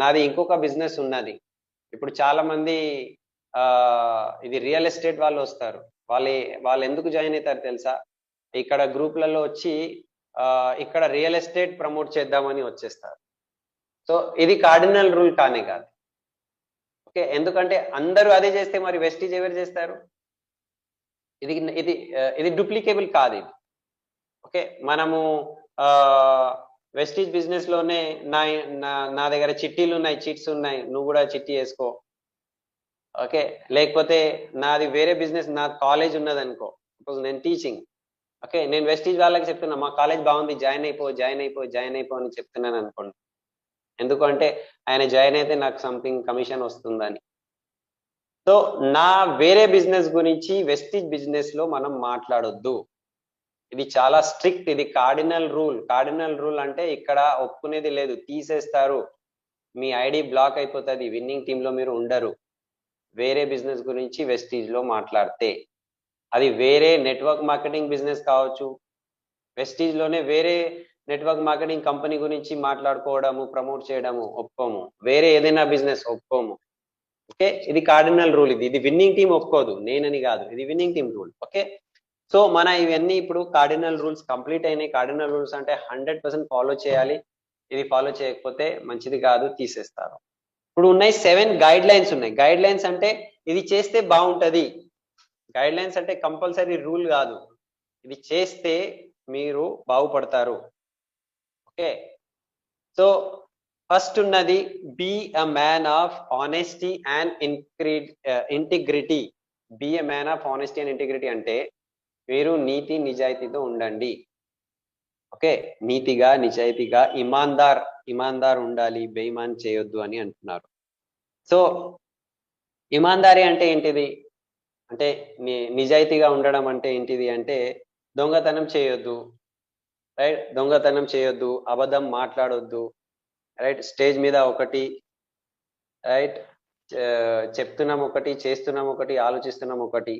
నాది ఇంకొక బిజినెస్ ఉన్నది. ఇప్పుడు చాలా మంది ఇది రియల్ ఎస్టేట్ వాళ్ళు వస్తారు, వాళ్ళు ఎందుకు జాయిన్ అవుతారు తెలుసా? ఇక్కడ గ్రూప్లలో వచ్చి ఇక్కడ రియల్ ఎస్టేట్ ప్రమోట్ చేద్దామని వచ్చేస్తారు. సో ఇది కార్డినల్ రూల్ కానే కాదు. ఓకే, ఎందుకంటే అందరూ అదే చేస్తే మరి వెస్టీజ్ ఎవరు చేస్తారు? ఇది ఇది ఇది డూప్లికేబుల్ కాదు ఇది. ఓకే, మనము వెస్టీజ్ బిజినెస్ లోనే నా దగ్గర చిట్టీలు ఉన్నాయి, చిట్స్ ఉన్నాయి, నువ్వు కూడా చిట్టి వేసుకో. ఓకే, లేకపోతే నాది వేరే బిజినెస్, నా కాలేజ్ ఉన్నది అనుకో, సపోజ్ నేను టీచింగ్. ఓకే, నేను వెస్టీజ్ వాళ్ళకి చెప్తున్నా మా కాలేజ్ బాగుంది, జాయిన్ అయిపో అని చెప్తున్నాను అనుకోండి. ఎందుకంటే ఆయన జాయిన్ అయితే నాకు సంథింగ్ కమిషన్ వస్తుందని. సో నా వేరే బిజినెస్ గురించి వెస్టీజ్ బిజినెస్ లో మనం మాట్లాడొద్దు. ఇది చాలా స్ట్రిక్ట్, ఇది కార్డినల్ రూల్. కార్డినల్ రూల్ అంటే ఇక్కడ ఒప్పుకునేది లేదు, తీసేస్తారు, మీ ఐడి బ్లాక్ అయిపోతుంది, విన్నింగ్ టీమ్ లో మీరు ఉండరు వేరే బిజినెస్ గురించి వెస్టీజ్ లో మాట్లాడితే. అది వేరే నెట్వర్క్ మార్కెటింగ్ బిజినెస్ కావచ్చు, వెస్టీజ్ లోనే వేరే నెట్వర్క్ మార్కెటింగ్ కంపెనీ గురించి మాట్లాడుకోవడము, ప్రమోట్ చేయడము ఒప్పుకోము, వేరే ఏదైనా బిజినెస్ ఒప్పుకోము. ఓకే, ఇది కార్డినల్ రూల్. ఇది విన్నింగ్ టీం ఒప్పుకోదు, నేనని కాదు, ఇది winning team rule. Okay, so మన ఇవన్నీ ఇప్పుడు కార్డినల్ రూల్స్ కంప్లీట్ అయినాయి. కార్డినల్ రూల్స్ అంటే 100% ఫాలో చేయాలి, ఇది ఫాలో చేయకపోతే మంచిది కాదు, తీసేస్తారు. ఇప్పుడు ఉన్నాయి 7 గైడ్ లైన్స్ ఉన్నాయి. గైడ్ లైన్స్ అంటే ఇది చేస్తే బాగుంటది, గైడ్ లైన్స్ అంటే కంపల్సరీ రూల్ కాదు, ఇది చేస్తే మీరు బాగుపడతారు. ఓకే, సో ఫస్ట్ ఉన్నది be a man of honesty and integrity. Be a man of honesty and integrity అంటే మీరు నీతి నిజాయితీతో ఉండండి. ఓకే, నీతిగా నిజాయితీగా ఇమాందార్ ఉండాలి, బేయిమాన్ చేయొద్దు అని అంటున్నారు. సో ఇమాందారీ అంటే ఏంటిది అంటే, నిజాయితీగా ఉండడం అంటే ఏంటిది అంటే దొంగతనం చేయొద్దు, రైట్? దొంగతనం చేయొద్దు, అబద్ధం మాట్లాడొద్దు, రైట్? స్టేజ్ మీద ఒకటి, రైట్, చెప్తున్నాం ఒకటి, చేస్తున్నాం ఒకటి, ఆలోచిస్తున్నాం ఒకటి,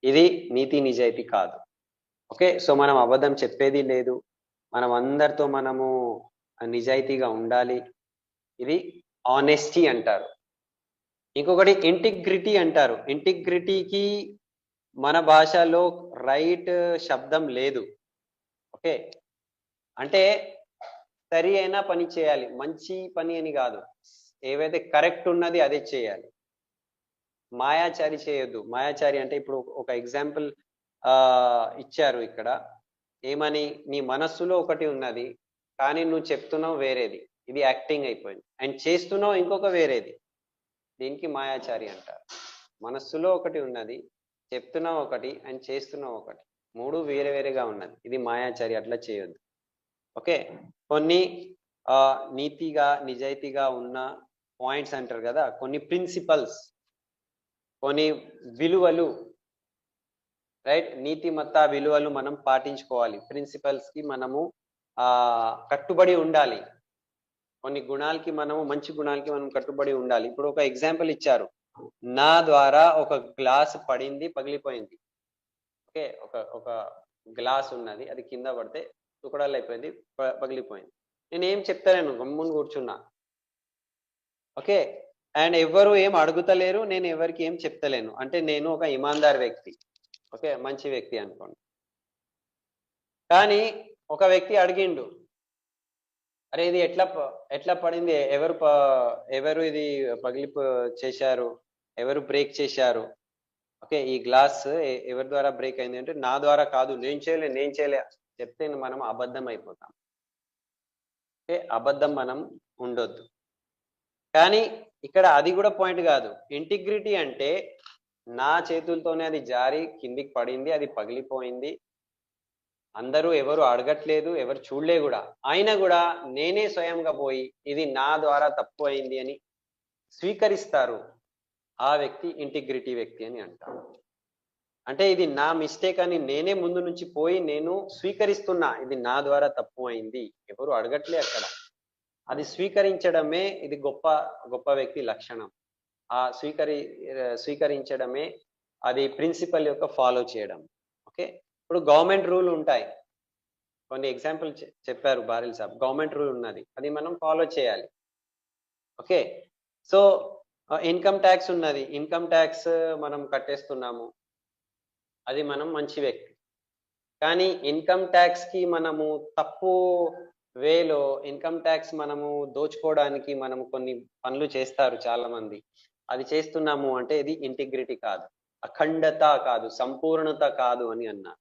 ఇది నీతి నిజాయితీ కాదు. ఓకే, సో మనం అబద్ధం చెప్పేది లేదు, మనం అందరితో మనము నిజాయితీగా ఉండాలి, ఇది ఆనెస్టీ అంటారు. ఇంకొకటి ఇంటిగ్రిటీ అంటారు. ఇంటిగ్రిటీకి మన భాషలో రైట్ శబ్దం లేదు. ఓకే, అంటే సరి అయిన పని చేయాలి, మంచి పని అని కాదు, ఏవైతే కరెక్ట్ ఉన్నది అదే చేయాలి, మాయాచారి చేయొద్దు. మాయాచారి అంటే ఇప్పుడు ఒక ఎగ్జాంపుల్ ఇచ్చారు ఇక్కడ, ఏమని, నీ మనస్సులో ఒకటి ఉన్నది కానీ నువ్వు చెప్తున్నావు వేరేది, ఇది యాక్టింగ్ అయిపోయింది, అండ్ చేస్తున్నావు ఇంకొక వేరేది, దీనికి మాయాచారి అంటారు. మనస్సులో ఒకటి ఉన్నది, చెప్తున్నావు ఒకటి, అండ్ చేస్తున్నావు ఒకటి, మూడు వేరే వేరేగా ఉన్నది, ఇది మాయాచారి, అట్లా చేయొద్దు. ఓకే, కొన్ని నీతిగా నిజాయితీగా ఉన్న పాయింట్స్ అంటారు కదా, కొన్ని ప్రిన్సిపల్స్, కొన్ని విలువలు, రైట్? నీతిమత్త విలువలు మనం పాటించుకోవాలి, ప్రిన్సిపల్స్ కి మనము కట్టుబడి ఉండాలి, కొన్ని గుణాలకి మనము, మంచి గుణాలకి మనం కట్టుబడి ఉండాలి. ఇప్పుడు ఒక ఎగ్జాంపుల్ ఇచ్చారు, నా ద్వారా ఒక గ్లాస్ పడింది, పగిలిపోయింది. ఓకే, ఒక గ్లాస్ ఉన్నది, అది కింద పడితే తుకడాలు అయిపోయింది, పగిలిపోయింది. నేను ఏం చెప్తలేను, గమ్మున కూర్చున్నా. ఓకే, అండ్ ఎవరు ఏం అడుగుతలేరు, నేను ఎవరికి ఏం చెప్తలేను, అంటే నేను ఒక ఇమాందార్ వ్యక్తి, ఓకే, మంచి వ్యక్తి అనుకోండి. కానీ ఒక వ్యక్తి అడిగిండు, అరే ఇది ఎట్లా పడింది, ఎవరు ఇది చేశారు, ఎవరు బ్రేక్ చేశారు, ఓకే ఈ గ్లాస్ ఎవరి ద్వారా బ్రేక్ అయింది అంటే నా ద్వారా కాదు, నేను చేయలే చెప్తే మనం అబద్ధం అయిపోతాం. ఓకే అబద్ధం మనం ఉండొద్దు. కానీ ఇక్కడ అది కూడా పాయింట్ కాదు. ఇంటిగ్రిటీ అంటే నా చేతులతోనే అది జారి కిందికి పడింది, అది పగిలిపోయింది, అందరూ ఎవరు అడగట్లేదు, ఎవరు చూడలే కూడా, అయినా కూడా నేనే స్వయంగా పోయి ఇది నా ద్వారా తప్పు అయింది అని స్వీకరిస్తారు, ఆ వ్యక్తి ఇంటిగ్రిటీ వ్యక్తి అని అంటారు. అంటే ఇది నా మిస్టేక్ అని నేనే ముందు నుంచి పోయి నేను స్వీకరిస్తున్నా, ఇది నా ద్వారా తప్పు అయింది, ఎవరు అడగట్లే అక్కడ, అది స్వీకరించడమే ఇది గొప్ప వ్యక్తి లక్షణం. ఆ స్వీకరించడమే అది ప్రిన్సిపల్ యొక్క ఫాలో చేయడం. ఓకే ఇప్పుడు గవర్నమెంట్ రూల్ ఉంటాయి, కొన్ని ఎగ్జాంపుల్ చెప్పారు బారిల్ సాబ్, గవర్నమెంట్ రూల్ ఉన్నది, అది మనం ఫాలో చేయాలి. ఓకే సో ఇన్కమ్ ట్యాక్స్ ఉన్నది, ఇన్కమ్ ట్యాక్స్ మనం కట్టేస్తున్నాము, అది మనం మంచి వ్యక్తి. కానీ ఇన్కమ్ ట్యాక్స్ కి మనము తప్పు వేలో ఇన్కమ్ ట్యాక్స్ మనము దోచుకోవడానికి మనము కొన్ని పనులు చేస్తారు చాలా మంది, అది చేస్తున్నాము అంటే ఇది ఇంటిగ్రిటీ కాదు, అఖండత కాదు, సంపూర్ణత కాదు అని అన్నా.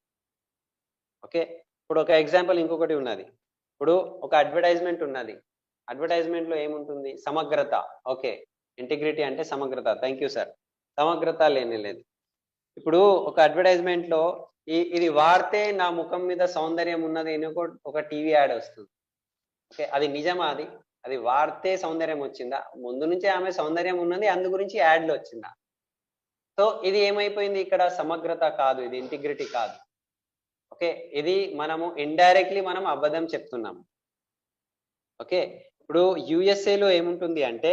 ఓకే ఇప్పుడు ఒక ఎగ్జాంపుల్ ఇంకొకటి ఉన్నది, ఇప్పుడు ఒక అడ్వర్టైజ్మెంట్ ఉన్నది, అడ్వర్టైజ్మెంట్ లో ఏముంటుంది, సమగ్రత. ఓకే ఇంటిగ్రిటీ అంటే సమగ్రత, థ్యాంక్ యూ సార్, సమగ్రత లేదు. ఇప్పుడు ఒక అడ్వర్టైజ్మెంట్ లో ఇది వాడితే నా ముఖం మీద సౌందర్యం ఉన్నది అని ఒక టీవీ యాడ్ వస్తుంది. ఓకే అది నిజమా? అది వాడితే సౌందర్యం వచ్చిందా? ముందు నుంచే ఆమె సౌందర్యం ఉన్నది, అందు గురించి యాడ్లు వచ్చిందా? సో ఇది ఏమైపోయింది, ఇక్కడ సమగ్రత కాదు, ఇది ఇంటిగ్రిటీ కాదు. ఓకే ఇది మనము ఇండైరెక్ట్లీ మనం అబద్ధం చెప్తున్నాము. ఓకే ఇప్పుడు యుఎస్ఏలో ఏముంటుంది అంటే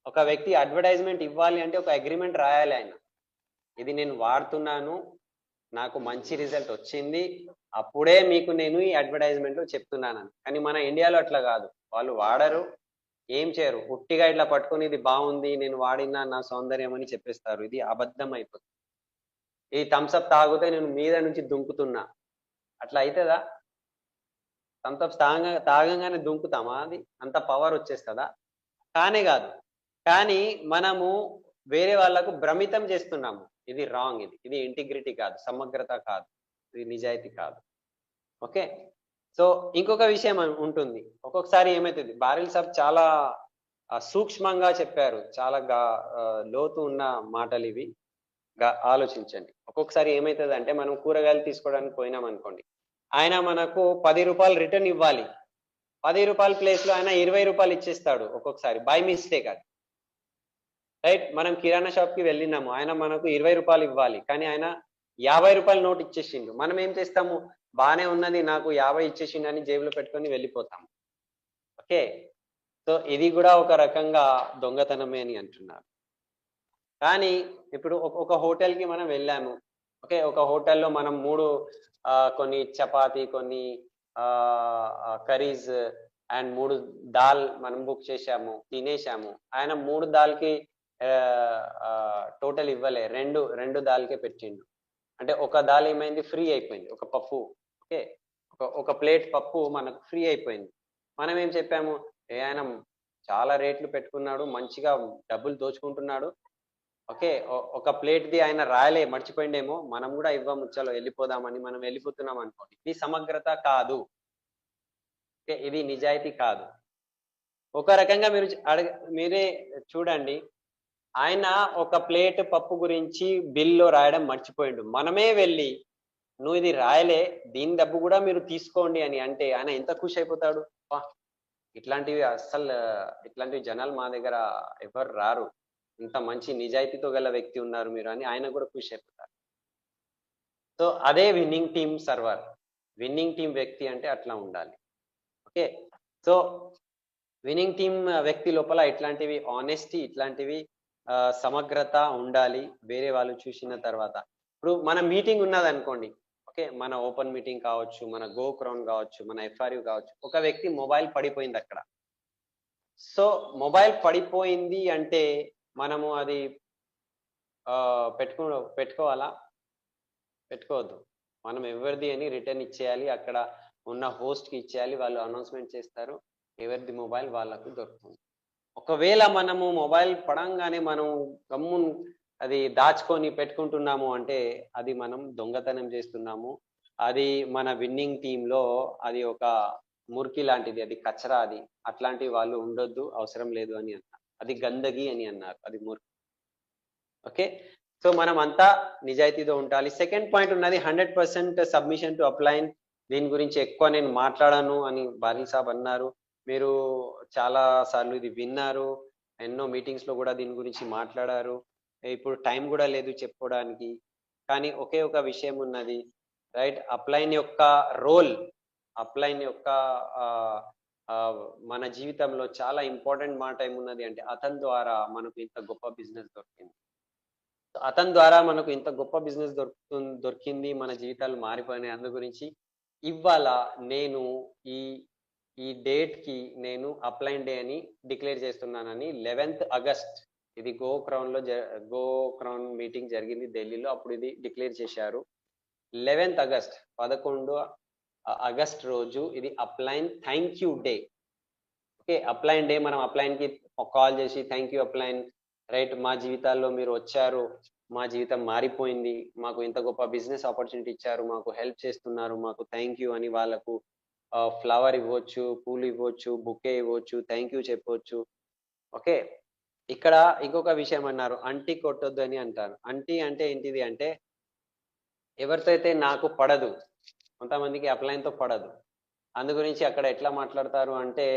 ఒక వ్యక్తి అడ్వర్టైజ్మెంట్ ఇవ్వాలి అంటే ఒక అగ్రిమెంట్ రాయాలి ఆయన, ఇది నేను వాడుతున్నాను, నాకు మంచి రిజల్ట్ వచ్చింది, అప్పుడే మీకు నేను ఈ అడ్వర్టైజ్మెంట్ లో చెప్తున్నానని. కానీ మన ఇండియాలో అట్లా కాదు, వాళ్ళు వాడరు, ఏం చేయరు, ఉట్టిగా ఇట్లా పట్టుకొని ఇది బాగుంది నేను వాడినా నా సౌందర్యం అని చెప్పేస్తారు, ఇది అబద్ధం అయిపోతుంది. ఈ థమ్స్అప్ తాగితే నేను మీద నుంచి దుంకుతున్నా, అట్లా అవుతుందా? థమ్స్అప్ తాగంగానే దుంకుతామా? అది అంత పవర్ వచ్చేస్తుందా? కానే కాదు. కానీ మనము వేరే వాళ్ళకు భ్రమితం చేస్తున్నాము, ఇది రాంగ్, ఇది ఇంటిగ్రిటీ కాదు, సమగ్రత కాదు, ఇది నిజాయితీ కాదు. ఓకే సో ఇంకొక విషయం ఉంటుంది, ఒక్కొక్కసారి ఏమవుతుంది, బారిల్ సాబ్ చాలా సూక్ష్మంగా చెప్పారు, చాలా లోతు ఉన్న మాటలు ఇవి, ఆలోచించండి. ఒక్కొక్కసారి ఏమవుతుంది అంటే మనం కూరగాయలు తీసుకోవడానికి పోయినాం అనుకోండి, ఆయన మనకు 10 రూపాయలు రిటర్న్ ఇవ్వాలి, 10 రూపాయల ప్లేస్ లో ఆయన 20 రూపాయలు ఇచ్చేస్తాడు ఒక్కొక్కసారి, బై మిస్టేక్ అది, రైట్. మనం కిరాణా షాప్ కి వెళ్ళినాము, ఆయన మనకు 20 రూపాయలు ఇవ్వాలి, కానీ ఆయన 50 రూపాయల నోట్ ఇచ్చేసిండు, మనం ఏం చేస్తాము, బానే ఉన్నది నాకు 50 ఇచ్చేసిండు అని జేబులో పెట్టుకొని వెళ్ళిపోతాము. ఓకే సో ఇది కూడా ఒక రకంగా దొంగతనమే అని అంటున్నారు. కానీ ఇప్పుడు ఒక హోటల్ కి మనం వెళ్ళాము, ఓకే ఒక హోటల్లో మనం కొన్ని చపాతీ, కొన్ని కర్రీస్ అండ్ 3 దాల్ మనం బుక్ చేశాము, తినేసాము, ఆయన 3 దాల్కి టోటల్ ఇవ్వలే, రెండు దాల్కే పెట్టిండు, అంటే ఒక దాల్ ఏమైంది, ఫ్రీ అయిపోయింది, ఒక పప్పు. ఓకే ఒక ప్లేట్ పప్పు మనకు ఫ్రీ అయిపోయింది. మనం ఏం చెప్పాము, ఆయన చాలా రేట్లు పెట్టుకున్నాడు, మంచిగా డబ్బులు దోచుకుంటున్నాడు, ఓకే ఒక ప్లేట్ది ఆయన రాయలే, మర్చిపోయిండేమో, మనం కూడా ఇవ్వము, చలో వెళ్ళిపోదామని మనం వెళ్ళిపోతున్నాం అనుకోండి, ఇది సమగ్రత కాదు, ఓకే ఇది నిజాయితీ కాదు. ఒక రకంగా మీరే చూడండి, ఆయన ఒక ప్లేట్ పప్పు గురించి బిల్లో రాయడం మర్చిపోయిండు, మనమే వెళ్ళి నువ్వు ఇది రాయలే, దీని డబ్బు కూడా మీరు తీసుకోండి అని అంటే ఆయన ఎంత ఖుషి అయిపోతాడు, ఇట్లాంటివి జనాలు మా దగ్గర ఎవరు రారు, ఇంత మంచి నిజాయితీతో గల వ్యక్తి ఉన్నారు మీరు అని ఆయన కూడా ఖుషి అయిపోతారు. సో అదే winnowing team server, winning team వ్యక్తి అంటే అట్లా ఉండాలి. ఓకే సో విన్నింగ్ టీం వ్యక్తి లోపల ఇట్లాంటివి ఆనెస్టీ, ఇట్లాంటివి సమగ్రత ఉండాలి వేరే వాళ్ళు చూసిన తర్వాత. ఇప్పుడు మన మీటింగ్ ఉన్నది అనుకోండి, ఓకే మన ఓపెన్ మీటింగ్ కావచ్చు, మన గో క్రౌన్ కావచ్చు, మన ఎఫ్ఆర్యూ కావచ్చు, ఒక వ్యక్తి మొబైల్ పడిపోయింది అక్కడ. సో మొబైల్ అంటే మనము అది పెట్టుకోవాలా? పెట్టుకోవద్దు. మనం ఎవరిది అని రిటర్న్ ఇచ్చేయాలి, అక్కడ ఉన్న హోస్ట్ కి ఇచ్చేయాలి, వాళ్ళు అనౌన్స్మెంట్ చేస్తారు, ఎవరిది మొబైల్ వాళ్ళకు దొరుకుతుంది. ఒకవేళ మనము మొబైల్ పడంగానే మనం గమ్ము అది దాచుకొని పెట్టుకుంటున్నాము అంటే అది మనం దొంగతనం చేస్తున్నాము. అది మన విన్నింగ్ టీంలో అది ఒక మురికి లాంటిది, అది కచరా, అది అట్లాంటి వాళ్ళు ఉండొద్దు, అవసరం లేదు అని అన్నారు. అది గందగి అని అన్నారు, అది మురికి. ఓకే, సో మనం అంతా నిజాయితీతో ఉండాలి. సెకండ్ పాయింట్ ఉన్నది 100% సబ్మిషన్ టు అప్లైన్. దీని గురించి ఎక్కువ నేను మాట్లాడాను అని బారిల్ సాబ్ అన్నారు. మీరు చాలా సార్లు ఇది విన్నారు, ఎన్నో మీటింగ్స్ లో కూడా దీని గురించి మాట్లాడారు. ఇప్పుడు టైం కూడా లేదు చెప్పుకోవడానికి, కానీ ఒకే ఒక విషయం ఉన్నది, రైట్? అప్లైన్ యొక్క రోల్, అప్లైన్ యొక్క మన జీవితంలో చాలా ఇంపార్టెంట్ మాట ఏమున్నది అంటే, అతని ద్వారా మనకు ఇంత గొప్ప బిజినెస్ దొరికింది, అతని ద్వారా మనకు ఇంత గొప్ప బిజినెస్ దొరికింది, మన జీవితాలు మారిపోయినాయి. అందు గురించి ఇవాళ నేను ఈ ఈ డేట్ కి నేను అప్లైన్ డే అని డిక్లేర్ చేస్తున్నానని 11th ఆగస్ట్, ఇది గో క్రౌన్ మీటింగ్ జరిగింది ఢిల్లీలో, అప్పుడు ఇది డిక్లేర్ చేశారు. 11th ఆగస్ట్ 11 ఆగస్ట్ రోజు ఇది upline thank you day. Okay, upline day. మనం అప్లైన్ కి కాల్ చేసి థ్యాంక్ యూ అప్లైన్, రైట్, మా జీవితాల్లో మీరు వచ్చారు, మా జీవితం మారిపోయింది, మాకు ఇంత గొప్ప బిజినెస్ ఆపర్చునిటీ ఇచ్చారు, మాకు హెల్ప్ చేస్తున్నారు, మాకు థ్యాంక్ యూ అని వాళ్ళకు ఫ్లవర్ ఇవ్వచ్చు, పూలు ఇవ్వచ్చు, బుకే ఇవ్వచ్చు, థ్యాంక్ యూ చెప్పవచ్చు. ఓకే, ఇక్కడ ఇంకొక విషయం అన్నారు, అంటీ కొట్టొద్దు అని అంటారు. అంటీ అంటే ఏంటిది అంటే, ఎవరితో అయితే నాకు పడదు, కొంతమందికి అప్లైన్ తో పడదు, అందు గురించి అక్కడ ఎట్లా మాట్లాడతారు అంటే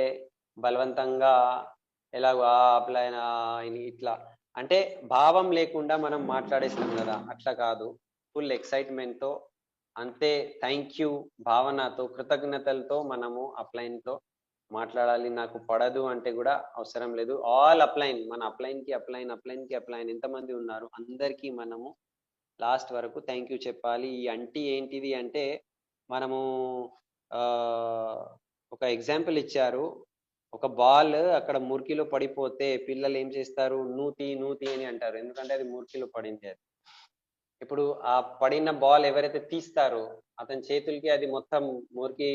బలవంతంగా, ఎలాగో అప్లైన్ ఇట్లా అంటే భావం లేకుండా మనం మాట్లాడేస్తాం కదా, అట్లా కాదు, ఫుల్ ఎక్సైట్మెంట్ తో, అంతే థ్యాంక్ యూ భావనతో, కృతజ్ఞతలతో మనము అప్లైన్ తో మాట్లాడాలి. నాకు పడదు అంటే కూడా అవసరం లేదు. ఆల్ అప్లైన్, మన అప్లైన్ కి అప్లైన్ ఎంతమంది ఉన్నారు అందరికీ మనము లాస్ట్ వరకు థ్యాంక్ యూ చెప్పాలి. ఈ అంటీ ఏంటిది అంటే, మనము ఒక ఎగ్జాంపుల్ ఇచ్చారు, ఒక బాల్ అక్కడ మురికిలో పడిపోతే పిల్లలు ఏం చేస్తారు, నూతి అని అంటారు, ఎందుకంటే అది మురికిలో పడింది. అది ఇప్పుడు ఆ పడిన బాల్ ఎవరైతే తీస్తారో అతని చేతులకి అది మొత్తం మురికి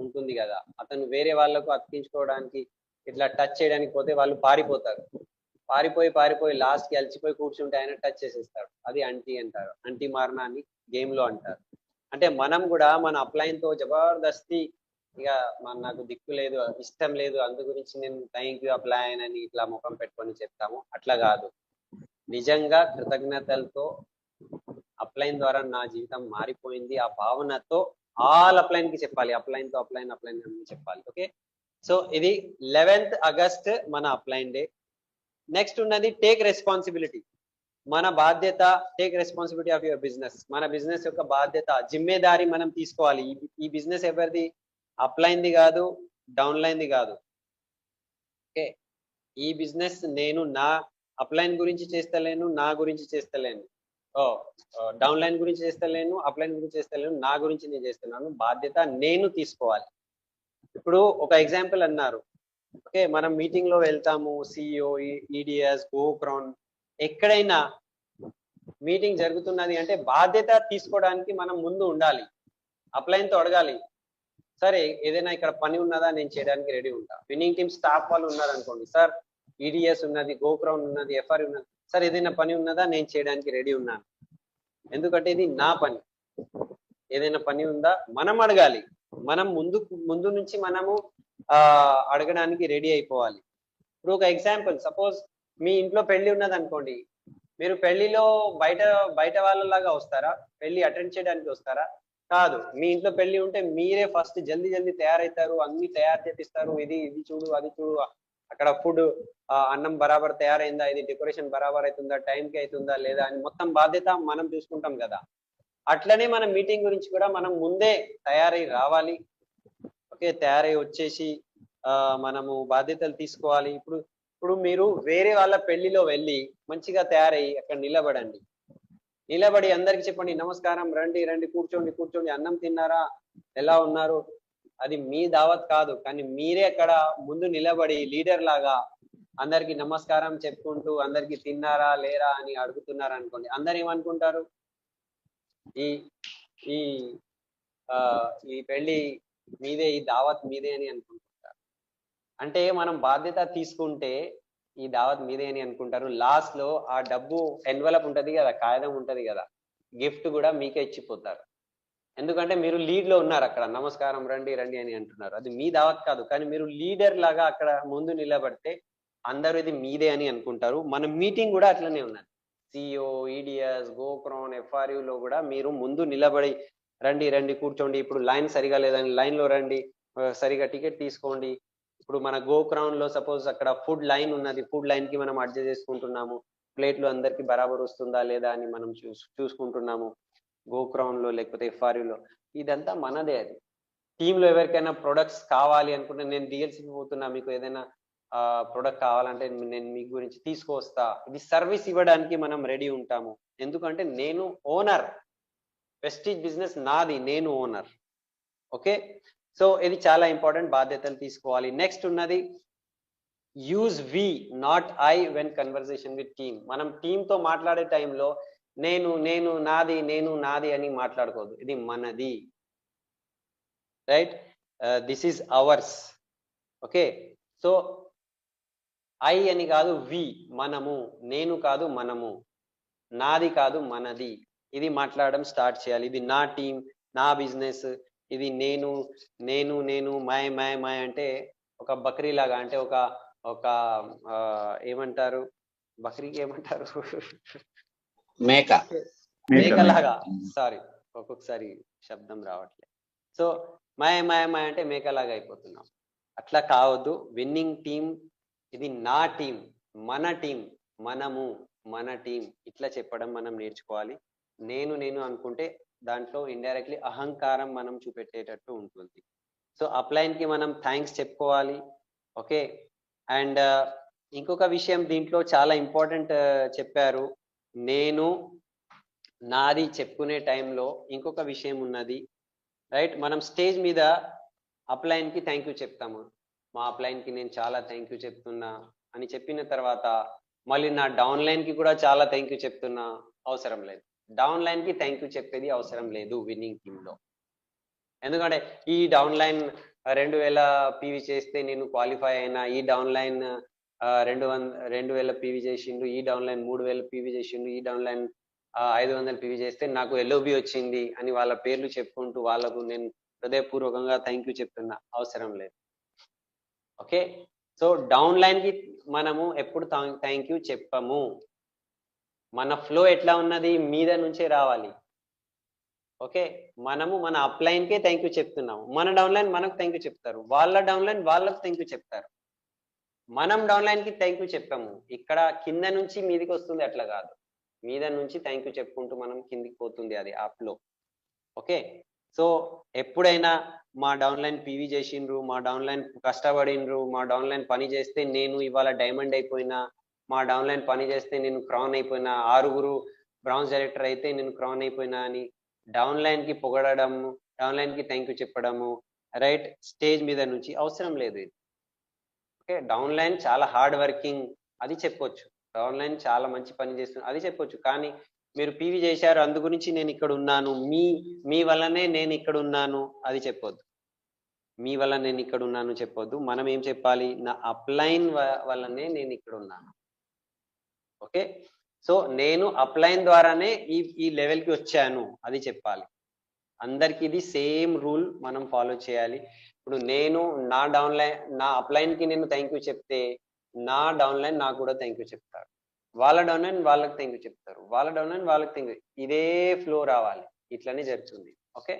ఉంటుంది కదా, అతను వేరే వాళ్ళకు అతికించుకోవడానికి ఇట్లా టచ్ చేయడానికి పోతే వాళ్ళు పారిపోతారు, పారిపోయి లాస్ట్ కి అలసిపోయి కూర్చుంటే ఆయన టచ్ చేసేస్తాడు, అది అంటీ అంటారు, అంటీ మారనా అని గేమ్ లో అంటారు. అంటే మనం కూడా మన అప్లైన్ తో జబర్దస్తి, ఇక నాకు దిక్కు లేదు, ఇష్టం లేదు, అందు గురించి నేను థ్యాంక్ యూ అప్లైన్ అని ఇట్లా ముఖం పెట్టుకొని చెప్తాము, అట్లా కాదు. నిజంగా కృతజ్ఞతలతో అప్లైన్ ద్వారా నా జీవితం మారిపోయింది ఆ భావనతో ఆల్ అప్లైన్ కి చెప్పాలి, అప్లైన్ అని చెప్పాలి. ఓకే, సో ఇది 11th ఆగస్ట్ మన అప్లైన్ డే. నెక్స్ట్ ఉన్నది టేక్ రెస్పాన్సిబిలిటీ, మన బాధ్యత, take responsibility of your business, మన బిజినెస్ యొక్క బాధ్యత, జిమ్మేదారి మనం తీసుకోవాలి. ఈ బిజినెస్ ఎవరిది, అప్లైన్ ది కాదు, డౌన్లైన్ ది కాదు. ఓకే, ఈ బిజినెస్ నేను నా అప్లైన్ గురించి చేస్తలేను, నా గురించి చేస్తలేను, డౌన్లైన్ గురించి చేస్తలేను, అప్లైన్ గురించి చేస్తలేను, నా గురించి నేను చేస్తున్నాను, బాధ్యత నేను తీసుకోవాలి. ఇప్పుడు ఒక ఎగ్జాంపుల్ అన్నారు, ఓకే, మనం మీటింగ్ లో వెళ్తాము, సిఇఓ, ఈడిఎస్, గో క్రౌన్, ఎక్కడైనా మీటింగ్ జరుగుతున్నది అంటే బాధ్యత తీసుకోవడానికి మనం ముందు ఉండాలి, అప్లైన్ తో అడగాలి, సరే ఏదైనా ఇక్కడ పని ఉన్నదా, నేను చేయడానికి రెడీ ఉంటా. విన్నింగ్ టీమ్ స్టాఫ్ వాళ్ళు ఉన్నారు అనుకోండి, సార్ ఈడిఎస్ ఉన్నది, గో క్రౌన్ ఉన్నది, ఎఫ్ఆర్ ఉన్నది, సార్ ఏదైనా పని ఉన్నదా, నేను చేయడానికి రెడీ ఉన్నాను, ఎందుకంటే ఇది నా పని. ఏదైనా పని ఉందా మనం అడగాలి, మనం ముందు నుంచి మనము అడగడానికి రెడీ అయిపోవాలి. ఇప్పుడు ఒక ఎగ్జాంపుల్, సపోజ్ మీ ఇంట్లో పెళ్లి ఉన్నది అనుకోండి, మీరు పెళ్లిలో బయట వాళ్ళలాగా వస్తారా, పెళ్లి అటెండ్ చేయడానికి వస్తారా? కాదు. మీ ఇంట్లో పెళ్లి ఉంటే మీరే ఫస్ట్ జల్దీ తయారవుతారు, అన్ని తయారు చేపిస్తారు, ఇది చూడు, అది చూడు, అక్కడ ఫుడ్ అన్నం బరాబర్ తయారైందా, ఇది డెకరేషన్ బరాబర్ అవుతుందా, టైంకి అవుతుందా లేదా అని మొత్తం బాధ్యత మనం చూసుకుంటాం కదా. అట్లనే మన మీటింగ్ గురించి కూడా మనం ముందే తయారై రావాలి. ఓకే, తయారై వచ్చేసి మనము బాధ్యతలు తీసుకోవాలి. ఇప్పుడు మీరు వేరే వాళ్ళ పెళ్లిలో వెళ్ళి మంచిగా తయారై అక్కడ నిలబడి అందరికి చెప్పండి, నమస్కారం, రండి కూర్చోండి, అన్నం తిన్నారా, ఎలా ఉన్నారు, అది మీ దావత్ కాదు, కానీ మీరే అక్కడ ముందు నిలబడి లీడర్ లాగా అందరికి నమస్కారం చెప్పుకుంటూ అందరికి తిన్నారా లేరా అని అడుగుతున్నారు అనుకోండి, అందరు ఏమనుకుంటారు, ఈ ఈ ఈ పెళ్లి మీదే, ఈ దావత్ మీదే అని అనుకుంటుంటారు. అంటే మనం బాధ్యత తీసుకుంటే ఈ దావత్ మీదే అని అనుకుంటారు. లాస్ట్ లో ఆ డబ్బు ఎన్వలప్ ఉంటది కదా, కాగితం ఉంటది కదా, గిఫ్ట్ కూడా మీకే ఇచ్చిపోతారు. ఎందుకంటే మీరు లీడ్ లో ఉన్నారు అక్కడ, నమస్కారం రండి రండి అని అంటున్నారు. అది మీ దావత్ కాదు, కానీ మీరు లీడర్ లాగా అక్కడ ముందు నిలబడితే అందరూ ఇది మీదే అని అనుకుంటారు. మన మీటింగ్ కూడా అట్లనే ఉన్నది. సిఇఓ, ఈడిఎస్, గోక్రాన్, ఎఫ్ఆర్యు లో కూడా మీరు ముందు నిలబడి రండి రండి కూర్చోండి, ఇప్పుడు లైన్ సరిగా లేదని లైన్ లో రండి, సరిగా టికెట్ తీసుకోండి. ఇప్పుడు మన గోక్రాన్ లో సపోజ్ అక్కడ ఫుడ్ లైన్ ఉన్నది, ఫుడ్ లైన్ కి మనం అడ్జస్ట్ చేసుకుంటున్నాము, ప్లేట్లు అందరికి బరాబర్ వస్తుందా లేదా అని మనం చూసుకుంటున్నాము గోక్రాన్ లో లేకపోతే ఎఫ్ఆర్యులో. ఇదంతా మనదే. అది టీంలో ఎవరికైనా ప్రొడక్ట్స్ కావాలి అనుకుంటే, నేను డిఎల్సీకి పోతున్నా, మీకు ఏదైనా ప్రొడక్ట్ కావాలంటే నేను మీ గురించి తీసుకొస్తా, ఇది సర్వీస్ ఇవ్వడానికి మనం రెడీ ఉంటాము. ఎందుకంటే నేను ఓనర్, ప్రెస్టీజ్ బిజినెస్ నాది, నేను ఓనర్. ఓకే, సో ఇది చాలా ఇంపార్టెంట్, బాధ్యతలు తీసుకోవాలి. నెక్స్ట్ ఉన్నది use we not I when conversation with team. మనం టీమ్ తో మాట్లాడే టైంలో నేను నేను నాది నేను నాది అని మాట్లాడుకోవద్దు. ఇది మనది, right? This is ours. Okay, so I అని కాదు, వి, మనము, నేను కాదు మనము, నాది కాదు మనది, ఇది మాట్లాడడం స్టార్ట్ చేయాలి. ఇది నా టీం, నా బిజినెస్, ఇది నేను నేను నేను మై మై మై అంటే ఒక బక్రీ లాగా, అంటే ఒక ఒక ఏమంటారు బక్రీకి, ఏమంటారు మేక మేకలాగా. సారీ, ఒక్కొక్కసారి శబ్దం రావట్లేదు. సో మై మై మై అంటే మేకలాగా అయిపోతున్నాం. అట్లా కావద్దు. విన్నింగ్ టీం, ఇది నా టీం, మన టీం, మనము, మన టీం, ఇట్లా చెప్పడం మనం నేర్చుకోవాలి. నేను నేను అనుకుంటే దాంట్లో ఇండైరెక్ట్లీ అహంకారం మనం చూపెట్టేటట్టు ఉంటుంది. సో అప్లైన్ కి మనం థ్యాంక్స్ చెప్పుకోవాలి. ఓకే, అండ్ ఇంకొక విషయం దీంట్లో చాలా ఇంపార్టెంట్ చెప్పారు. నేను నాది చెప్పుకునే టైంలో ఇంకొక విషయం ఉన్నది, రైట్? మనం స్టేజ్ మీద అప్లైన్ కి థ్యాంక్ యూ చెప్తాము. మా అప్లైన్ కి నేను చాలా థ్యాంక్ యూ చెప్తున్నా అని చెప్పిన తర్వాత మళ్ళీ నా డౌన్ లైన్ కి కూడా చాలా థ్యాంక్ యూ చెప్తున్నా, అవసరం లేదు. డౌన్ లైన్ కి థ్యాంక్ యూ చెప్పేది అవసరం లేదు విన్నింగ్ టీమ్ లో. ఎందుకంటే ఈ డౌన్ లైన్ 2000 పీవీ చేస్తే నేను క్వాలిఫై అయినా, ఈ డౌన్ లైన్ 2000 పీవీ చేసిండు, ఈ డౌన్ లైన్ 3000 పీవీ చేసిండు, ఈ డౌన్ లైన్ 500 పీవీ చేస్తే నాకు ఎల్ఓబి వచ్చింది అని వాళ్ళ పేర్లు చెప్పుకుంటూ వాళ్ళకు నేను హృదయపూర్వకంగా థ్యాంక్ యూ చెప్తున్నా, అవసరం లేదు. ఓకే, సో డౌన్ లైన్ కి మనము ఎప్పుడు థ్యాంక్ యూ చెప్పము. మన ఫ్లో ఎట్లా ఉన్నది, మీద నుంచే రావాలి. ఓకే, మనము మన అప్లైన్ కే థ్యాంక్ యూ చెప్తున్నాము, మన డౌన్ లైన్ మనకు థ్యాంక్ యూ చెప్తారు, వాళ్ళ డౌన్ లైన్ వాళ్ళకు థ్యాంక్ యూ చెప్తారు. మనం డౌన్ లైన్ కి థ్యాంక్ యూ చెప్పాము. ఇక్కడ కింద నుంచి మీదికి వస్తుంది, అట్లా కాదు. మీద నుంచి థ్యాంక్ యూ చెప్పుకుంటూ మనం కిందికి పోతుంది అది ఆ ఫ్లో. ఓకే, సో ఎప్పుడైనా మా డౌన్ లైన్ పీవీ చేసిండ్రు, మా డౌన్ లైన్ కష్టపడిండ్రు, మా డౌన్ లైన్ పని చేస్తే నేను ఇవాళ డైమండ్ అయిపోయినా, మా డౌన్ లైన్ పని చేస్తే నేను క్రౌన్ అయిపోయినా, 6 బ్రాంజ్ డైరెక్టర్ అయితే నేను క్రౌన్ అయిపోయినా అని డౌన్ లైన్ కి పొగడము, డౌన్ లైన్ కి థ్యాంక్ యూ చెప్పడము, రైట్? స్టేజ్ మీద నుంచి అవసరం లేదు ఇది. ఓకే, డౌన్ లైన్ చాలా హార్డ్ వర్కింగ్, అది చెప్పొచ్చు. డౌన్ లైన్ చాలా మంచి పని చేస్తుంది, అది చెప్పొచ్చు. కానీ మీరు పీవీ చేశారు, అందు గురించి నేను ఇక్కడ ఉన్నాను, మీ వల్లనే నేను ఇక్కడ ఉన్నాను, అది చెప్పొద్దు. మీ వల్ల నేను ఇక్కడ ఉన్నాను చెప్పొద్దు. మనం ఏం చెప్పాలి, నా అప్లైన్ వల్లనే నేను ఇక్కడ ఉన్నాను. ఓకే, సో నేను అప్లైన్ ద్వారానే ఈ లెవెల్కి వచ్చాను, అది చెప్పాలి. అందరికి ఇది సేమ్ రూల్ మనం ఫాలో చేయాలి. ఇప్పుడు నేను నా డౌన్ లైన్, నా అప్లైన్ కి నేను థ్యాంక్ యూ చెప్తే నా డౌన్ లైన్ నాకు కూడా థ్యాంక్ యూ చెప్తారు, వాళ్ళ డౌన్ లైన్ వాళ్ళకి థ్యాంక్ యూ చెప్తారు, వాళ్ళ డౌన్ లైన్ వాళ్ళకి థ్యాంక్ యూ, ఇదే ఫ్లో రావాలి. ఇట్లనే జరుగుతుంది. ఓకే,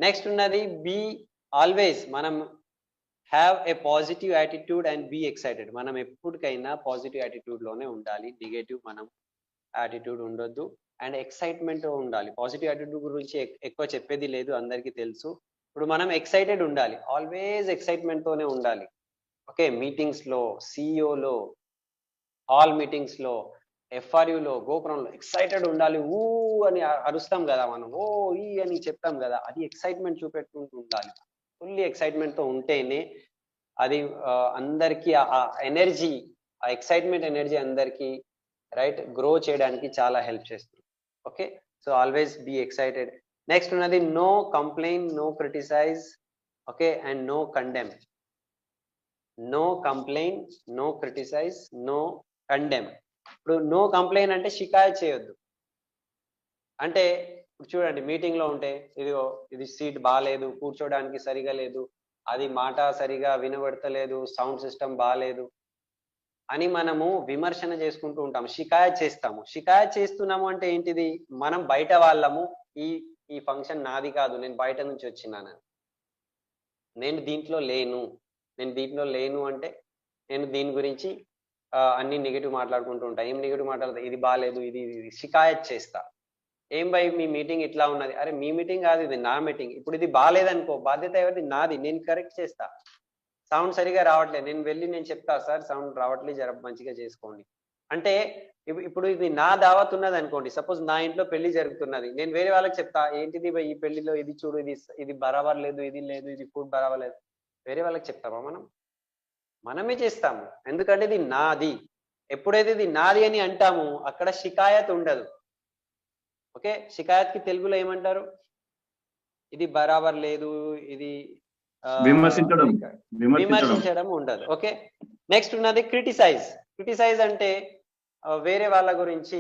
నెక్స్ట్ ఉన్నది బీ ఆల్వేస్. మనం have a positive attitude and be excited. మనం ఎప్పటికైనా పాజిటివ్ యాటిట్యూడ్ లోనే ఉండాలి, నెగటివ్ మనం యాటిట్యూడ్ ఉండొద్దు. అండ్ ఎక్సైట్మెంట్ ఉండాలి. పాజిటివ్ యాటిట్యూడ్ గురించి ఎక్కువ చెప్పేది లేదు, అందరికీ తెలుసు. ఇప్పుడు మనం ఎక్సైటెడ్ ఉండాలి, ఆల్వేస్ ఎక్సైట్మెంట్ తోనే ఉండాలి. ఓకే, మీటింగ్స్ లో, సిఇఓలో, ఆల్ మీటింగ్స్ లో, ఎఫ్ఆర్యులో, గోపురంలో ఎక్సైటెడ్ ఉండాలి. ఊ అని అరుస్తాం కదా మనం, ఓ ఈ అని చెప్తాం కదా, అది ఎక్సైట్మెంట్ చూపెట్టుకుంటూ ఉండాలి. ఫుల్లీ ఎక్సైట్మెంట్ తో ఉంటేనే అది అందరికి ఆ ఎనర్జీ, ఆ ఎక్సైట్మెంట్ ఎనర్జీ అందరికి రైట్ గ్రో చేయడానికి చాలా హెల్ప్ చేస్తుంది. Okay, so always be excited. Next ఉన్నది no complaint, no criticise, okay, and no condemn. No complain, no criticise, no condemn. ఇప్పుడు నో కంప్లైన్ అంటే షికాయత్ చేయొద్దు. అంటే ఇప్పుడు చూడండి, మీటింగ్ లో ఉంటే ఇదిగో ఇది సీట్ బాగాలేదు, కూర్చోడానికి సరిగా లేదు, అది మాట సరిగా వినబడతలేదు, సౌండ్ సిస్టమ్ బాగాలేదు అని మనము విమర్శన చేసుకుంటూ ఉంటాము, షికాయత్ చేస్తాము. షికాయత్ చేస్తున్నాము అంటే ఏంటిది? మనం బయట వాళ్ళము, ఈ ఈ ఫంక్షన్ నాది కాదు, నేను బయట నుంచి వచ్చినాను, నేను దీంట్లో లేను అంటే నేను దీని గురించి అన్ని నెగిటివ్ మాట్లాడుకుంటూ ఉంటా. ఏం నెగిటివ్ మాట్లాడతా? ఇది బాగాలేదు, ఇది షికాయత్ చేస్తా. ఏం భయ్ మీ మీటింగ్ ఇట్లా ఉన్నది? అరే మీ మీటింగ్ కాదు, ఇది నా మీటింగ్. ఇప్పుడు ఇది బాగాలేదనుకో, బాధ్యత ఎవరిది? నాది. నేను కరెక్ట్ చేస్తా. సౌండ్ సరిగా రావట్లేదు, నేను చెప్తా, సార్ సౌండ్ రావట్లేదు, జర మంచిగా చేసుకోండి అంటే. ఇప్పుడు ఇది నా దావత్ ఉన్నది అనుకోండి, సపోజ్ నా ఇంట్లో పెళ్లి జరుగుతున్నది, నేను వేరే వాళ్ళకి చెప్తా, ఏంటిది ఈ పెళ్లిలో ఇది చూడు, ఇది బరాబర్ లేదు, ఇది లేదు, ఇది ఫుడ్ బరాబర్ లేదు. వేరే వాళ్ళకి చెప్తామా? మనమే చేస్తాము, ఎందుకంటే ఇది నాది. ఎప్పుడైతే ఇది నాది అని అంటాము, అక్కడ షికాయత్ ఉండదు. ఓకే, షికాయత్ కి తెలుగులో ఏమంటారు? ఇది బరాబర్ లేదు, ఇది విమర్శించడం ఉండదు. ఓకే, నెక్స్ట్ ఉన్నది క్రిటిసైజ్. క్రిటిసైజ్ అంటే వేరే వాళ్ళ గురించి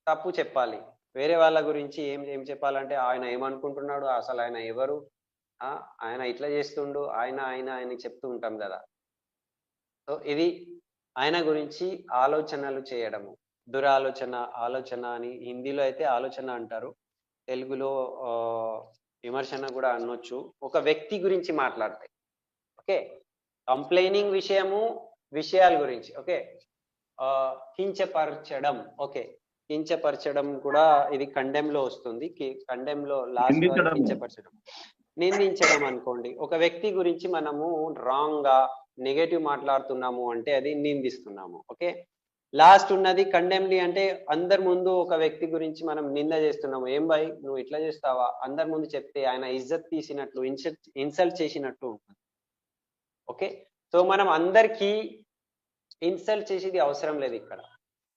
తప్పు చెప్పాలి. వేరే వాళ్ళ గురించి ఏం చెప్పాలంటే, ఆయన ఏమనుకుంటున్నాడు, అసలు ఆయన ఎవరు, ఆయన ఇట్లా చేస్తుండు, ఆయన చెప్తూ ఉంటాం కదా. సో ఇది ఆయన గురించి ఆలోచనలు చేయడము. ఆలోచన అని హిందీలో అయితే ఆలోచన అంటారు, తెలుగులో విమర్శన కూడా అనొచ్చు. ఒక వ్యక్తి గురించి మాట్లాడతాయి. ఓకే, కంప్లైనింగ్ విషయాల గురించి. ఓకే, కించపరచడం. ఓకే, కించపరచడం కూడా ఇది కండెమ్ లో వస్తుంది. కండెమ్ లో లాస్ట్ కించపరచడం, నిందించడం అనుకోండి. ఒక వ్యక్తి గురించి మనము రాంగ్ గా నెగటివ్ మాట్లాడుతున్నాము అంటే అది నిందిస్తున్నాము. ఓకే, లాస్ట్ ఉన్నది కండెమ్లీ అంటే అందరి ముందు ఒక వ్యక్తి గురించి మనం నింద చేస్తున్నాము. ఏం భయ్ నువ్వు ఇట్లా చేస్తావా? అందరి ముందు చెప్తే ఆయన ఇజ్జత్ తీసినట్లు, ఇన్సల్ట్ చేసినట్టు ఉంటుంది. ఓకే, సో మనం అందరికీ ఇన్సల్ట్ చేసేది అవసరం లేదు, ఇక్కడ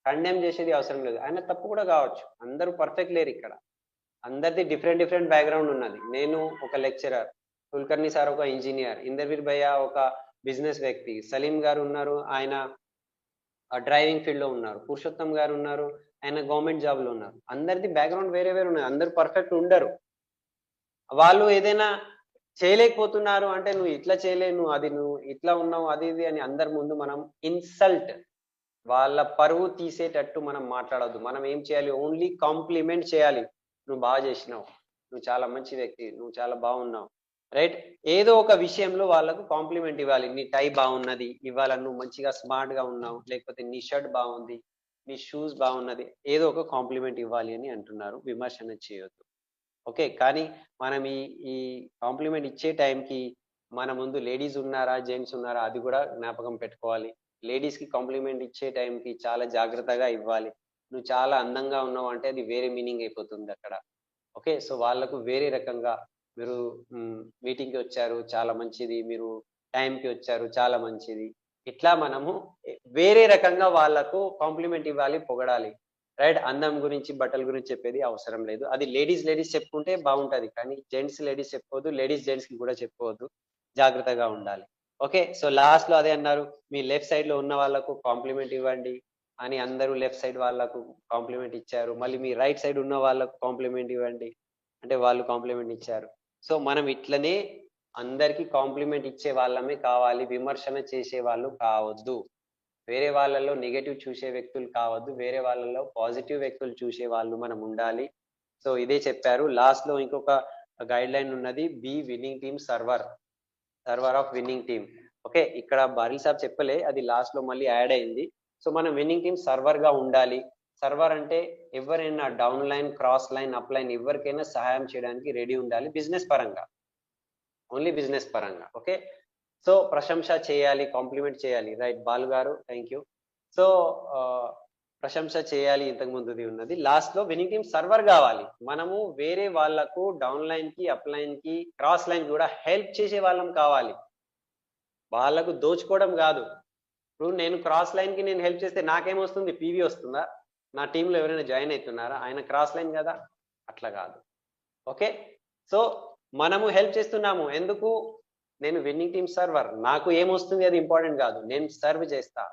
కండెమ్ చేసేది అవసరం లేదు. ఆయన తప్పు కూడా కావచ్చు, అందరూ పర్ఫెక్ట్ లేరు ఇక్కడ, అందరిది డిఫరెంట్ బ్యాక్గ్రౌండ్ ఉన్నది. నేను ఒక లెక్చరర్, కుల్కర్ణి సార్ ఒక ఇంజనీర్, ఇందర్వీర్ భయ్య ఒక బిజినెస్ వ్యక్తి, సలీం గారు ఉన్నారు, ఆయన డ్రైవింగ్ ఫీల్డ్ లో ఉన్నారు, పురుషోత్తం గారు ఉన్నారు, ఆయన గవర్నమెంట్ జాబ్ లో ఉన్నారు. అందరిది బ్యాక్గ్రౌండ్ వేరే ఉన్నాయి, అందరు పర్ఫెక్ట్ ఉండరు. వాళ్ళు ఏదైనా చేయలేకపోతున్నారు అంటే నువ్వు ఇట్లా చేయలేవు, నువ్వు ఇట్లా ఉన్నావు, అది ఇది అని అందరి ముందు మనం ఇన్సల్ట్, వాళ్ళ పరువు తీసేటట్టు మనం మాట్లాడద్దు. మనం ఏం చేయాలి? ఓన్లీ కాంప్లిమెంట్ చేయాలి. నువ్వు బాగా చేసినావు, నువ్వు చాలా మంచి వ్యక్తి, నువ్వు చాలా బాగున్నావు, రైట్. ఏదో ఒక విషయంలో వాళ్ళకు కాంప్లిమెంట్ ఇవ్వాలి. నీ టై బాగున్నది, ఇవాళ నువ్వు మంచిగా స్మార్ట్ గా ఉన్నావు, లేకపోతే నీ షర్ట్ బాగుంది, నీ షూస్ బాగున్నది, ఏదో ఒక కాంప్లిమెంట్ ఇవ్వాలి అని అంటున్నారు. విమర్శన చేయొద్దు. ఓకే, కానీ మనం ఈ కాంప్లిమెంట్ ఇచ్చే టైంకి మన ముందు లేడీస్ ఉన్నారా, జెంట్స్ ఉన్నారా, అది కూడా జ్ఞాపకం పెట్టుకోవాలి. లేడీస్ కి కాంప్లిమెంట్ ఇచ్చే టైంకి చాలా జాగ్రత్తగా ఇవ్వాలి. నువ్వు చాలా అందంగా ఉన్నావు అంటే అది వేరే మీనింగ్ అయిపోతుంది అక్కడ. ఓకే, సో వాళ్ళకు వేరే రకంగా, మీరు మీటింగ్కి వచ్చారు చాలా మంచిది, మీరు టైంకి వచ్చారు చాలా మంచిది, ఇట్లా మనము వేరే రకంగా వాళ్ళకు కాంప్లిమెంట్ ఇవ్వాలి, పొగడాలి, రైట్. అందం గురించి, బట్టల గురించి చెప్పేది అవసరం లేదు. అది లేడీస్ చెప్పుకుంటే బాగుంటది, కానీ జెంట్స్ లేడీస్ చెప్పుకోవద్దు, లేడీస్ జెంట్స్ కి కూడా చెప్పుకోవద్దు, జాగ్రత్తగా ఉండాలి. ఓకే, సో లాస్ట్ లో అదే అన్నారు, మీ లెఫ్ట్ సైడ్ లో ఉన్న వాళ్ళకు కాంప్లిమెంట్ ఇవ్వండి అని అందరూ లెఫ్ట్ సైడ్ వాళ్ళకు కాంప్లిమెంట్ ఇచ్చారు. మళ్ళీ మీ రైట్ సైడ్ ఉన్న వాళ్ళకు కాంప్లిమెంట్ ఇవ్వండి అంటే వాళ్ళు కాంప్లిమెంట్ ఇచ్చారు. సో మనం ఇట్లనే అందరికీ కాంప్లిమెంట్ ఇచ్చే వాళ్ళమే కావాలి, విమర్శన చేసే వాళ్ళు కావద్దు. వేరే వాళ్ళలో నెగటివ్ చూసే వ్యక్తులు కావద్దు, వేరే వాళ్ళలో పాజిటివ్ వ్యక్తులు చూసే వాళ్ళు మనం ఉండాలి. సో ఇదే చెప్పారు. లాస్ట్ లో ఇంకొక గైడ్ లైన్ ఉన్నది, be winning team server of winning team. Okay, ఇక్కడ బారిల్ సాబ్ చెప్పలే, అది లాస్ట్ లో మళ్ళీ యాడ్ అయింది. సో మనం విన్నింగ్ టీమ్ సర్వర్ గా ఉండాలి. సర్వర్ అంటే ఎవరైనా down line, cross line, up line ఎవరికైనా సహాయం చేయడానికి రెడీ ఉండాలి, బిజినెస్ పరంగా, ఓన్లీ బిజినెస్ పరంగా. ఓకే, సో ప్రశంస చేయాలి, కాంప్లిమెంట్ చేయాలి, రైట్ బాలు గారు, థ్యాంక్ యూ. సో ప్రశంస చేయాలి, ఇంతకు ముందుది ఉన్నది. లాస్ట్ లో విన్నింగ్ టీమ్ సర్వర్ కావాలి. మనము వేరే వాళ్లకు డౌన్ లైన్ కి, అప్ లైన్ కి, క్రాస్ లైన్ కూడా హెల్ప్ చేసే వాళ్ళం కావాలి, వాళ్ళకు దోచుకోవడం కాదు. ఇప్పుడు నేను క్రాస్ లైన్ కి నేను హెల్ప్ చేస్తే నాకేమొస్తుంది? పీవీ వస్తుందా? నా టీంలో ఎవరైనా జాయిన్ అవుతున్నారా? ఆయన క్రాస్ లైన్ కదా, అట్లా కాదు. ఓకే, సో మనము హెల్ప్ చేస్తున్నాము ఎందుకు? నేను విన్నింగ్ టీమ్ సర్వర్, నాకు ఏమొస్తుంది అది ఇంపార్టెంట్ కాదు, నేను సర్వ్ చేస్తా.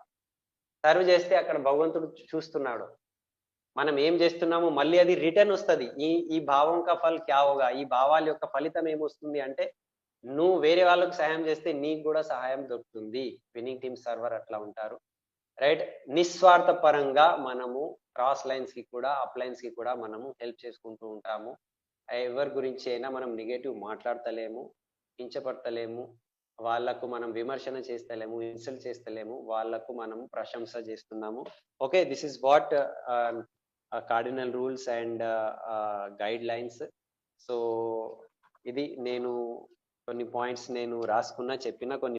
సర్వ్ చేస్తే అక్కడ భగవంతుడు చూస్తున్నాడు మనం ఏం చేస్తున్నాము, మళ్ళీ అది రిటర్న్ వస్తుంది. ఈ భావం కా ఫల్ క్యా హోగా, ఈ భావాల యొక్క ఫలితం ఏమొస్తుంది అంటే నువ్వు వేరే వాళ్ళకు సహాయం చేస్తే నీకు కూడా సహాయం దొరుకుతుంది. విన్నింగ్ టీమ్ సర్వర్ అట్లా ఉంటారు, రైట్. నిస్వార్థ పరంగా మనము క్రాస్ లైన్స్ కి కూడా అప్ లైన్స్ కి కూడా మనము హెల్ప్ చేసుకుంటూ ఉంటాము. ఎవరి గురించి అయినా మనం నెగటివ్ మాట్లాడతలేము, కించపడతలేము, వాళ్ళకు మనం విమర్శన చేస్తలేము, ఇన్సల్ట్ చేస్తలేము, వాళ్ళకు మనం ప్రశంస చేస్తున్నాము. Okay, this is what cardinal rules and guide lines. So ఇది నేను కొన్ని పాయింట్స్ నేను రాసుకున్నా, చెప్పిన కొన్ని